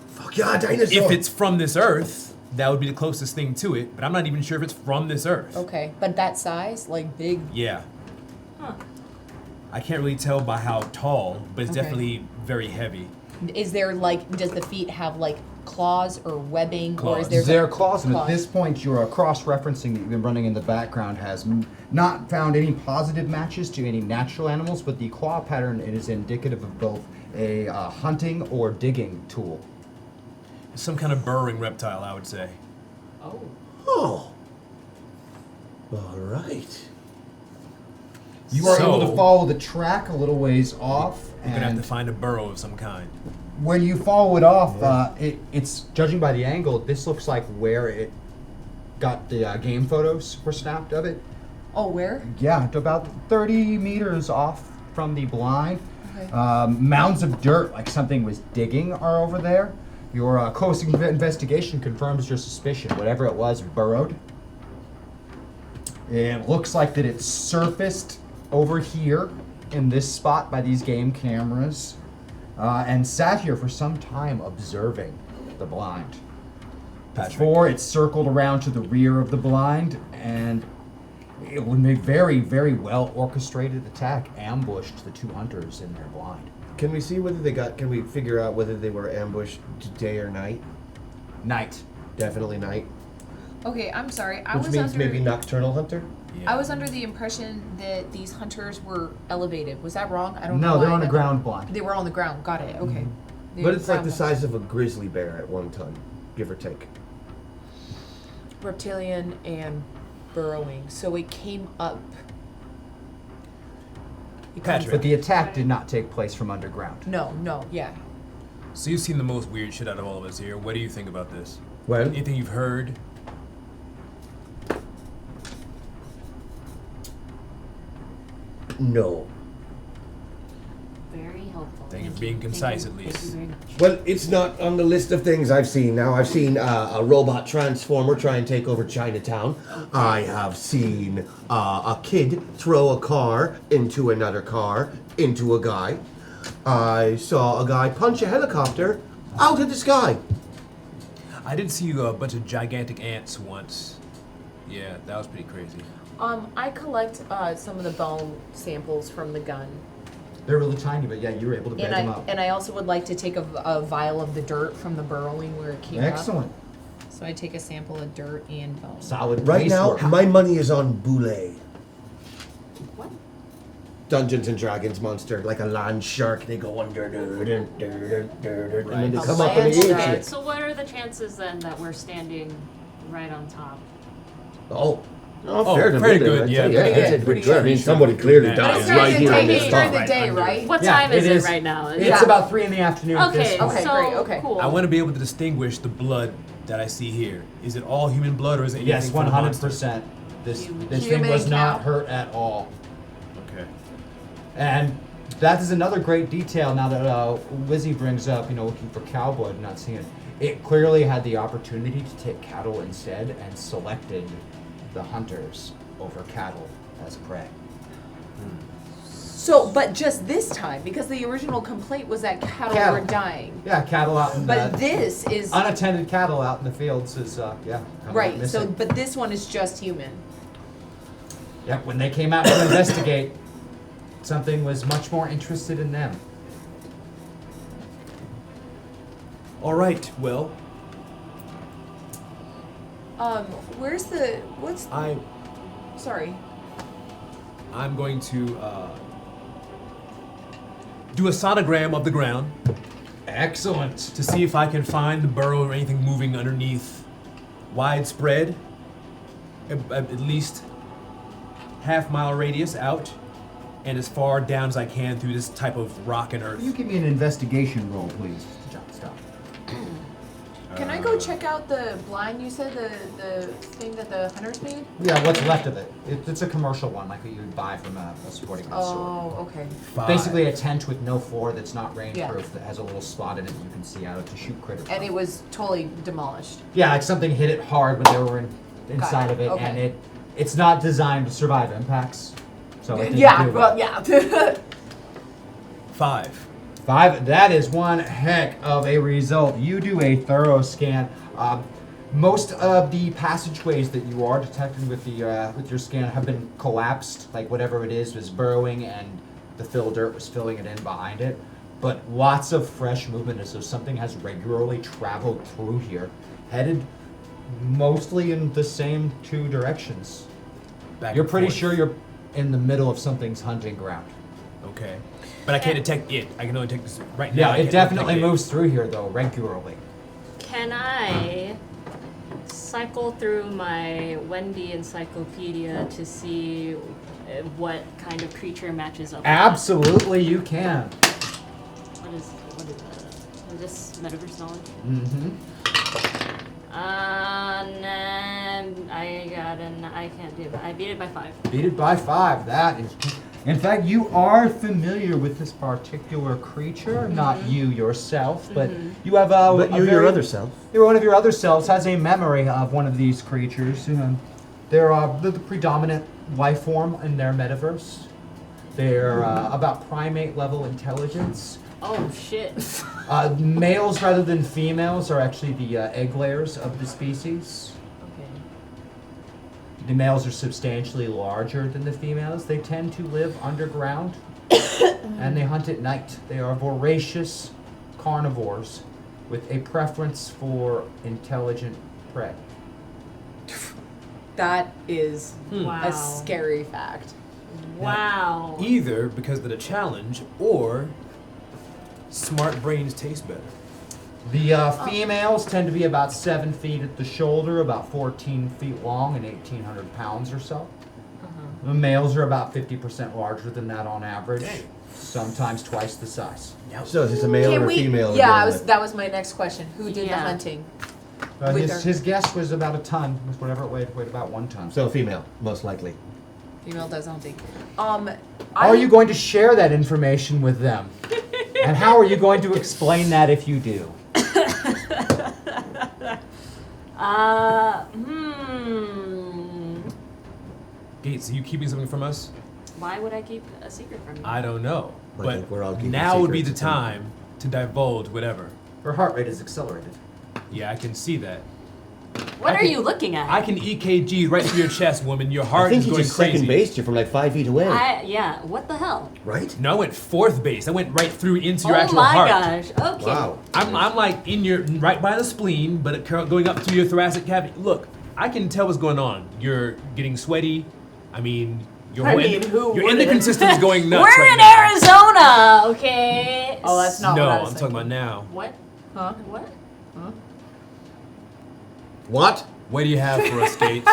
Fuck yeah, dinosaur. If it's from this earth, that would be the closest thing to it, but I'm not even sure if it's from this earth. Okay, but that size, like big. Yeah. Huh. I can't really tell by how tall, but it's Okay. definitely very heavy. Is there like, does the feet have like claws or webbing, or is there? There are claws, and at this point, your cross-referencing that you've been running in the background has not found any positive matches to any natural animals, but the claw pattern is indicative of both a hunting or digging tool. Some kind of burrowing reptile, I would say. Oh. Oh. All right. You are able to So- follow the track a little ways off, We're gonna have to and find a burrow of some kind. when you follow it off, it's judging by the angle. This looks like where it got the game photos were snapped of it. Oh, where? Yeah, to about 30 meters off from the blind. Okay. Mounds of dirt, like something was digging, are over there. Your close investigation confirms your suspicion. Whatever it was burrowed. It looks like that it surfaced over here in this spot by these game cameras and sat here for some time observing the blind. Before it circled around to the rear of the blind, and it was a very, very well orchestrated attack, ambushed the two hunters in their blind. Can we see whether they got? Can we figure out whether they were ambushed day or night? Night. Definitely night. Okay, I'm sorry. Which means maybe nocturnal hunter. I was under the impression that these hunters were elevated. Was that wrong? I don't know. No, they're why on the that- ground blind. They were on the ground. Got it. Okay. They But were it's like the ground size of a grizzly bear at one ton, give or take. reptilian and burrowing. So it came up. Patrick. But the attack did not take place from underground. No, yeah. So you've seen the most weird shit out of all of us here. What do you think about this? Well, Anything you've heard? no. Very helpful. Thank you for being concise, at Thank you least. very much. Well, it's not on the list of things I've seen. Now, I've seen a robot transformer try and take over Chinatown. I have seen a kid throw a car into another car, into a guy. I saw a guy punch a helicopter out of the sky. I did see a bunch of gigantic ants once. Yeah, that was pretty crazy. I collect some of the bone samples from the gun. They're really tiny, but yeah, you were able to bag them up. And I also would like to take a vial of the dirt from the burrowing where it came up. Excellent. So I take a sample of dirt and bone. Solid. Right base now, work. my money is on Boule. What? Dungeons and Dragons monster, like a land shark. They go under, and then they A come up and they land eat shark. you. So what are the chances then that we're standing right on top? Oh, fair pretty to good, I'd yeah, say, pretty I'd say good. pretty good. I mean, somebody clearly But died it's right during the here on day, this it's during spot. the day, right? What Yeah, time is it is. right now? It's about 3 in the afternoon. at this Okay, point. Okay, so great, okay. cool. I want to be able to distinguish the blood that I see here. Is it all human blood or is it anything Yes, from the monster? 100%. This thing Human was not cow. hurt at all. Okay. And that is another great detail now that Lizzie brings up, looking for cow blood and not seeing it. It clearly had the opportunity to take cattle instead and selected the hunters over cattle as prey. So, but just this time, because the original complaint was that cattle Cattle. were dying. Yeah, cattle out in But the... this is Unattended cattle out in the fields is, coming up right. So, missing. but this one is just human. Yep, when they came out to investigate, something was much more interested in them. All right. Well, Where's what's? Sorry. I'm going to do a sonogram of the ground Excellent. to see if I can find the burrow or anything moving underneath. Widespread, at least half-mile radius out, and as far down as I can through this type of rock and earth. You give me an investigation roll, please, John. Stop. Can I go check out the blind? You said the thing that the hunters made. Yeah, what's left of it? It's a commercial one, like what you would buy from a sporting goods store. Oh, okay. Basically a tent with no floor that's not rainproof Yeah. that has a little spot in it that you can see out of to shoot critters. And from. it was totally demolished. Yeah, like something hit it hard when they were inside it, of it, okay. and it's not designed to survive impacts. So it didn't Yeah. do Well, well. yeah. 5. 5. That is one heck of a result. You do a thorough scan. Most of the passageways that you are detecting with your scan have been collapsed. Like whatever it is was burrowing, and the fill dirt was filling it in behind it. But lots of fresh movement as though something has regularly traveled through here, headed mostly in the same two directions. Back You're and pretty forth. sure you're in the middle of something's hunting ground. Okay. But I can't detect it. I can only detect this right now. Yeah, I it can't definitely detect moves through here though, regularly. Can I cycle through my Wendy encyclopedia to see what kind of creature matches up? with Absolutely, you can. that? What is this metaverse knowledge? Mm-hmm. I can't do it. I beat it by 5. Beat it by 5. That is. In fact, you are familiar with this particular creature, not you yourself, but you have But you, your other self. One of your other selves has a memory of one of these creatures. They're the predominant life form in their metaverse. They're about primate level intelligence. Oh shit. Males rather than females are actually the egg layers of the species. Okay. The males are substantially larger than the females. They tend to live underground and they hunt at night. They are voracious carnivores with a preference for intelligent prey. That is Wow. a scary fact. Wow. Either because of the challenge or smart brains taste better. The females tend to be about 7 feet at the shoulder, about 14 feet long, and 1,800 pounds or so. The males are about 50% larger than that on average, sometimes twice the size. So is this a male or a female? Yeah, that was my next question. Who did the Yeah. hunting? With her. His guess was about a ton, was whatever it weighed about 1 ton. So a female, most likely. Female does hunting. Are you going to share that information with them? And how are you going to explain that if you do? Gates, are you keeping something from us? Why would I keep a secret from you? I don't know. I But think we're all keeping now would be secrets the at some time to divulge whatever. Her heart rate is accelerated. Yeah, I can see that. What I are can- you looking at? I can EKG right through your chest, woman. Your I heart think is he going just crazy. second based you from like 5 feet away. Yeah, what the hell? Right? No, I went fourth base. I went right through into your Oh actual my heart. gosh. Okay. Wow. I'm like in your right by the spleen, but it going up to your thoracic cavity. Look, I can tell what's going on. You're getting sweaty. I mean, your I whole mean, who your wouldn't? endocrine system's going nuts We're right in now. Arizona, okay? Oh, that's not No, what I I'm was talking about now. What? Huh? What? What? What do you have for us, Gates?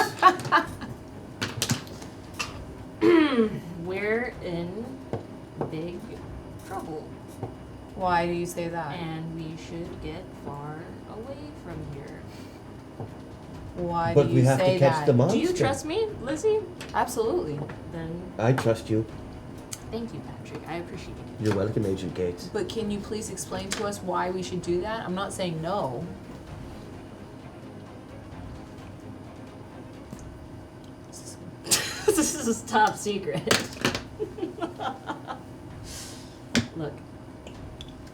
We're in big trouble, Why do you say that? and we should get far away from here. Why But do we you have say to catch that? the monster. Do you trust me, Lizzie? Absolutely. Then I trust you. thank you, Patrick. I appreciate it. You're welcome, Agent Gates. But can you please explain to us why we should do that? I'm not saying no. This is top secret. Look,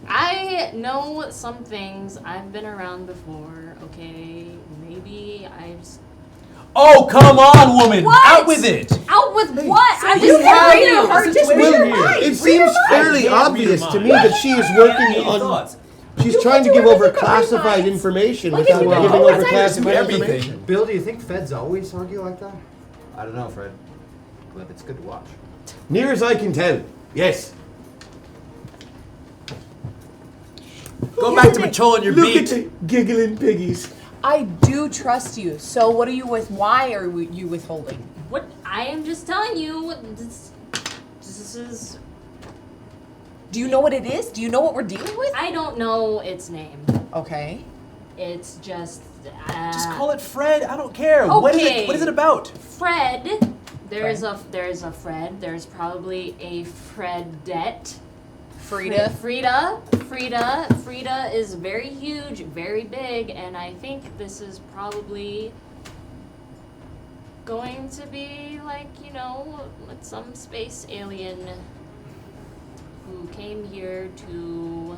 I know some things. I've been around before, okay? Maybe I just... Oh, come on, woman! What? Out with it! Out with what? I'm you just have telling your you. heart. Just read Well, your here. mind. It Read seems your fairly can't read obvious your to me mind. that she is working Any on. thoughts? She's You trying to can give do over everything about classified minds. information Like, without if you giving know over what's classified everything. information. Bill, do you think feds always argue like that? I don't know, Fred. But it's good to watch. Near as I can tell, yes. Go back to patrolling your Look beat. at the giggling piggies. I do trust you. So what are you with? Why are you withholding? What? I am just telling you. This is... Do you know what it is? Do you know what we're dealing with? I don't know its name. Okay. It's just... Just call it Fred. I don't care. What is it? Okay. What is it about? Fred. There's a Fred. There's probably a Fredette. Frida. Frida is very huge, very big, and I think this is probably going to be like, you know, some space alien who came here to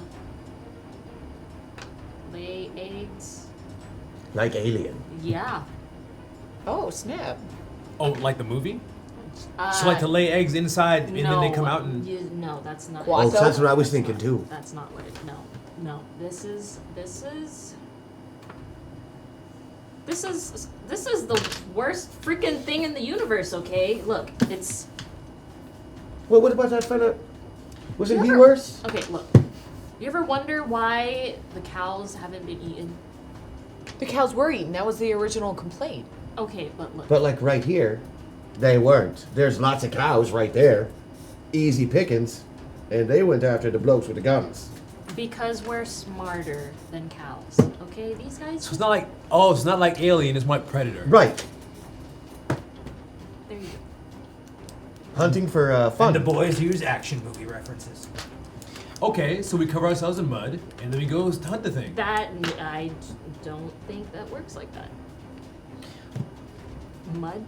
lay eggs. Like Alien. Yeah. Oh, snap. Oh, like the movie? So like to lay eggs inside and then they come out and. No, that's not. Oh, so that's what I was thinking too. That's not what it. No. This is the worst freaking thing in the universe. Okay, look, it's. Well, what about that fella? Wasn't he ever- worse? Okay, look. You ever wonder why the cows haven't been eaten? The cows were eaten. That was the original complaint. Okay, but look. But like right here, they weren't. There's lots of cows right there. Easy pickings. And they went after the blokes with the guns. Because we're smarter than cows. Okay, these guys. So it's not like it's not like Alien. It's like Predator. Right. There you go. Hunting for fun. And the boys use action movie references. Okay, so we cover ourselves in mud, and then we go hunt the thing. That I don't think that works like that. Mud.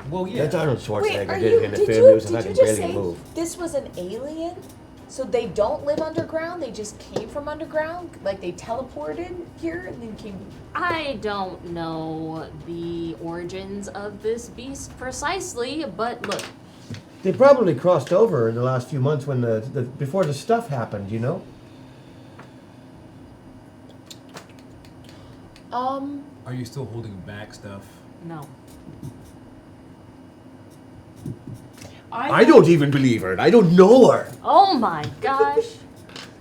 Well, yeah. That's Arnold Wait, Schwarzenegger did in the film. He was did fucking you just barely say move. this was an alien? So they don't live underground? They just came from underground? Like they teleported here and then came... I don't know the origins of this beast precisely, but look. They probably crossed over in the last few months when before the stuff happened, you know? Are you still holding back stuff? No. I don't even believe her. I don't know her. Oh my gosh.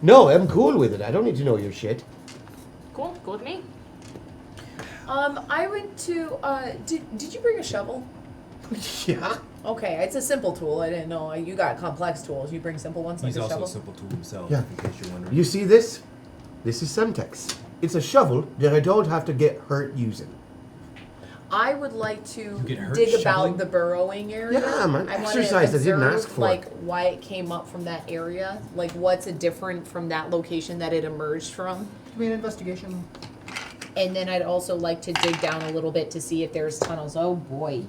No, I'm cool with it. I don't need to know your shit. Cool with me. I went to, did you bring a shovel? Yeah. Okay, it's a simple tool. I didn't know. You got complex tools. You bring simple ones He's like a also shovel? a simple tool himself, Yeah. in case you're wondering. You see this? This is Semtex. It's a shovel that I don't have to get hurt using. I would like to get hurt dig shoveling? about the burrowing area. Yeah, man. I wanna Exercise I didn't observe, ask for. like, why it came up from that area. Like, what's it different from that location that it emerged from? Give me an investigation. And then I'd also like to dig down a little bit to see if there's tunnels. Oh boy.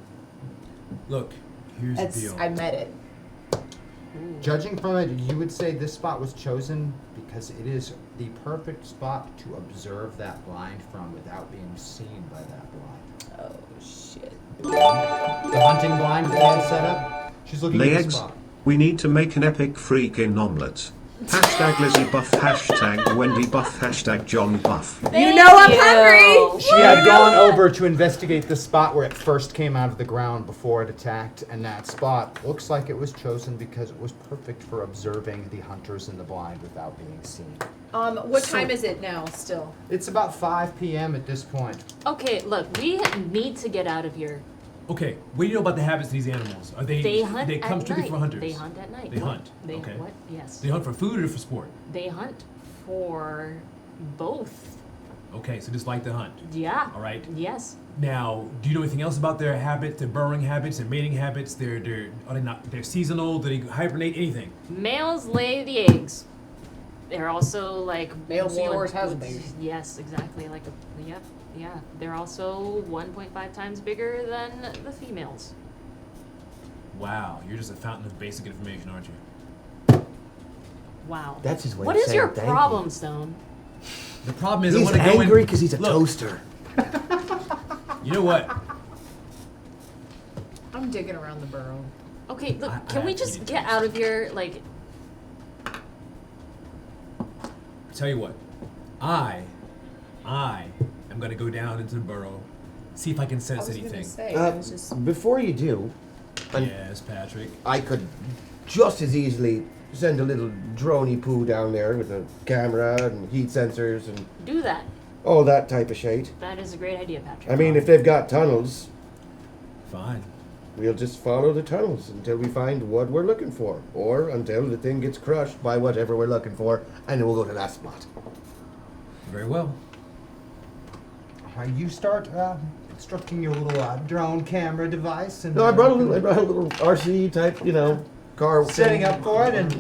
Look, here's the deal. I met it. Judging from it, you would say this spot was chosen because it is the perfect spot to observe that blind from without being seen by that blind. Oh shit. The hunting blind that set up, she's looking at the Legs, spot. we need to make an epic freaking omelet. Hashtag Lizzie Buff, hashtag Wendy Buff, hashtag John Buff. You know I'm hungry! She had gone over to investigate the spot where it first came out of the ground before it attacked, and that spot looks like it was chosen because it was perfect for observing the hunters in the blind without being seen. What time is it now still? It's about 5 p.m. at this point. Okay, look, we need to get out of here. Okay, what do you know about the habits of these animals? Are They hunt They come at strictly night. for hunters. They hunt at night. They hunt. They okay. what? Yes. They hunt for food or for sport? They hunt for both. Okay, so just like to hunt. Yeah. All right. Yes. Now, do you know anything else about their habits, their burrowing habits, their mating habits? Are they not? They're seasonal. Do they hibernate? Anything? Males lay the eggs. They're also like Male seahorse has a baby. Yes, exactly. Like yeah. They're also 1.5 times bigger than the females. Wow, you're just a fountain of basic information, aren't you? Wow. That's his way What of is saying your thank you. problem, Stone? The problem is He's I want to go in. angry because he's a Look, toaster. You know what? I'm digging around the burrow. Okay, look, I can we need just to get do out of here? Like, Tell you what, I am gonna go down into the burrow, see if I can sense anything. Before you do, Yes, Patrick. I could just as easily send a little droney poo down there with a camera and heat sensors and do that. all that type of shit. That is a great idea, Patrick. I mean, if they've got tunnels, Fine. we'll just follow the tunnels until we find what we're looking for, or until the thing gets crushed by whatever we're looking for, and then we'll go to that spot. Very well. You start constructing your little drone camera device, and No, I brought a little RC type, car. setting thing. up for it, and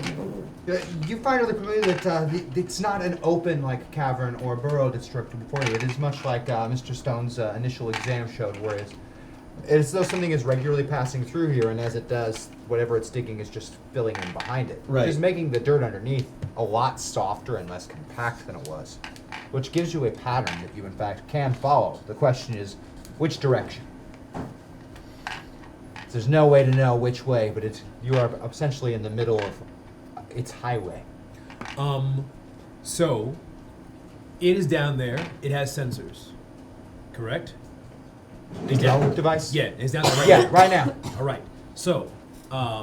you find really quickly that it's not an open like cavern or burrow that's structured before you. It is much like Mr. Stone's initial exam showed, where it's as though something is regularly passing through here, and as it does, whatever it's digging is just filling in behind it, Right. which is making the dirt underneath a lot softer and less compact than it was, which gives you a pattern that you in fact can follow. The question is, which direction? There's no way to know which way, but you are essentially in the middle of its highway. So it is down there. It has sensors, correct? It's Download device? Yeah, it's down there right Yeah, now. right now. All right. So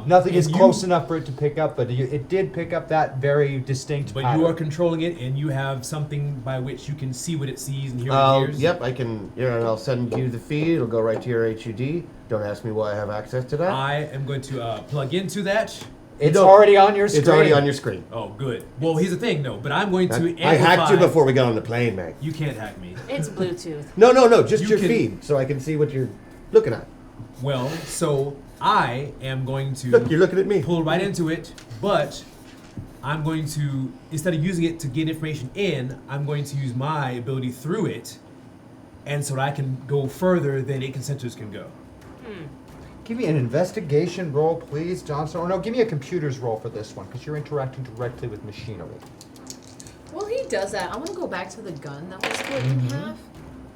Nothing is you- close enough for it to pick up, but it did pick up that very distinct But pattern. you are controlling it, and you have something by which you can see what it sees and hear what it hears. Yep, I can. Here, and I'll send you the feed. It'll go right to your HUD. Don't ask me why I have access to that. I am going to plug into that. It's already on your It's already on your screen. Oh, good. Well, here's the thing, though. But I'm going to amplify. I hacked you before we got on the plane, man. You can't hack me. It's Bluetooth. No, just You your can- feed, so I can see what you're looking at. Well, so I am going to Look, you're looking at me. pull right into it, but I'm going to, instead of using it to get information in, I'm going to use my ability through it, and so that I can go further than it sensors can go. Give me an investigation roll, please, Johnson. Or no, give me a computer's roll for this one, because you're interacting directly with machinery. Well, he does that. I want to go back to the gun that was split in half.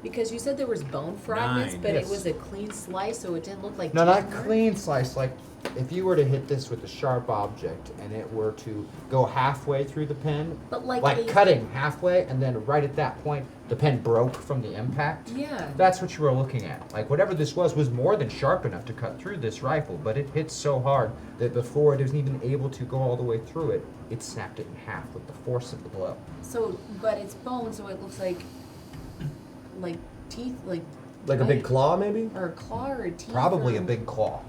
Because you said there was bone fragments, 9. but Yes. it was a clean slice, so it didn't look like No, not teeth. clean slice. Like, if you were to hit this with a sharp object and it were to go halfway through the pen, But like a- cutting halfway, and then right at that point, the pen broke from the impact. Yeah. That's what you were looking at. Like, whatever this was more than sharp enough to cut through this rifle, but it hit so hard that before it was even able to go all the way through it, it snapped it in half with the force of the blow. So, but it's bone, so it looks like teeth, like Like a big claw, maybe? or a claw or a teeth. Probably or a big claw.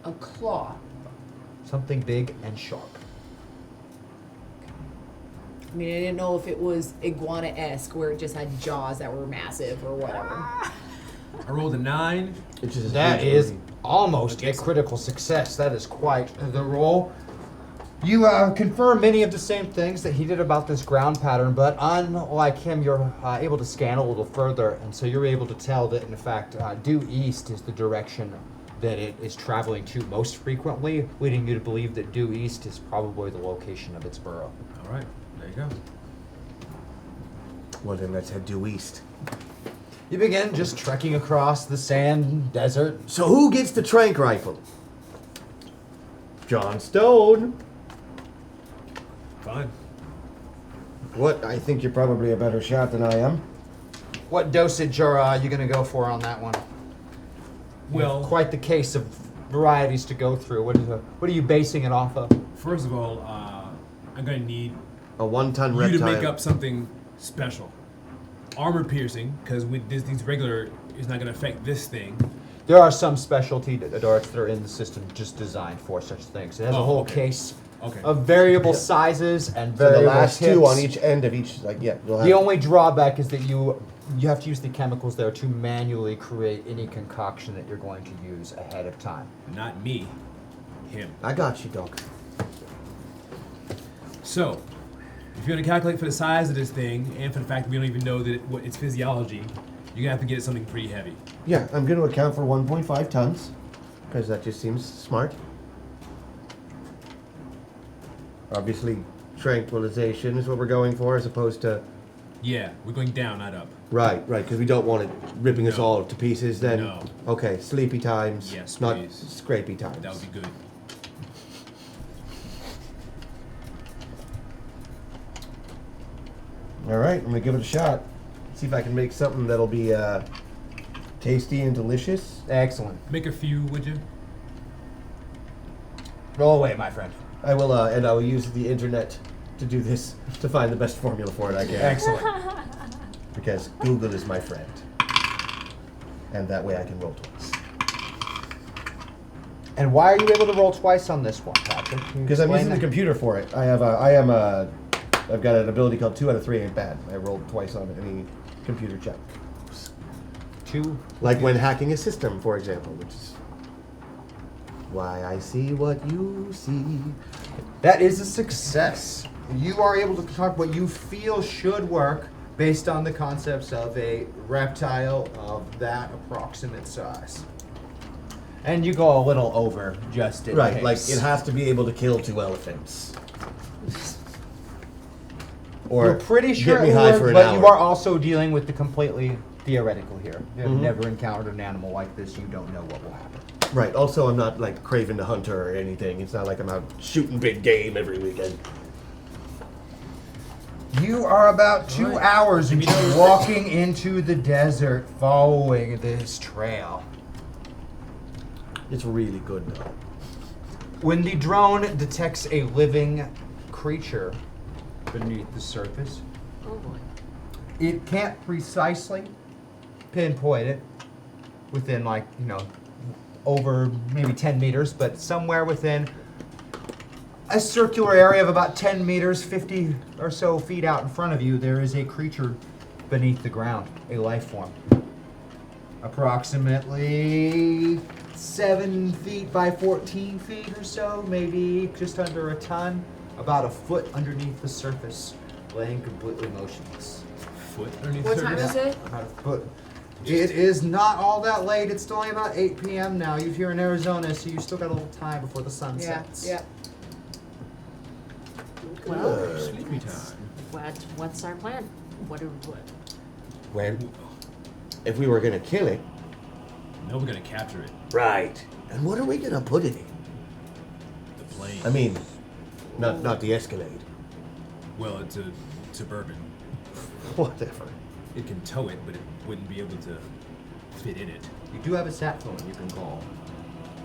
a claw. Something big and sharp. I mean, I didn't know if it was iguana-esque, where it just had jaws that were massive or whatever. I rolled a 9. It's just That huge is movie. almost a critical success. That is quite the roll. You confirm many of the same things that he did about this ground pattern, but unlike him, you're able to scan a little further, and so you're able to tell that, in fact, due east is the direction that it is traveling to most frequently, leading you to believe that due east is probably the location of its burrow. All right, there you go. Well, then let's head due east. You begin just trekking across the sand desert. So who gets the trank rifle? John Stone. Fine. What? I think you're probably a better shot than I am. What dosage are you going to go for on that one? Well, Quite the case of varieties to go through. What are you basing it off of? first of all, I'm going to need A 1-ton you reptile. to make up something special. Armor piercing, because with these regular is not going to affect this thing. There are some specialty darts that are in the system just designed for such things. It has a Oh, whole okay. case Okay. of variable sizes and So the variable last tips. two on each end of each, like, yeah. You'll have The only drawback is that you have to use the chemicals there to manually create any concoction that you're going to use ahead of time. Not me, him. I got you, dog. So, if you're going to calculate for the size of this thing and for the fact that we don't even know that what its physiology, you're going to have to get something pretty heavy. Yeah, I'm going to account for 1.5 tons, because that just seems smart. Obviously, tranquilization is what we're going for, as opposed to... Yeah, we're going down, not up. Right, because we don't want it ripping us No. all to pieces then. No. Okay, sleepy times, Yes, not please. scrapey times. That would be good. All right, I'm going to give it a shot. See if I can make something that'll be tasty and delicious. Excellent. Make a few, would you? Roll away, my friend. I will, and I will use the internet to do this, to find the best formula for it I can. Excellent. Because Google is my friend. And that way I can roll twice. And why are you able to roll twice on this one, Patrick? Can you Because I'm explain using the that? computer for it. I've got an ability called 2 out of 3 ain't bad. I rolled twice on any computer check. 2. Like when hacking a system, for example, which is why I see what you see. That is a success. You are able to talk what you feel should work based on the concepts of a reptile of that approximate size. And you go a little over just in Right, case. like it has to be able to kill 2 elephants. Or You're pretty sure get me it high would, for an but hour. you are also dealing with the completely theoretical here. You have Mhm. never encountered an animal like this. You don't know what will happen. Right. Also, I'm not like Craven the Hunter or anything. It's not like I'm out shooting big game every weekend. You are about 2 Alright. hours into walking into the desert following this trail. It's really good though. When the drone detects a living creature beneath the surface, Oh boy. it can't precisely pinpoint it within over maybe 10 meters, but somewhere within a circular area of about 10 meters, 50 or so feet out in front of you, there is a creature beneath the ground, a life form. Approximately 7 feet by 14 feet or so, maybe just under a ton, about a foot underneath the surface, laying completely motionless. Foot underneath What the time surface? is it? About a foot. It is not all that late. It's only about 8 p.m. now. You're here in Arizona, so you still got a little time before the sun Yeah, sets. yeah. Well, Sleepy time. what's our plan? What? Well, if we were gonna kill it, No, we're gonna capture it. right? And what are we gonna put in it? The plane. I mean, not the Escalade. Well, it's a Suburban. Whatever. It can tow it, but it wouldn't be able to fit in it. You do have a sat phone you can call.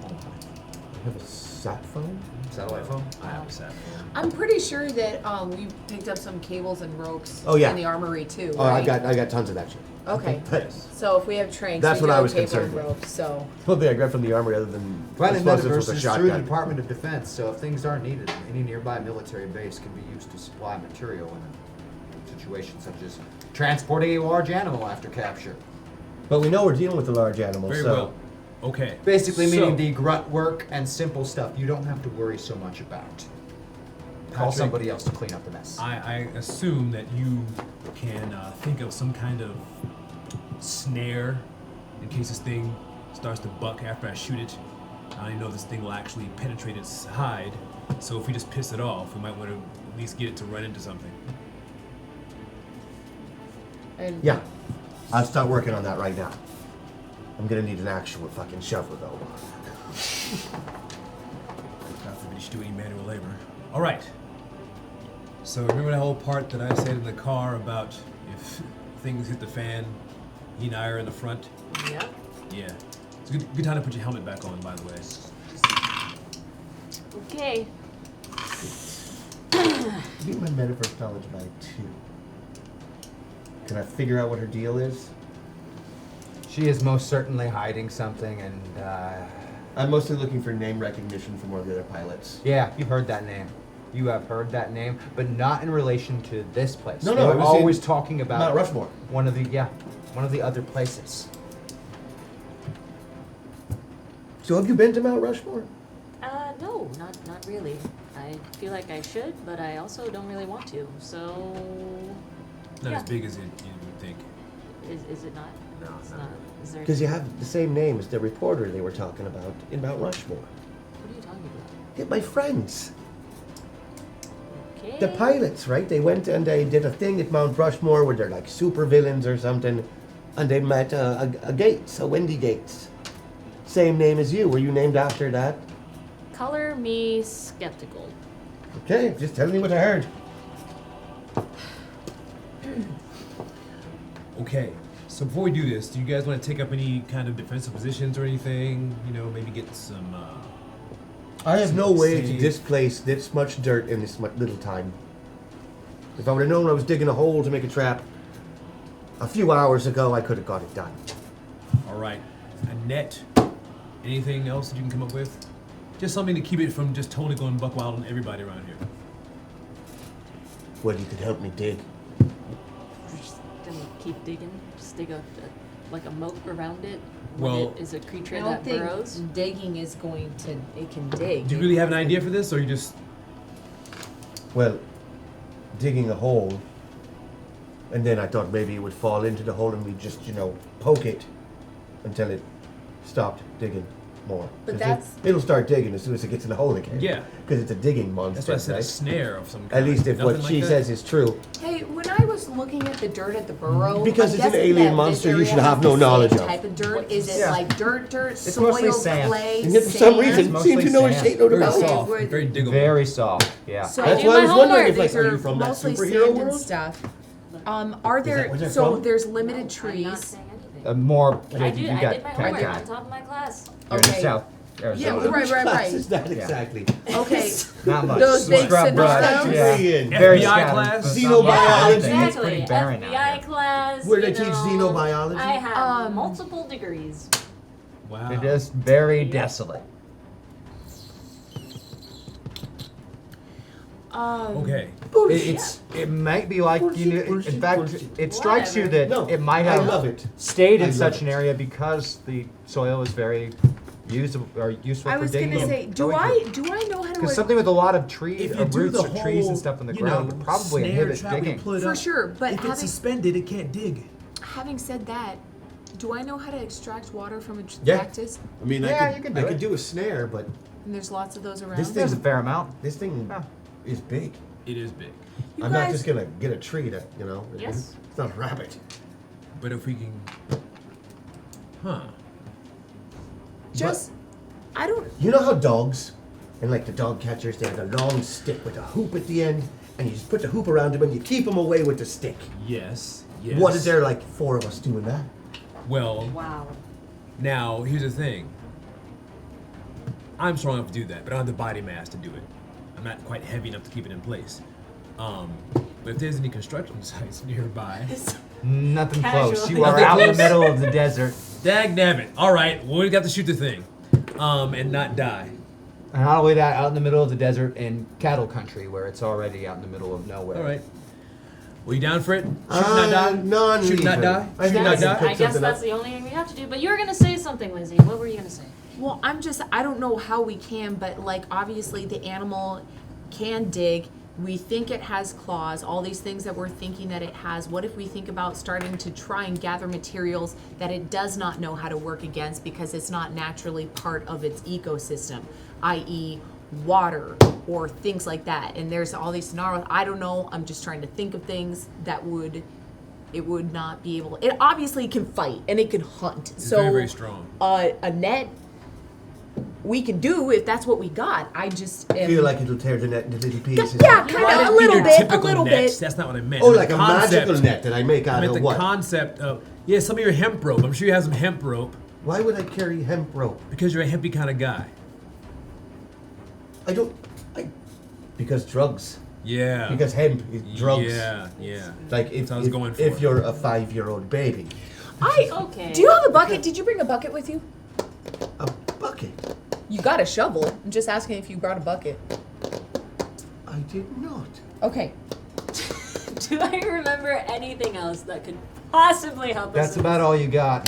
You have a sat phone? Satellite phone? I have a sat phone. I'm pretty sure that we picked up some cables and ropes Oh, yeah. in the armory too. Oh, right? I got tons of that shit. Okay. Yes. So if we have tranks, That's we what do I have was cable concerned and with. ropes. So One thing I grabbed from the armory other than Planet explosives Metaverse was a is through the shotgun. Department of Defense, so if things aren't needed, any nearby military base can be used to supply material in a situation such as transporting a large animal after capture. But we know we're dealing with a large animal, Very so well. Okay. Basically meaning So, the grunt work and simple stuff you don't have to worry so much about. Call Patrick, somebody else to clean up the mess. I assume that you can think of some kind of snare in case this thing starts to buck after I shoot it. I don't even know if this thing will actually penetrate its hide. So if we just piss it off, we might want to at least get it to run into something. and yeah, I'll start working on that right now. I'm gonna need an actual fucking shovel though. God forbid you should do any manual labor. All right. So remember that whole part that I said in the car about if things hit the fan, he and I are in the front? Yep. Yeah. It's a good time to put your helmet back on, by the way. Okay. Beat my metaverse knowledge by 2. Can I figure out what her deal is? She is most certainly hiding something, and I'm mostly looking for name recognition from one of the other pilots. yeah, you've heard that name. You have heard that name, but not in relation to this place. No, They no, were I was always in talking about Mount Rushmore. one of the other places. So have you been to Mount Rushmore? No, not really. I feel like I should, but I also don't really want to. So, Not yeah. as big as you would think. Is it not? No, It's no. not. Is there? Because you have the same name as the reporter they were talking about in Mount Rushmore. What are you talking about? Yeah, my friends. Okay. The pilots, right? They went and they did a thing at Mount Rushmore where they're like super villains or something. And they met a Gates, a Wendy Gates. Same name as you. Were you named after that? Color me skeptical. Okay, just tell me what I heard. Okay. So before we do this, do you guys want to take up any kind of defensive positions or anything? You know, maybe get some. I have no way to Save. displace this much dirt in this little time. If I would have known I was digging a hole to make a trap a few hours ago, I could have got it done. All right. A net. Anything else that you can come up with? Just something to keep it from just totally going buck wild on everybody around here. Well, you could help me dig. We're just gonna keep digging. Just dig like a moat around it. When Well- it is a creature I don't that think burrows. digging is going to. It can dig. Do you really have an idea for this, or you just? Well, digging a hole, and then I thought maybe it would fall into the hole and we'd just, poke it until it stopped digging. more. But 'Cause that's- it'll start digging as soon as it gets in the hole again. Yeah. Because it's a digging monster. That's why I said a right? snare of some kind. At least if what Nothing like she that? says is true. Hey, when I was looking at the dirt at the burrow, Because I'm it's an guessing alien that monster this you should area have has no the knowledge same of. type of dirt? Is it Yeah. like dirt, It's soil, mostly sand. clay, And yet for some sand? reason, It's seems to know mostly his sand. shade note Very about it. soft, we're- very diggable. Very soft. Yeah. So That's do why I my was wondering homework. if, like, These are are you from that mostly superhero sand world? and stuff. Are Is there? that where they're So from? there's limited I'm not trees. saying anything. More. I You did got my homework on cacti. top of my class. You're in the Okay. south. Yeah, Arizona. right. Class is that exactly? Okay. Not much. Those Some big scrub brush, cinderstones? yeah. Korean. Very FBI scattered, class? but Xenobiology. Yeah, It's exactly. pretty barren out FBI here. class. Where they you teach know, xenobiology? I have multiple degrees. Wow. It is very desolate. Okay. It might be like you know. In fact, it strikes you that No, it might I have love it. stayed I in love such it. an area because the soil is very usable or useful I for was digging. gonna say, do I know how Because to? something with a lot of trees, If you do roots the of trees whole, and stuff on the you ground, know, would probably snare inhibit trap where you digging. pull it For up, sure, but if it's having suspended, it can't dig. said that, do I know how to extract water from a Yeah. cactus? I mean, Yeah, I you can could, do I it. could do a snare, but And there's lots of those around. This There's a thing- fair amount. this thing Yeah. is big. It is big. You I'm not guys- just gonna get a tree to, you know. Yes. It's not a rabbit. But if we can. Huh. Just, I don't. You know how dogs, and like the dog catchers, they have a long stick with a hoop at the end, and you just put the hoop around them and you keep them away with the stick. Yes. Yes. What is there like 4 of us doing that? Well, Wow. now here's the thing. I'm strong enough to do that, but I don't have the body mass to do it. I'm not quite heavy enough to keep it in place. But if there's any construction sites nearby, Nothing Casually. close. You are Nothing out in the close. middle of the desert. dag nabbit. All right, well, we got to shoot the thing, and not die. And not only that, out in the middle of the desert in cattle country where it's already out in the middle of nowhere. All right. Well, you down for it? Shoot, not die. Non Shoot, not die. I think I Not can die. pick I guess something that's up. the only thing we have to do. But you were gonna say something, Lizzie. What were you gonna say? Well, I don't know how we can, but like obviously the animal can dig. We think it has claws, all these things that we're thinking that it has. What if we think about starting to try and gather materials that it does not know how to work against because it's not naturally part of its ecosystem, i.e. water or things like that. And there's all these scenarios. I don't know. I'm just trying to think of things that it would not be able. It obviously can fight and it can hunt. It's So very, very strong. a net we can do if that's what we got. I just I feel like it'll tear the net into little pieces. yeah, kind I of a didn't mean little your bit, a typical little nets. bit. That's not what I meant. Oh, I meant like the a concept. magical net that I make I out meant of the what? concept of some of your hemp rope. I'm sure you have some hemp rope Why would I carry hemp rope? because you're a hempy kind of guy. Because drugs. Yeah. Because hemp is drugs. Yeah, yeah. Like if, That's what I was going for. if you're a 5-year-old baby. Okay. Do you have a bucket? Did you bring a bucket with you? A bucket? You got a shovel. I'm just asking if you brought a bucket. I did not. Okay. Do I remember anything else that could possibly help us? That's about all you got.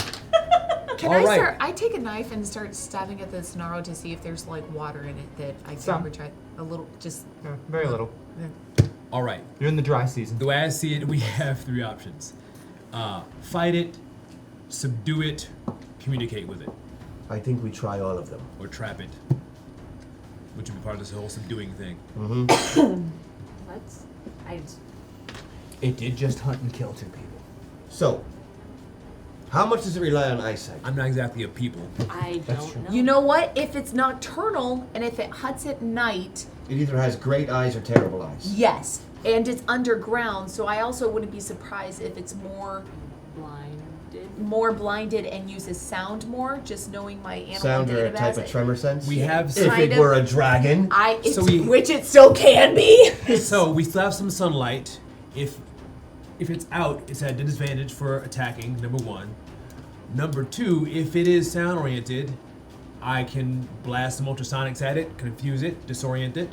Can All I right. start? I take a knife and start stabbing at the snarl to see if there's like water in it that I Some. can try a little. Just Yeah, very little. All right. You're in the dry season. The way I see it, we have 3 options: fight it, subdue it, communicate with it, I think we try all of them. or trap it, which would be part of this whole subduing thing. Let's. It did just hunt and kill 2 people. So, how much does it rely on eyesight? I'm not exactly a people. I don't know. you know what? If it's nocturnal and if it hunts at night, It either has great eyes or terrible eyes. yes, and it's underground. So I also wouldn't be surprised if it's more blinded and uses sound more. Just knowing my animal Sound or a database. type of tremor sense? We have If kind it of- were a dragon. Which it still can be. So we still have some sunlight. If it's out, it's at a disadvantage for attacking. Number 1. Number 2, if it is sound oriented, I can blast some ultrasonics at it, confuse it, disorient it,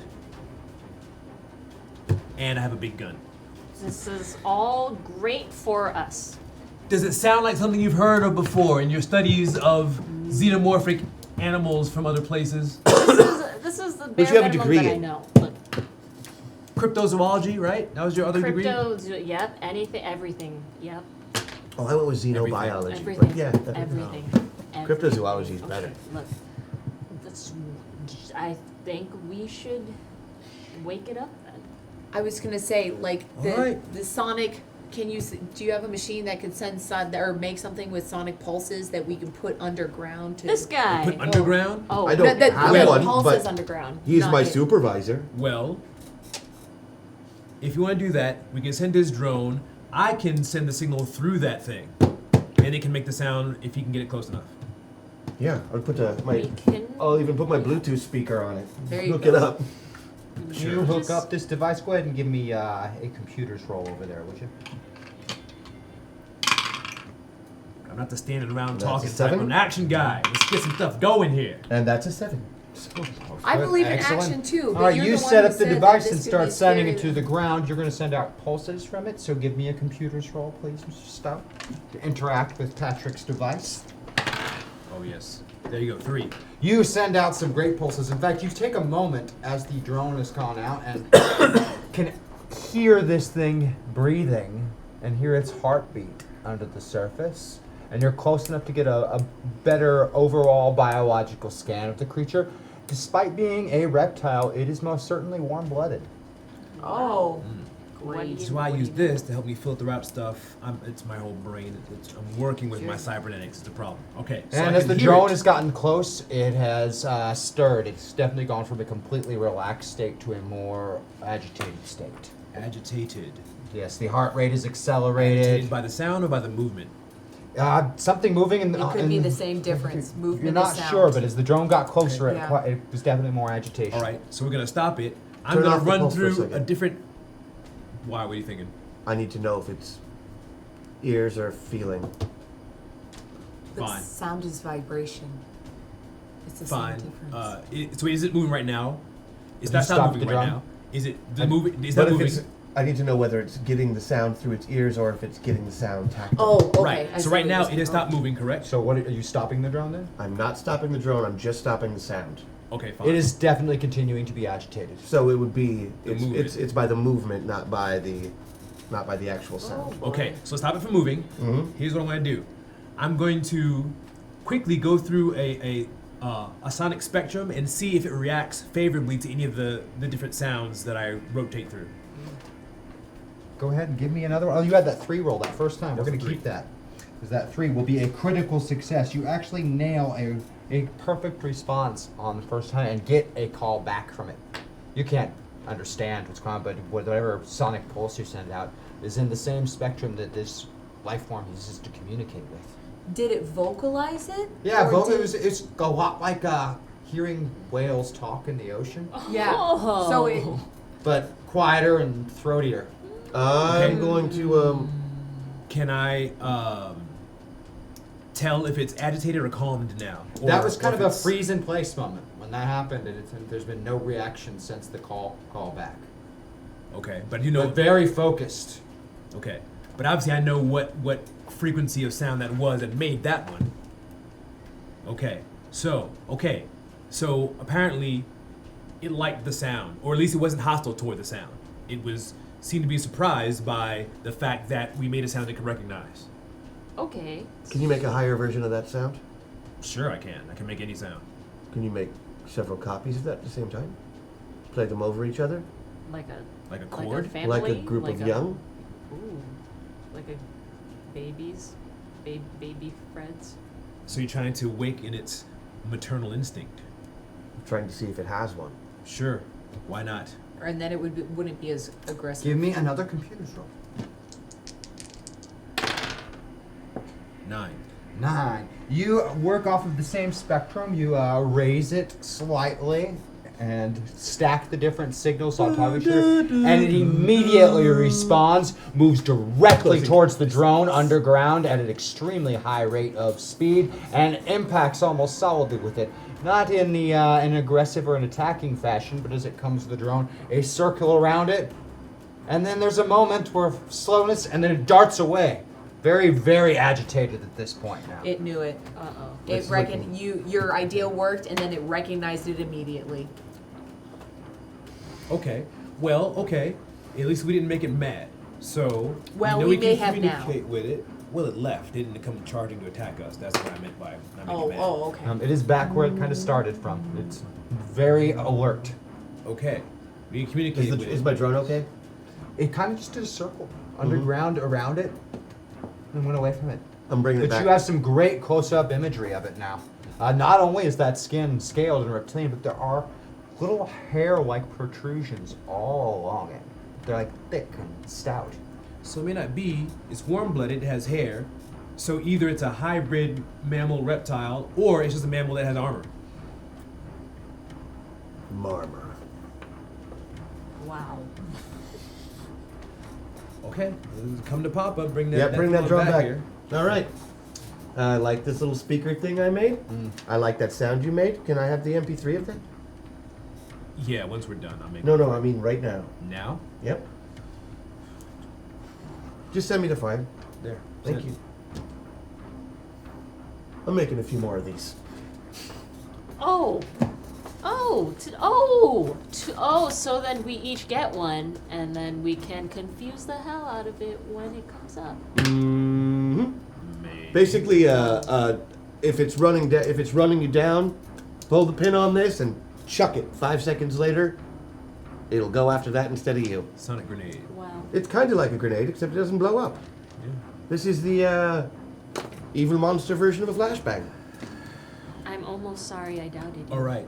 and I have a big gun. This is all great for us. Does it sound like something you've heard of before in your studies of xenomorphic animals from other places? This is the bare Which you have a minimum degree that I in. know. Look, Cryptozoology, right? That was your other degree? yep, anything, everything, yep, Oh, I went with xenobiology. everything, But yeah, everything. Cryptozoology is better. Look, I think we should wake it up then. I was gonna say, like Alright. the sonic. Do you have a machine that can send or make something with sonic pulses that we can put underground to This guy. Put underground? Oh, I don't have the one, pulses but underground. he's not my it. supervisor. Well, if you want to do that, we can send his drone. I can send the signal through that thing, and it can make the sound if he can get it close enough. Yeah, I'll put We can- I'll even put my Bluetooth speaker on it. There you Hook go. it up. You hook up this device. Go ahead and give me a computer's roll over there, would you? I'm not the standing around That's talking a type. 7? I'm an action guy. Let's get some stuff going here. And that's a 7. So, I believe in Excellent. action too. But All right, you're you the one set who up the said that device this and could start be sending it scary. to the ground. You're going to send out pulses from it. So give me a computer's roll, please, Mr. Stout, to interact with Patrick's device. Oh yes. There you go. 3. You send out some great pulses. In fact, you take a moment as the drone has gone out and can hear this thing breathing and hear its heartbeat under the surface. And you're close enough to get a better overall biological scan of the creature. Despite being a reptile, it is most certainly warm-blooded. Oh, Great. This is why I use this to help me filter out stuff. It's my whole brain. I'm working with my Sure. cybernetics. It's a problem. Okay. So And I as can the hear drone it. has gotten close, it has stirred. It's definitely gone from a completely relaxed state to a more agitated state. Agitated. Yes, the heart rate is accelerated. Agitated by the sound or by the movement? Something moving in the. it could be the same difference. Movement. You're and not sound. sure, but as the drone got closer, Okay. Yeah. it was definitely more agitation. All right. So we're gonna stop it. I'm Turn gonna off the run pulse for a through second. a different. Why? What are you thinking? I need to know if it's ears or feeling. But Fine. sound is vibration. It's the Fine. same difference. So is it moving right now? Is Have that you stop stopped moving the right drum? now? Is it the moving? Is But that if moving? it's, I need to know whether it's getting the sound through its ears or if it's getting the sound tactile. Oh, okay. Right. I So see right what now you're it has saying. stopped moving. Correct. So what are you stopping the drone then? I'm not stopping the drone. I'm just stopping the sound. Okay. Fine. It is definitely continuing to be agitated. So it would be The it's movement. it's by the movement, not by the actual sound. Okay, so stop it from moving. Mhm. Here's what I'm going to do. I'm going to quickly go through a sonic spectrum and see if it reacts favorably to any of the different sounds that I rotate through. Go ahead and give me another one. Oh, you had that 3 roll that first time. We're That's going to a 3. keep that. Because that 3 will be a critical success. You actually nail a perfect response on the first time and get a call back from it. You can't understand what's going on, but whatever sonic pulse you send out is in the same spectrum that this life form uses to communicate with. Did it vocalize it? Yeah, Or did- it's a lot like hearing whales talk in the ocean, Yeah. Oh. So it. but quieter and throatier. I'm going to Can I tell if it's agitated or calmed now? That Or- was kind or of if a it's- freeze in place moment when that happened, and there's been no reaction since the call back. Okay, but you know. But very focused. Okay, but obviously I know what frequency of sound that was that made that one. Okay, so apparently it liked the sound, or at least it wasn't hostile toward the sound. It seemed to be surprised by the fact that we made a sound it could recognize. Okay. Can you make a higher version of that sound? Sure, I can. I can make any sound. Can you make several copies of that at the same time? Play them over each other? Like a Like a like chord? a family, Like a group like of a- young? Ooh, like a babies, baby Freds. So you're trying to awaken its maternal instinct. I'm trying to see if it has one. Sure, why not? And then it wouldn't be as aggressive. Give me another computer's roll. 9. 9. You work off of the same spectrum. You raise it slightly and stack the different signals on top of each other, and it immediately responds, moves directly towards the drone underground at an extremely high rate of speed, and impacts almost solidly with it. Not in an aggressive or an attacking fashion, but as it comes to the drone, a circle around it, and then there's a moment where slowness, and then it darts away. Very, very agitated at this point now. It knew it. Uh-oh. Your idea worked, and then it recognized it immediately. Okay. Well, okay. At least we didn't make it mad. So Well, know we can may have now. communicate with it. Well, it left. It didn't come charging to attack us. That's what I meant by not making it mad. Okay. It is back where it kind of started from. It's very alert. Okay. We can communicate with Is it. my drone okay? It kind of just did a circle underground around it and went away from it. I'm bringing it But back. you have some great close-up imagery of it now. Not only is that skin scaled and reptilian, but there are little hair-like protrusions all along it. They're like thick and stout. So it may not be. It's warm-blooded. It has hair. So either it's a hybrid mammal reptile, or it's just a mammal that has armor. Marmor. Wow. Okay. Come to Papa. Bring that. Bring that drone back. here. All right. I like this little speaker thing I made. I like that sound you made. Can I have the MP3 of that? Yeah. Once we're done, I'll make. No, I mean right now. Now. Yep. Just send me the file. There. Thank you. I'm making a few more of these. So then we each get one, and then we can confuse the hell out of it when it comes up. Mm-hmm. Basically, if it's running you down, pull the pin on this and chuck it. 5 seconds later, it'll go after that instead of you. Sonic grenade. Wow. It's kind of like a grenade, except it doesn't blow up. Yeah. This is the evil monster version of a flashbang. I'm almost sorry I doubted you. All right.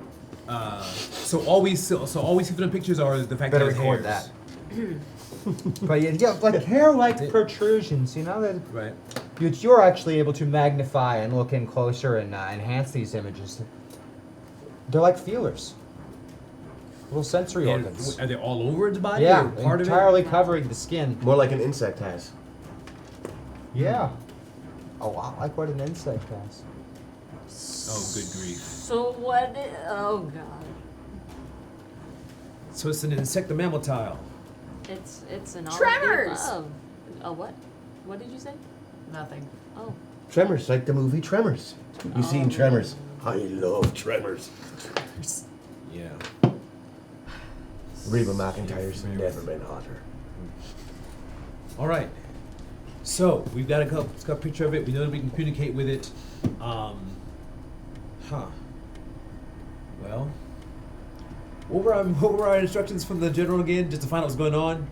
So all we see from the pictures are the fact Better that it has record hairs. that. But yeah, like hair-like protrusions, you know, that Right. you're actually able to magnify and look in closer and enhance these images. They're like feelers, little sensory And organs. are they all over its body? Yeah, or part entirely of it? covering the skin. More like an insect has. Yeah, a lot like what an insect has. Oh, good grief. So what? Oh god. So it's an insectomammal. It's an all Tremors! of the above. Oh what? What did you say? Nothing. Oh. Tremors, like the movie Tremors. You seen Tremors? I love Tremors. Yeah. Reba McEntire's never been hotter. All right. So we've got it's got a picture of it. We know that we can communicate with it. Well, what were our instructions from the general again? Just to find out what's going on.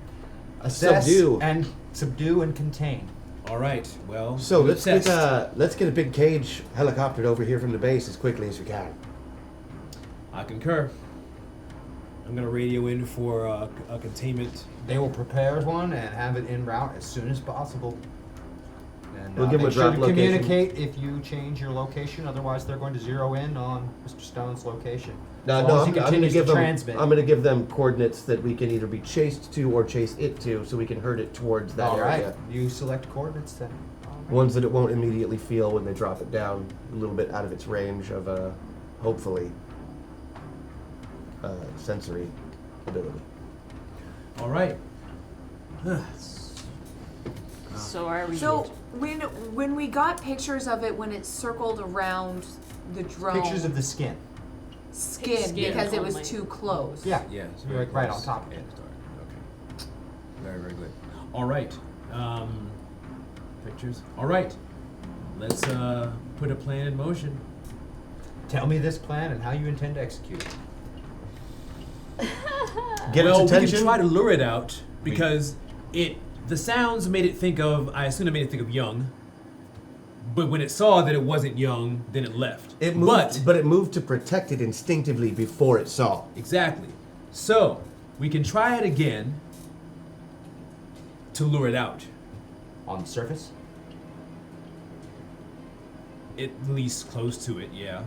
Assess Subdue. subdue and contain. All right. Well. So we let's get obsessed. a big cage helicoptered over here from the base as quickly as we can. I concur. I'm gonna radio in for a containment. They will prepare one and have it en route as soon as possible. And We'll give them make a sure drop to location. communicate if you change your location. Otherwise, they're going to zero in on Mr. Stone's location. No, As long no, as I'm he gonna continues give to them. transmit. I'm gonna give them coordinates that we can either be chased to or chase it to, so we can herd it towards that All right, area. you select coordinates then. Ones that it won't immediately feel when they drop it down, a little bit out of its range of hopefully sensory ability. All right. So are we? So when we got pictures of it when it circled around the drone, Pictures of the skin. skin Skin because it was only. too close. Yeah. Yeah. It's You're like right on top of it. Okay. Very, very good. All right. Pictures. All right. Let's put a plan in motion. Tell me this plan and how you intend to execute it. Get well, its we attention. can try to lure it out because the sounds made it think of. I assume it made it think of young. But when it saw that it wasn't young, then it left. It moved, but it moved to protect it instinctively before it saw. Exactly. So we can try it again to lure it out. On the surface? At least close to it, yeah.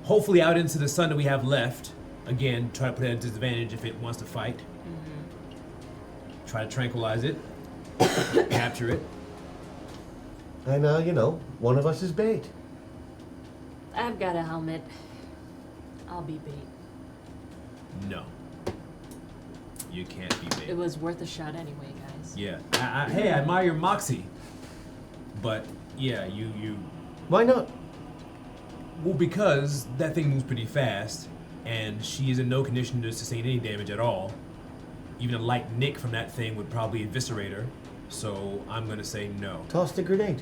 Hopefully out into the sun that we have left. Again, try to put it at a disadvantage if it wants to fight. Try to tranquilize it. Capture it. And one of us is bait. I've got a helmet. I'll be bait. No. You can't be bait. It was worth a shot anyway, guys. Yeah. Hey, I admire your moxie. But, yeah, you... Why not? Well, because that thing moves pretty fast, and she is in no condition to sustain any damage at all. Even a light nick from that thing would probably eviscerate her. So I'm gonna say no. Toss the grenade.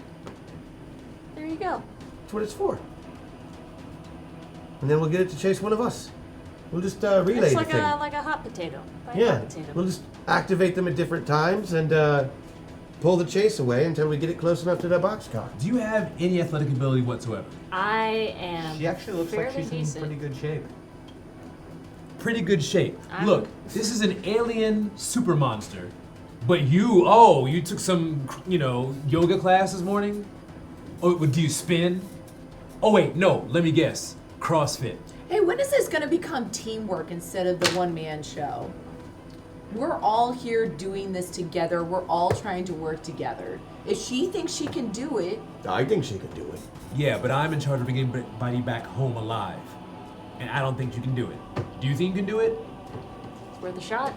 There you go. That's what it's for. And then we'll get it to chase one of us. We'll just relay It's the like thing. a hot potato. Like a Yeah, hot potato. we'll just activate them at different times and pull the chase away until we get it close enough to the boxcar. Do you have any athletic ability whatsoever? I am. She actually looks like fairly she's decent. in pretty good shape. Pretty good shape. I'm- Look, this is an alien super monster. But you took some, yoga class this morning? Oh, do you spin? Oh wait, no, let me guess. CrossFit. Hey, when is this going to become teamwork instead of the one-man show? We're all here doing this together. We're all trying to work together. If she thinks she can do it, I think she could do it. Yeah, but I'm in charge of bringing everybody back home alive. And I don't think you can do it. Do you think you can do it? It's worth a shot.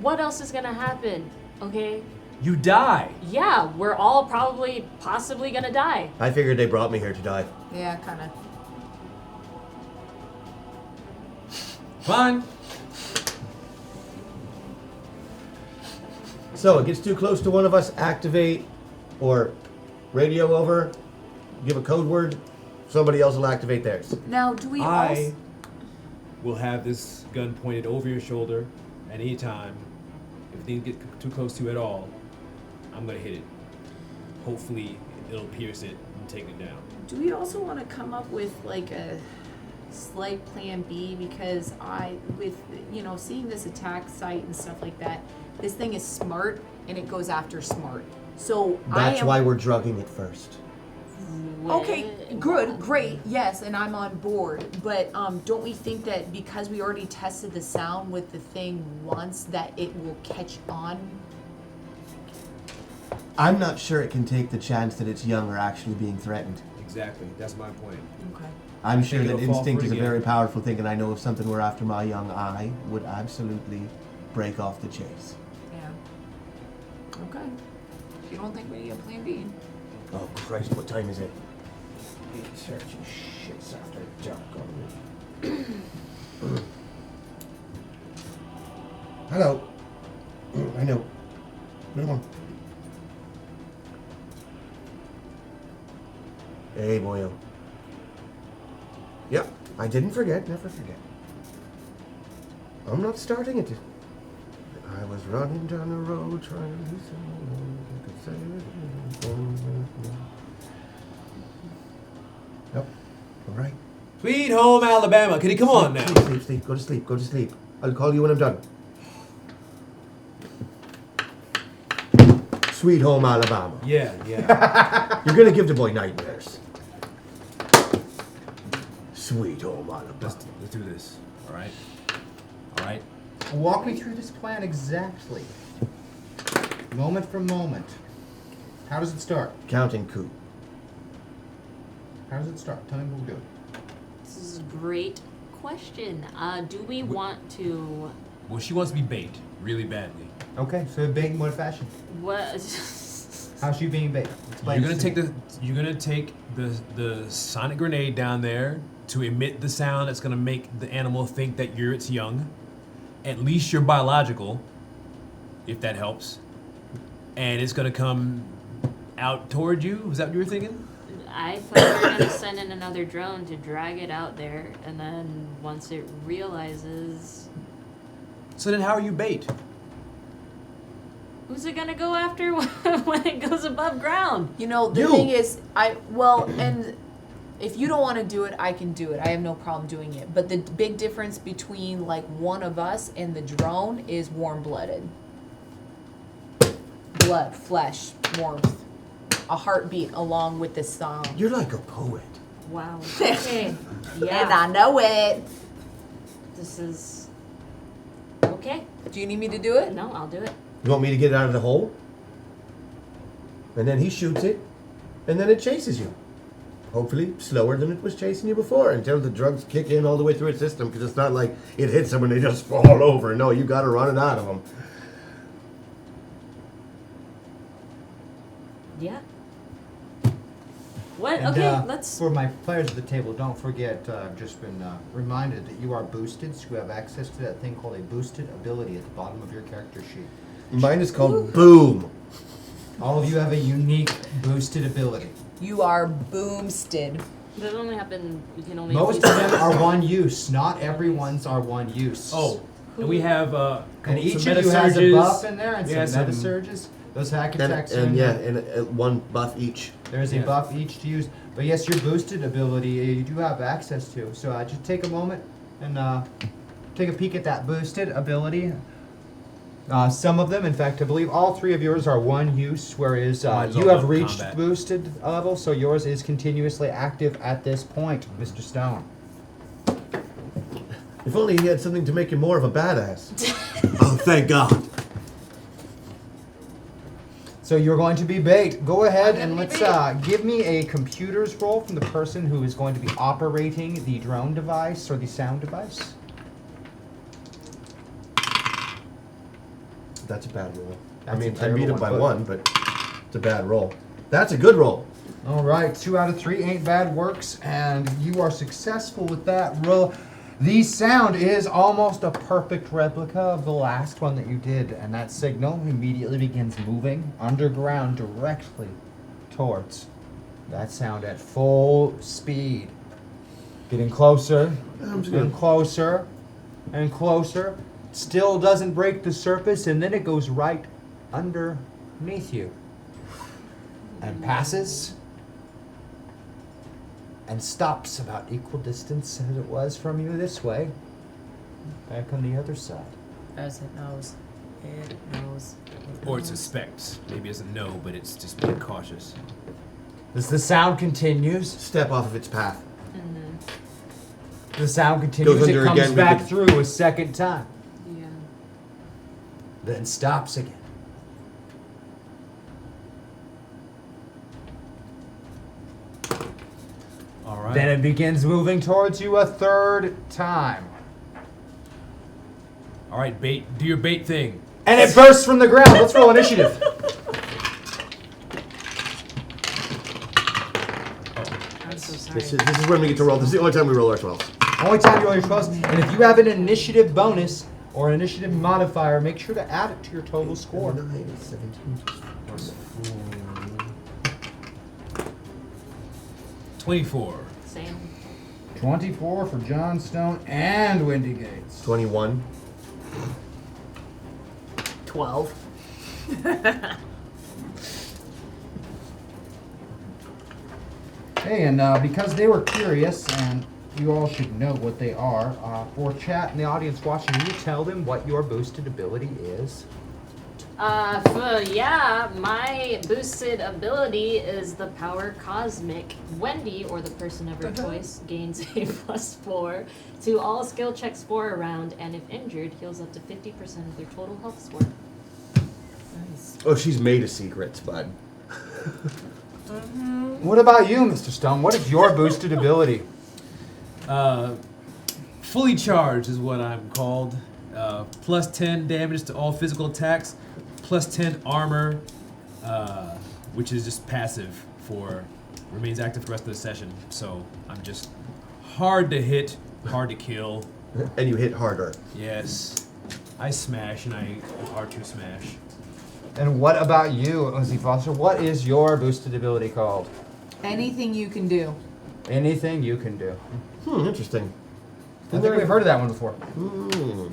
What else is gonna happen? Okay. You die. Yeah, we're all possibly gonna die. I figured they brought me here to die. yeah, kind of. Fine. So it gets too close to one of us, activate or radio over, give a code word, somebody else will activate theirs. Now, do we I also... will have this gun pointed over your shoulder at any time. If things get too close to you at all, I'm gonna hit it. Hopefully, it'll pierce it and take it down. Do we also want to come up with like a slight plan B? Because seeing this attack site and stuff like that, this thing is smart and it goes after smart. So That's why we're drugging it first. Okay, good, great, yes, and I'm on board. But don't we think that because we already tested the sound with the thing once, that it will catch on? I'm not sure it can take the chance that its young are actually being threatened. Exactly. That's my point. Okay. I'm I sure think that it'll fall instinct for is it a again. very powerful thing, and I know if something were after my young, I would absolutely break off the chase. Yeah. Okay. You don't think we need a plan B? Oh Christ, what time is it? Searching shits after dark already. Hello. I know. Come on. Hey, boyo. Yep, I didn't forget, never forget. I'm not starting it. I was running down the road trying to do something. Yep, all right. Sweet home Alabama. Kitty, come on now. Sleep, go to sleep, go to sleep. I'll call you when I'm done. Sweet home Alabama. Yeah, yeah. You're gonna give the boy nightmares. Sweet home Alabama. Let's do this. All right. All right. Walk me through this plan exactly. Moment for moment. How does it start? Counting coup. How does it start? Tell me what we're doing. This is a great question. Do we want to? Well, she wants to be bait really badly. Okay, so bait in what fashion? What? How's she being bait? Explain You're this to me. gonna take the sonic grenade down there to emit the sound that's gonna make the animal think that you're its young. At least you're biological, if that helps. And it's gonna come out toward you. Is that what you were thinking? I thought we were gonna send in another drone to drag it out there, and then once it realizes, So then how are you bait? who's it gonna go after when it goes above ground? You know, the You. thing is, and if you don't want to do it, I can do it. I have no problem doing it. But the big difference between like one of us and the drone is warm-blooded. Blood, flesh, warmth, a heartbeat along with the sound. You're like a poet. Wow. Okay. And Yeah. I know it. This is okay. Do you need me to do it? No, I'll do it. You want me to get it out of the hole? And then he shoots it, and then it chases you. Hopefully slower than it was chasing you before, until the drugs kick in all the way through its system, because it's not like it hits them and they just fall over. No, you gotta run it out of them. Yeah. What? And, Okay, let's. For my players at the table, don't forget, I've just been reminded that you are boosted, so you have access to that thing called a boosted ability at the bottom of your character sheet. Mine is called Boom. All of you have a unique boosted ability. You are boomsted. That only happen. You can only. Most of them are one use. Not everyone's are one use. Oh, and we have and each some of you has a meta buff surges. in there and Yeah, some meta surges. Those hack And, attacks are and in yeah, there. and one buff each. There's a buff each to use. But yes, your boosted ability you do have access to. So just take a moment and take a peek at that boosted ability. Some of them, in fact, I believe all three of yours are one use, whereas Mine's you all have about reached combat. boosted level, so yours is continuously active at this point, Mr. Stone. If only he had something to make him more of a badass. Oh, thank God. So you're going to be bait. Go ahead and let's give me a computer's roll from the person who is going to be operating the drone device or the sound device. That's a bad roll. That's I mean, a I terrible beat him by but- one, but it's a bad roll. That's a good roll. All right, 2 out of 3 ain't bad works, and you are successful with that roll. The sound is almost a perfect replica of the last one that you did, and that signal immediately begins moving underground directly towards that sound at full speed. Getting closer and closer and closer. Still doesn't break the surface, and then it goes right underneath you and passes and stops about equal distance as it was from you this way, back on the other side. As it knows. It knows. Or it suspects. Maybe it doesn't know, but it's just being cautious. As the sound continues, Step off of its path. the sound continues, Goes it under comes again, we back could- through a second time, Yeah. then stops again. All right. Then it begins moving towards you a third time. All right, bait. Do your bait thing. And it bursts from the ground. Let's roll initiative. I'm so sorry. This is when we get to roll. This is the only time we roll our 12s. Only time you roll your 12s. And if you have an initiative bonus or an initiative modifier, make sure to add it to your total score. 9, 17, plus 4. 24. Same. 24 for John Stone and Wendy Gates. 21. 12. Hey, and because they were curious, and you all should know what they are, for chat and the audience watching, can you tell them what your boosted ability is? Yeah, my boosted ability is the Power Cosmic. Wendy, or the person of her choice, gains a +4 to all skill checks for a round, and if injured, heals up to 50% of their total health score. Nice. Oh, she's made of secrets, bud. What about you, Mr. Stone? What is your boosted ability? Fully charged is what I'm called. Plus 10 damage to all physical attacks. Plus 10 armor, which is just passive remains active for the rest of the session. So I'm just hard to hit, hard to kill. And you hit harder. Yes. I smash and I R2 smash. And what about you, Lizzie Foster? What is your boosted ability called? Anything you can do. Anything you can do. Interesting. I think we've heard of that one before. Mm.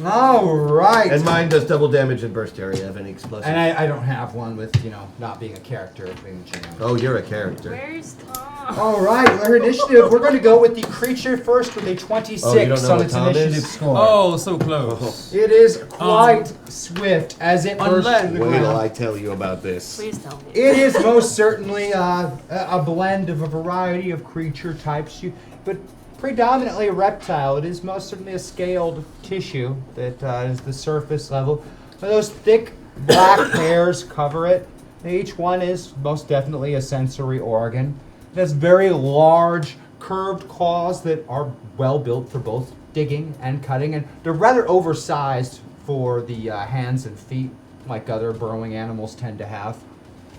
All right. And mine does double damage in burst area of any explosive. And I don't have one with, not being a character, being a GM. Oh, you're a character. Where's Tom? All right, our initiative. We're going to go with the creature first with a 26 Oh, you don't know on what its Tom initiative is? score. Oh, so close. It is quite swift as it bursts unless- to the Wait till ground. I tell you about this. Please tell me. It is most certainly a blend of a variety of creature types, but predominantly a reptile. It is most certainly a scaled tissue that is the surface level. Those thick black hairs cover it. Each one is most definitely a sensory organ. It has very large, curved claws that are well built for both digging and cutting, and they're rather oversized for the hands and feet, like other burrowing animals tend to have.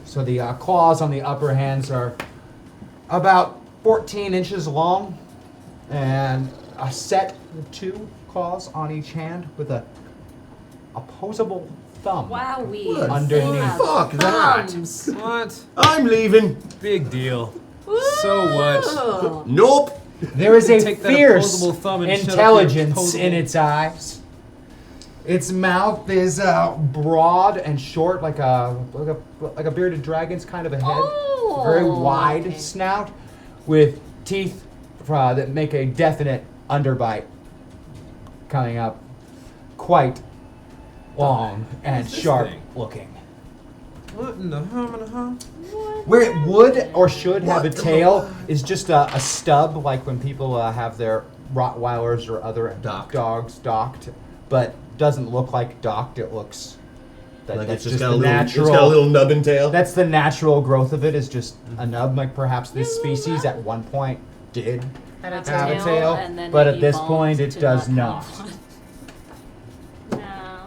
So the claws on the upper hands are about 14 inches long, and a set of 2 claws on each hand with a opposable thumb. Wowee. What? Underneath. Fuck that. Thumbs. What? I'm leaving. Big deal. So what? Whoa. Nope. There is a Take that fierce opposable thumb and shove it up your intelligence opposable- in its eyes. Its mouth is broad and short, like a bearded dragon's kind of a head. Oh, Very wide okay. snout, with teeth that make a definite underbite coming up, quite long and this sharp thing? looking. What in the hum? Where it would or should have a What the tail fuck? is just a stub, like when people have their Rottweilers or other Docked. dogs docked, but doesn't look like docked. It looks Like that's it's just got a the little, natural. it's got a little nubbin tail. That's the natural growth of it. Is just a nub. Like perhaps this species at one point did Had a have a tail, tail, and then but it at this evolved point it to does not not. have one. No.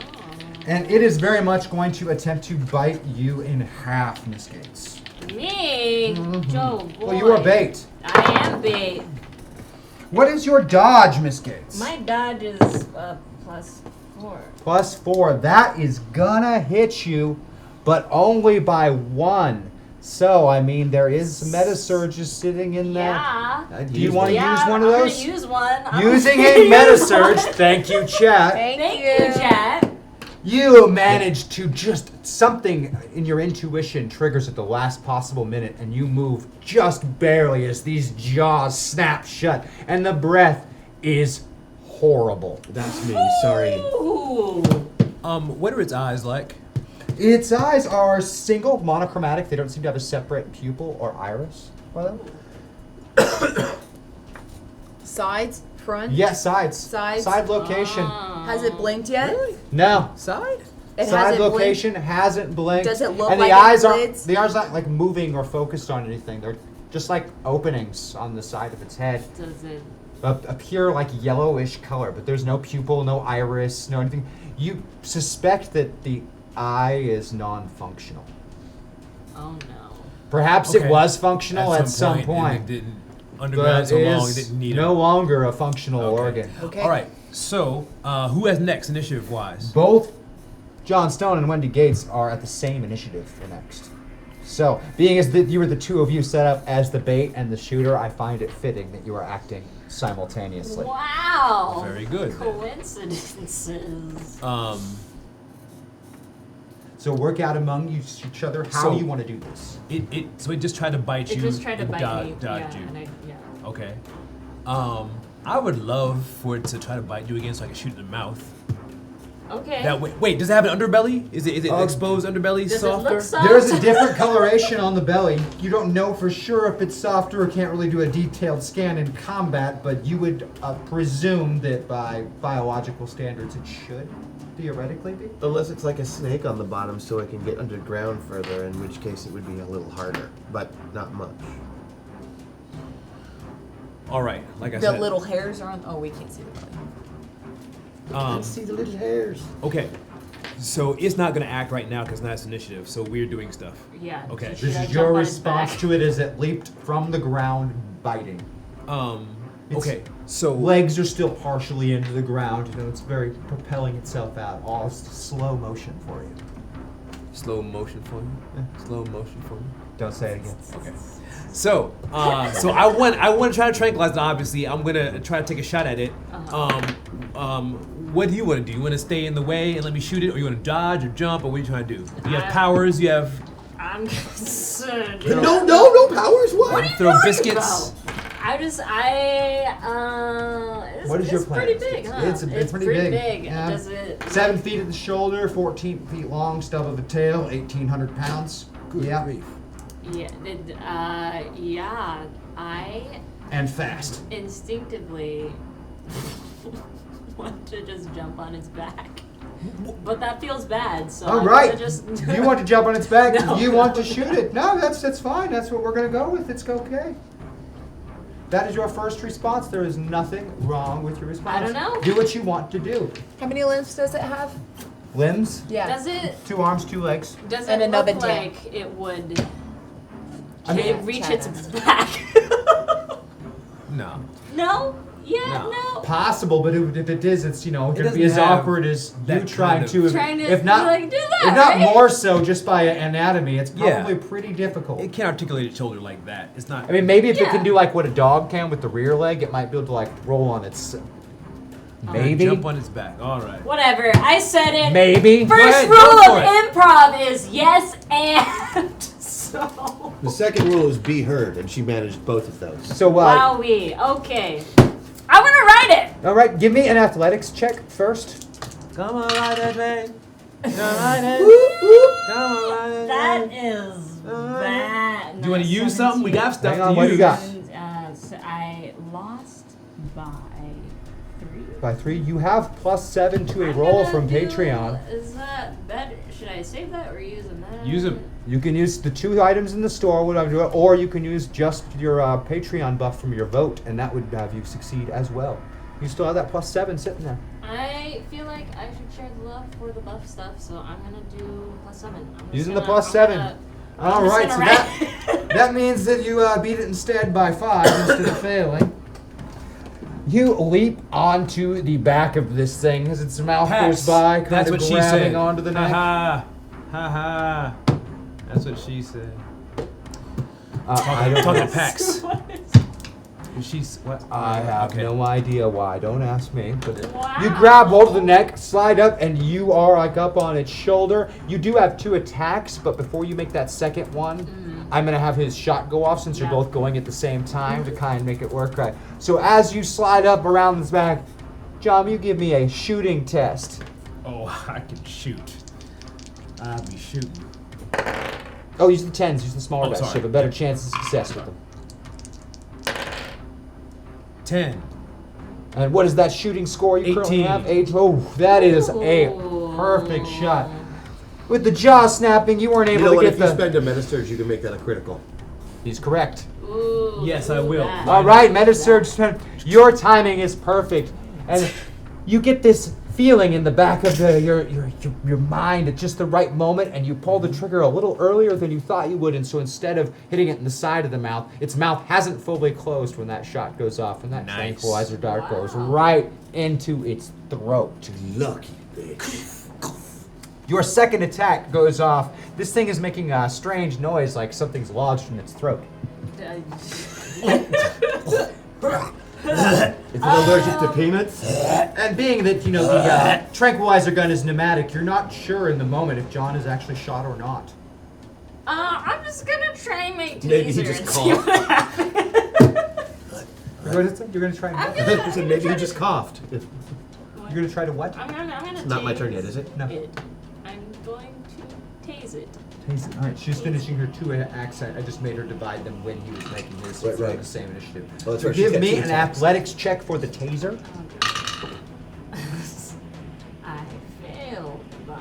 And it is very much going to attempt to bite you in half, Miss Gates. Me? Joe, boy. Well, you are bait. I am bait. What is your dodge, Miss Gates? My dodge is +4. +4. That is gonna hit you, but only by 1. So, I mean, there is Metasurge is sitting in there. Yeah. Do you want to Yeah, use one of I'm those? gonna use one. Using a Metasurge, thank you, chat. Thank you, chat. You manage to just something in your intuition triggers at the last possible minute, and you move just barely as these jaws snap shut, and the breath is horrible. That's me. Sorry. Ooh. What are its eyes like? Its eyes are single, monochromatic. They don't seem to have a separate pupil or iris. Well, Sides, front. yeah, sides. Sides. Side location. Has it blinked yet? No. Side? It Side hasn't location hasn't blinked. Does it look and like the eyes it aren't lids? the eyes aren't like moving or focused on anything. They're just like openings on the side of its head. Does it? A pure like yellowish color, but there's no pupil, no iris, no anything. You suspect that the eye is non-functional. Oh no. Perhaps it was functional at some and point, It didn't underground but so long. It is didn't need no it. longer a functional Okay. organ. Okay. All right. So, who has next initiative-wise? Both John Stone and Wendy Gates are at the same initiative for next. So, being as that you were the two of you set up as the bait and the shooter, I find it fitting that you are acting simultaneously. Wow. Very good. then. Coincidences. So work out among each other how So- you want to do this. So it just tried to bite It you. just tried to and bite me. dodged Yeah, you. and yeah. Okay. I would love for it to try to bite you again so I can shoot it in the mouth. Okay. That way. Wait, does it have an underbelly? Is it exposed underbelly? Does it Softer? look soft? There's a different coloration on the belly. You don't know for sure if it's softer or can't really do a detailed scan in combat, but you would presume that by biological standards it should theoretically be. Unless it's like a snake on the bottom so it can get underground further, in which case it would be a little harder, but not much. All right, like I The said. little hairs are on. Oh, we can't see the belly. Let's see the little hairs. Okay. So it's not gonna act right now because now it's initiative. So we're doing stuff. Yeah. Okay. Should This I is jump your on its response back? to it as it leaped from the ground, biting. Its Okay. So legs are still partially into the ground. You know, it's very propelling itself out. All slow motion for you. slow motion for me. Slow motion for me. Don't say it again. Okay. So, so I want to try to tranquilize it. Obviously, I'm gonna try to take a shot at it. What do you want to do? You want to stay in the way and let me shoot it, or you want to dodge or jump, or what are you trying to do? You have powers. You have I'm concerned. No powers. What? throw biscuits. It's What is your it's plan? pretty big, huh? It's pretty big. Yeah. Does it? 7 feet at the shoulder, 14 feet long, stub of the tail, 1,800 pounds. Yeah. Yeah. Yeah. I And fast. instinctively want to just jump on its back, but that feels bad. So All I'm right. gonna just. You want to jump on its back? No. You want to shoot it? No, that's fine. That's what we're gonna go with. It's okay. That is your first response. There is nothing wrong with your response. I don't know. Do what you want to do. How many limbs does it have? Limbs? Yeah. Does it? 2 arms, 2 legs. Does And it a nub look and tail. like it would? I mean, Can it reach its China. back? No. No. Yeah, no. Possible, but if it is, it's going to doesn't be as have awkward as you that trying kind of- to, if not, like, do that, if not right? more so, just by anatomy. It's Yeah. probably pretty difficult. It can't articulate its shoulder like that. It's not. I mean, maybe if it Yeah. can do like what a dog can with the rear leg, it might be able to like roll on its. Maybe. Jump on its back. All right. Whatever. I said it. Maybe. Go First ahead, rule go for of it. improv is yes and. So. The second rule is be heard, and she managed both of those. So, Wowee. Okay. I'm gonna write it. all right, give me an athletics check first. Come on, ride that train. Come on, That is bad. Do you want to use something? We got stuff Hang on, to what do use. you got? So I lost by 3. By 3, you have +7 to a roll from Patreon. Is that better? Should I save that or use that? Use them. You can use the 2 items in the store, or you can use just your Patreon buff from your vote, and that would have you succeed as well. You still have that +7 sitting there. I feel like I should share the love for the buff stuff, so I'm gonna do +7. I'm just Using gonna- the +7. I'm All just right, gonna so write- that means that you beat it instead by 5 instead of failing. You leap onto the back of this thing as its mouth Pass. goes by, kind That's of what she grabbing said. onto the neck. Ha ha. Ha ha. That's what she said. I don't Talking know. to Pax. She's what? I have Okay. no idea why. Don't ask me. But Wow. you grab hold of the neck, slide up, and you are like up on its shoulder. You do have 2 attacks, but before you make that second one, I'm gonna have his shot go off since you're Yeah. both going at the same time to kind of make it work right. So as you slide up around his back, John, you give me a shooting test. Oh, I can shoot. I'll be shooting. Oh, use the 10s, use the smaller Oh, dice. sorry. You have a better chance of success with them. 10. And what is that shooting score you currently 18. have? Oh, that is a perfect shot. With the jaw snapping, you weren't You able know to what? get If you the. spend a metasurge, you can make that a critical. He's correct. Ooh, Yes, I will. that. All right, Metasurge, your timing is perfect, and you get this feeling in the back of your mind at just the right moment, and you pull the trigger a little earlier than you thought you would, and so instead of hitting it in the side of the mouth, its mouth hasn't fully closed when that shot goes off, and that Nice. tranquilizer dart goes Wow. right into its throat. Lucky bitch. Your second attack goes off. This thing is making a strange noise like something's lodged in its throat. Is it allergic to peanuts? And being that, the tranquilizer gun is pneumatic, you're not sure in the moment if John is actually shot or not. I'm just gonna try my taser Maybe he just and see coughed. what happens. You're going to try and I said maybe he just coughed. You're going to try to what? I'm gonna Not my tase turn yet, is it? No. it. I'm going to tase it. All right, she's finishing her 2 accent. I just made her divide them when he was making his. Right, It's on right. the same initiative. Oh, that's So right, she's give got me 2 an attacks. athletics check for the taser. I failed by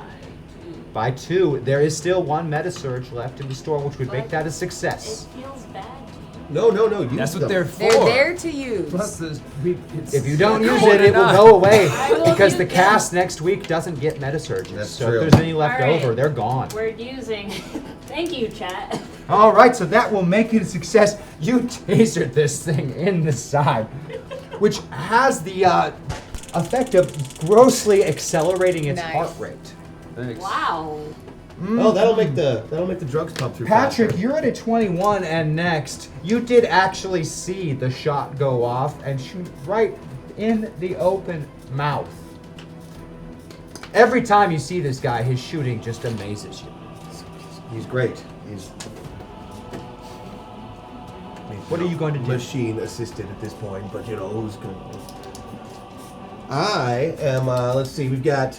2. By 2, there is still 1 Metasurge left in the store, which would make that a It success. feels bad to you. No. Use That's what them. they're for. They're there to use. Plus, If you don't use Why it, it will not? go away I will because use the them. cast next week doesn't get Metasurges. That's so true. if there's any left All right. over, they're gone. We're using. Thank you, chat. All right, so that will make it a success. You tasered this thing in the side, which has the effect of grossly accelerating its Nice. heart rate. Thanks. Wow. Oh, that'll make the drugs pump through. Patrick, faster. you're at a 21, and next, you did actually see the shot go off and shoot right in the open mouth. Every time you see this guy, his shooting just amazes you. He's great. He's What are you going to do? machine assisted at this point, but who's going to... I am, let's see, we've got...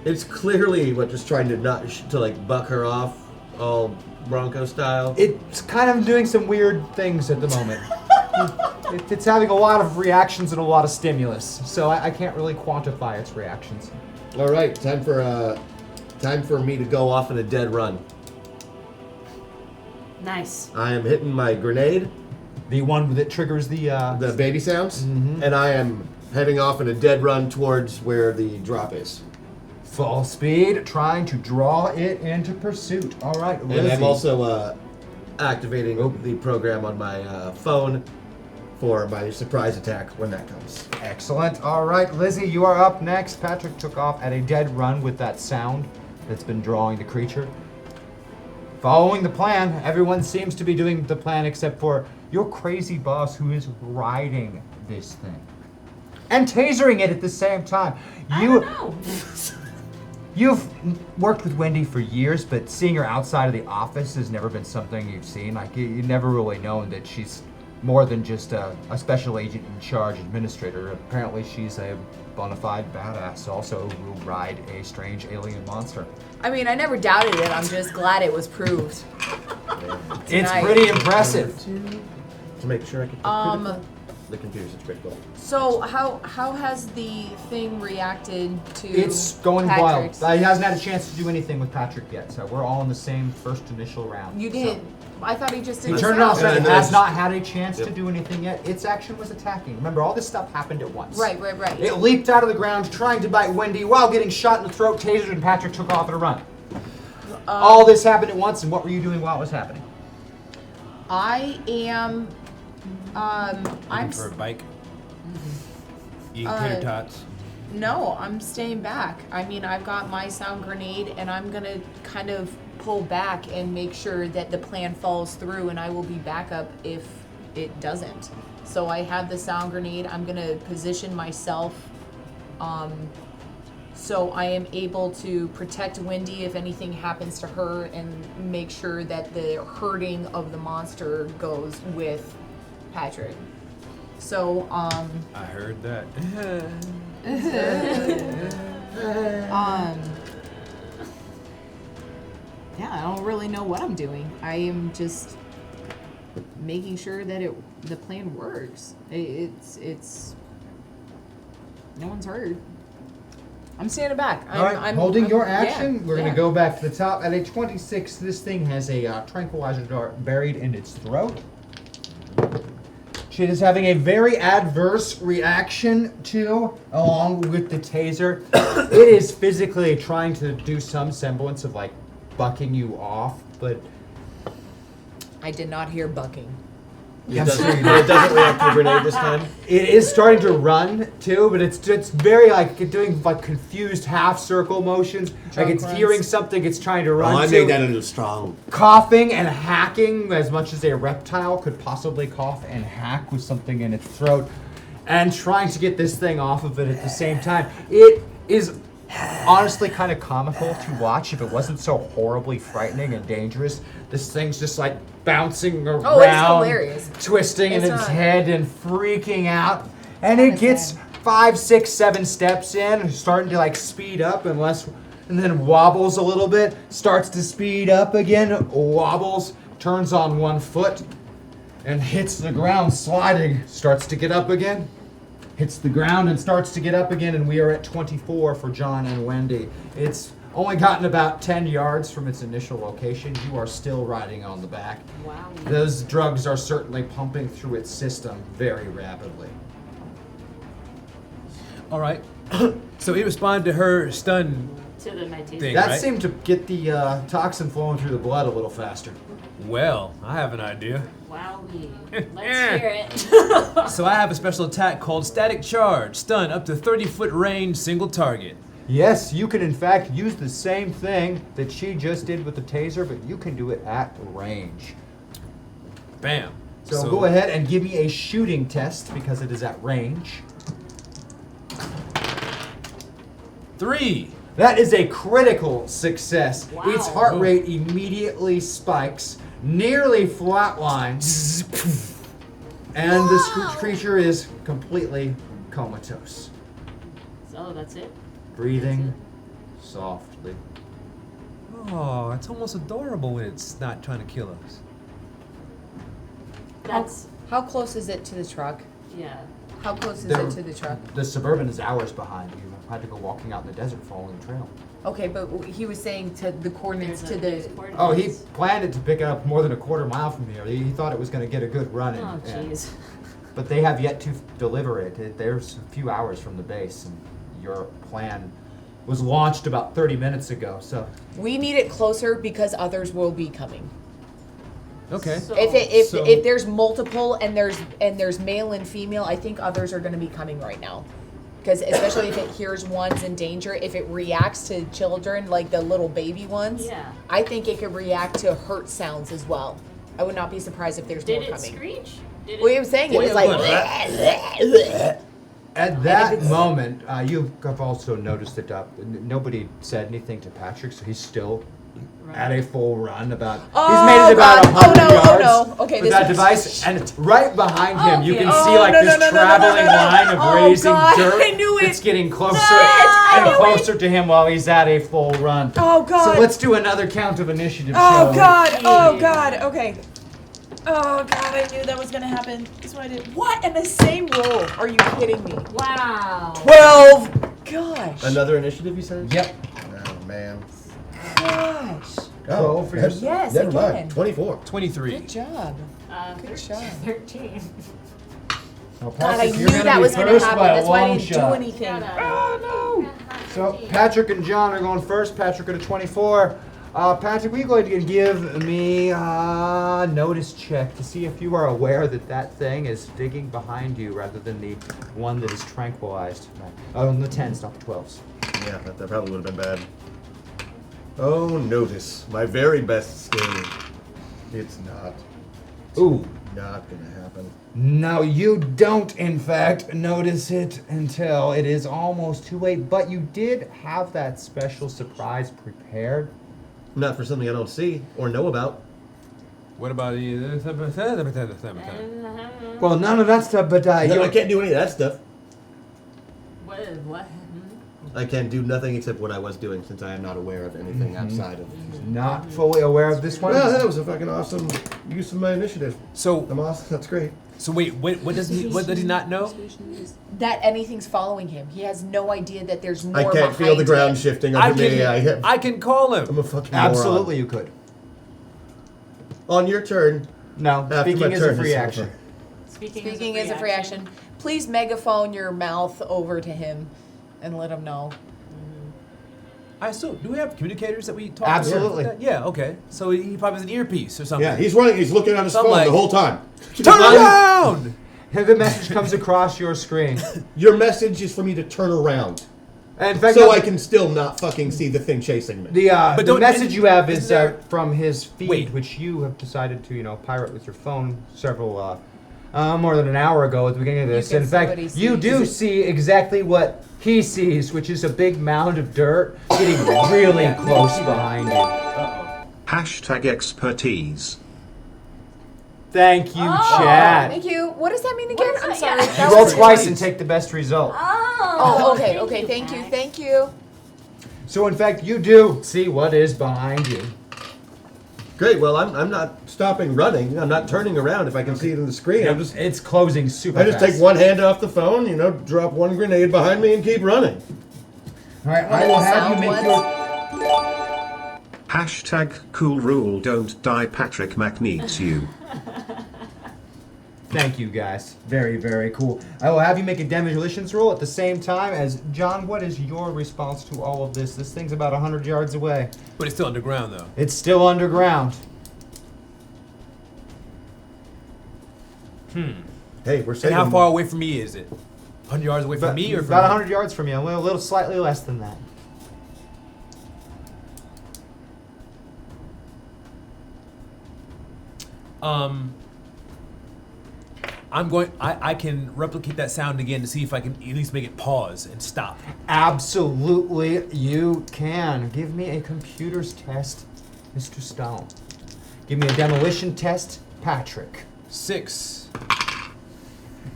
It's clearly, just trying to not, to buck her off, all Bronco style. It's kind of doing some weird things at the moment. It's having a lot of reactions and a lot of stimulus, so I can't really quantify its reactions. All right, time for me to go off in a dead run. Nice. I am hitting my grenade, The one that triggers the baby sounds, and I am heading off in a dead run towards where the drop is. full speed, trying to draw it into pursuit. All right, And Lizzie. I'm also activating the program on my phone for my surprise attack when that comes. Excellent. All right, Lizzie, you are up next. Patrick took off at a dead run with that sound that's been drawing the creature. Following the plan, everyone seems to be doing the plan except for your crazy boss who is riding this thing. And tasering it at the same time. I don't know. You've worked with Wendy for years, but seeing her outside of the office has never been something you've seen. Like, you've never really known that she's more than just a special agent in charge administrator. Apparently she's a bona fide badass also who will ride a strange alien monster. I mean, I never doubted it. I'm just glad it was proved. It's pretty impressive. To make sure I get the computers is critical. So how has the thing reacted to It's going Patrick's? wild. He hasn't had a chance to do anything with Patrick yet, so we're all in the same first initial round. You did. I thought he just did. He turned it off, himself. so it has not had a chance to do anything yet. Its action was attacking. Remember, all this stuff happened at once. Right. It leaped out of the ground, trying to bite Wendy while getting shot in the throat, tasered, and Patrick took off on a run. All this happened at once, and what were you doing while it was happening? I am. I'm for a bike. Eating tater tots. No, I'm staying back. I mean, I've got my sound grenade, and I'm gonna kind of pull back and make sure that the plan falls through, and I will be backup if it doesn't. So I have the sound grenade. I'm gonna position myself, so I am able to protect Wendy if anything happens to her, and make sure that the hurting of the monster goes with Patrick. So, I heard that. yeah, I don't really know what I'm doing. I am just making sure that the plan works. It's no one's hurt. I'm standing back. All right, I'm holding your yeah, action. We're going yeah. to go back to the top. At a 26, this thing has a tranquilizer dart buried in its throat. She is having a very adverse reaction to, along with the taser. It is physically trying to do some semblance of like bucking you off, but I did not hear bucking. It doesn't react to the grenade this time? It is starting to run too, but it's very like doing like confused half circle motions. Like it's hearing something it's trying to run I to. made that a little strong. Coughing and hacking as much as a reptile could possibly cough and hack with something in its throat, and trying to get this thing off of it at the same time. It is honestly kind of comical to watch if it wasn't so horribly frightening and dangerous. This thing's just like bouncing around, Oh, it's hilarious. twisting in It's its not- head and freaking out. And it gets 5, 6, 7 steps in, starting to like speed up and then wobbles a little bit, starts to speed up again, wobbles, turns on one foot, and hits the ground sliding, starts to get up again, hits the ground and starts to get up again, and we are at 24 for John and Wendy. It's only gotten about 10 yards from its initial location. You are still riding on the back. Wow. Those drugs are certainly pumping through its system very rapidly. All right. So it responded to her stun To the meditation. thing, That right? seemed to get the toxin flowing through the blood a little faster. Well, I have an idea. Wowee. Let's hear it. So I have a special attack called Static Charge. Stun up to 30-foot range, single target. Yes, you can in fact use the same thing that she just did with the taser, but you can do it at range. Bam. So go ahead and give me a shooting test because it is at range. 3. That is a critical success. Wow. Its heart rate immediately spikes, nearly flatlines, and this creature is completely comatose. So that's it. Breathing softly. Oh, it's almost adorable when it's not trying to kill us. That's How close is it to the truck? yeah. How close is There- it to the truck? The Suburban is hours behind. You had to go walking out in the desert following the trail. Okay, but he was saying to the coordinates to There's the. coordinates. Oh, he planned it to pick it up more than a quarter mile from here. He thought it was going to get a good run in. Oh, jeez. But they have yet to deliver it. There's a few hours from the base, and your plan was launched about 30 minutes ago. So We need it closer because others will be coming. Okay. So, If there's multiple and there's male and female, I think others are going to be coming right now. Because especially if it hears one's in danger, if it reacts to children, like the little baby ones, Yeah. I think it could react to hurt sounds as well. I would not be surprised if there's Did more it coming. screech? Did Well, I'm saying it was like. At that moment, you have also noticed that nobody said anything to Patrick, so he's still at a full run. He's made it about 100 yards Okay, with this that is- device, and right behind him, you Okay. can see like this traveling line of raising dirt. I knew it. It's getting closer I and knew closer to him while he's at a full run. Oh God. So let's do another count of initiative. Oh shall we? God! Oh God! Okay. Oh God! I knew that was gonna happen. That's what I did. What? And the same roll? Are you kidding me? Wow. 12. Gosh. Another initiative, you said? Yep. Oh man. Gosh. Oh, for that's- Yes, Never again. mind. 24. 23. Good job. Good job. 13. Well, God, I Patrick, knew you're gonna that be was gonna first happen. by a That's why I long didn't shot. do anything. So Patrick and John are going first. Patrick at a 24. Patrick, will you go ahead and give me a notice check to see if you are aware that that thing is digging behind you rather than the one that is tranquilized. Oh, and the 10s, not the 12s. Yeah, that probably would have been bad. Oh, notice. My very best skill. It's not. Ooh. Not gonna happen. No, you don't, in fact, notice it until it is almost too late. But you did have that special surprise prepared. Not for something I don't see or know about. What about Well, none of that stuff, but No, you I can't do any of that stuff. What? I can't do nothing except what I was doing since I am not aware of anything outside of. not fully aware of this one. Well, that was a fucking awesome use of my initiative. So I'm awesome. That's great. So wait, what does he not know? That anything's following him. He has no idea that there's more I can't feel the behind ground him. shifting under me. I can call him. I'm a fucking Absolutely, you could. moron. On your turn. No, After speaking my is a turn free is action. over. Speaking is a free action. Please megaphone your mouth over to him and let him know. I assume. Do we have communicators that we talk to? Absolutely. Yeah, okay. So he probably has an earpiece or something. Yeah, he's running. He's looking at his Something phone like, the whole time. Turn around! The message comes across your screen. Your message is for me to turn around. And in fact, so I can still not fucking see the thing chasing me. The message you have is there- from his feed, which you have decided to, pirate with your phone several, more than an hour ago at the beginning of this. can And in see what fact, he you sees. do see exactly what he sees, which is a big mound of dirt getting really close behind you. Hashtag expertise. Thank you, Chad. Thank you. What does that mean again? I'm that? sorry. Yeah. That You roll was- twice and take the best result. Oh, okay, okay. Thank you, Max. thank you. So in fact, you do see what is behind you. Great. Well, I'm not stopping running. I'm not turning around if I can see it in the screen. I'm just. It's closing super I just fast. take one hand off the phone, drop one grenade behind me, and keep running. All right, I will have you make your. Hashtag cool rule don't die Patrick Mac needs you. Thank you, guys. Very, very cool. I will have you make a demolitions roll at the same time as John. What is your response to all of this? This thing's about 100 yards away. But it's still underground, though. It's still underground. Hey, we're And saving. how far away from me is it? 100 yards away from me or from about him? 100 yards from you. A little slightly less than that. I can replicate that sound again to see if I can at least make it pause and stop. Absolutely, you can. Give me a computers test, Mr. Stone. Give me a demolition test, Patrick. 6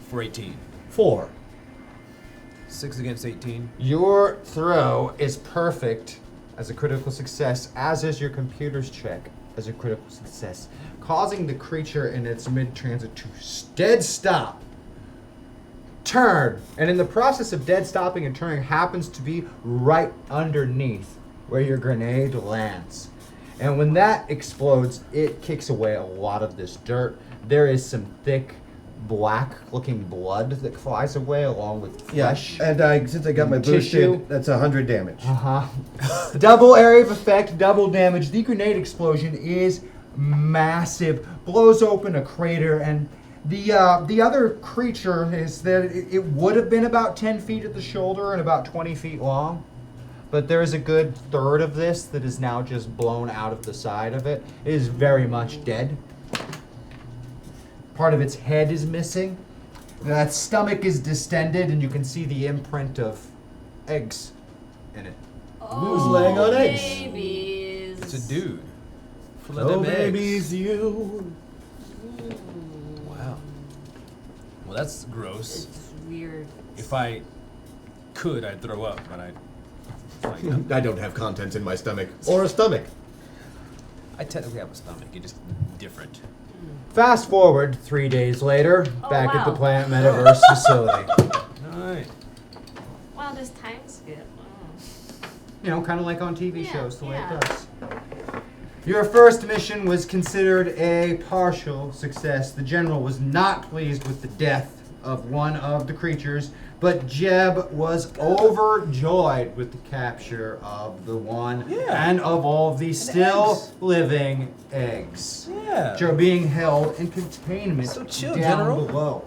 for 18. 4. 6 against 18. Your throw is perfect as a critical success, as is your computer's check as a critical success, causing the creature in its mid-transit to dead stop, turn, and in the process of dead stopping and turning happens to be right underneath where your grenade lands. And when that explodes, it kicks away a lot of this dirt. There is some thick, black-looking blood that flies away along with flesh. And since I got my Tissue. boosted, that's 100 damage. Double area of effect, double damage. The grenade explosion is massive, blows open a crater, and the other creature is that it would have been about 10 feet at the shoulder and about 20 feet long, but there is a good third of this that is now just blown out of the side of it. It is very much dead. Part of its head is missing. That stomach is distended, and you can see the imprint of eggs in it. Who's laying on eggs? Babies. It's a dude. Full of Oh, them eggs. babies, you. Wow. Well, that's gross. It's weird. If I could, I'd throw up, but I don't have contents in my stomach. Or a stomach. I technically have a stomach. It's just different. Fast forward 3 days later, back at the wow. Planet Metaverse facility. Alright. Wow, this time skip. Wow. You know, kind of like on TV shows, the way yeah. it does. Your first mission was considered a partial success. The general was not pleased with the death of one of the creatures, but Jeb was overjoyed with the capture of the one and of all of these still living eggs, which are being held in containment So chill, down General. below.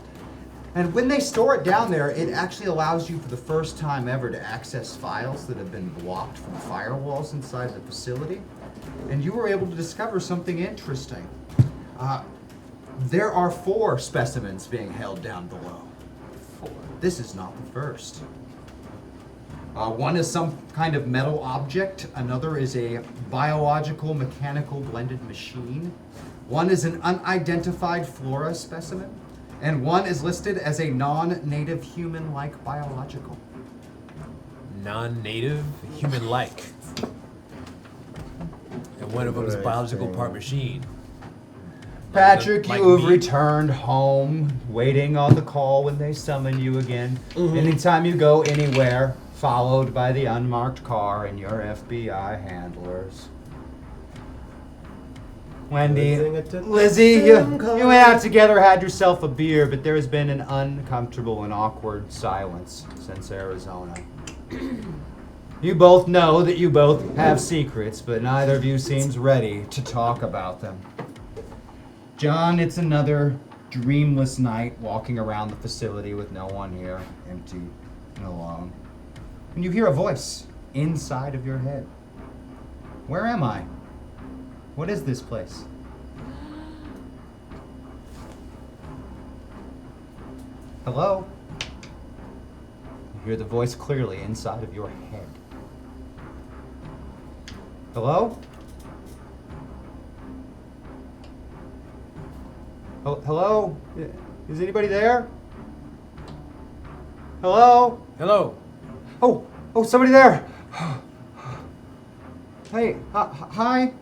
And when they store it down there, it actually allows you for the first time ever to access files that have been blocked from firewalls inside the facility. And you were able to discover something interesting. There are 4 specimens being held down below. 4. This is not the first. One is some kind of metal object. Another is a biological mechanical blended machine. One is an unidentified flora specimen. And one is listed as a non-native human-like biological. Non-native, human-like. And one of them is biological part machine. Patrick, Like you have me? returned home, waiting on the call when they summon you again. Anytime you go anywhere, followed by the unmarked car and your FBI handlers. Wendy, Lizzie, you went out together, had yourself a beer, but there has been an uncomfortable and awkward silence since Arizona. You both know that you both have secrets, but neither of you seems ready to talk about them. John, it's another dreamless night walking around the facility with no one here, empty and alone. And you hear a voice inside of your head. Where am I? What is this place? Hello? You hear the voice clearly inside of your head. Hello? Hello? Is anybody there? Hello? Hello. Oh, somebody there. Hey, hi.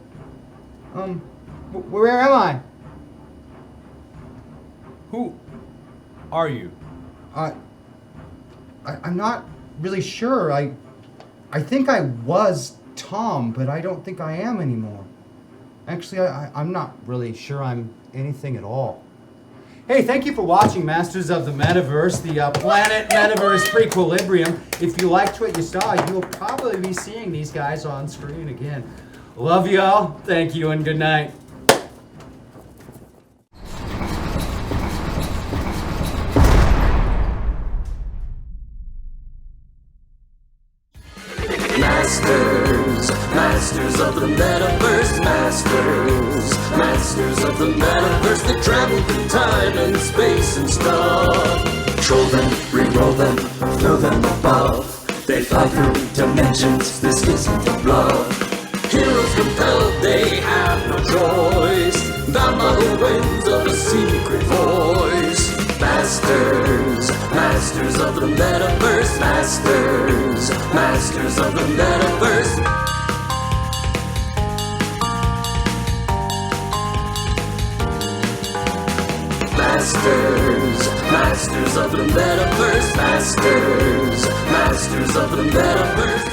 Where am I? Who are you? I'm not really sure. I think I was Tom, but I don't think I am anymore. Actually, I'm not really sure I'm anything at all. Hey, thank you for watching Masters of the Metaverse, the Planet Metaverse Prequelibrium. If you liked what you saw, you'll probably be seeing these guys on screen again. Love you all. Thank you and good night. Masters of the Metaverse, Masters of the Metaverse, they travel through time and space and stuff. Troll them, re-roll them, throw them above. They fly through dimensions, this isn't a bluff. Heroes compelled, they have no choice. Bound by the winds of a secret voice. Masters of the Metaverse, Masters of the Metaverse. Masters of the Metaverse, Masters of the Metaverse.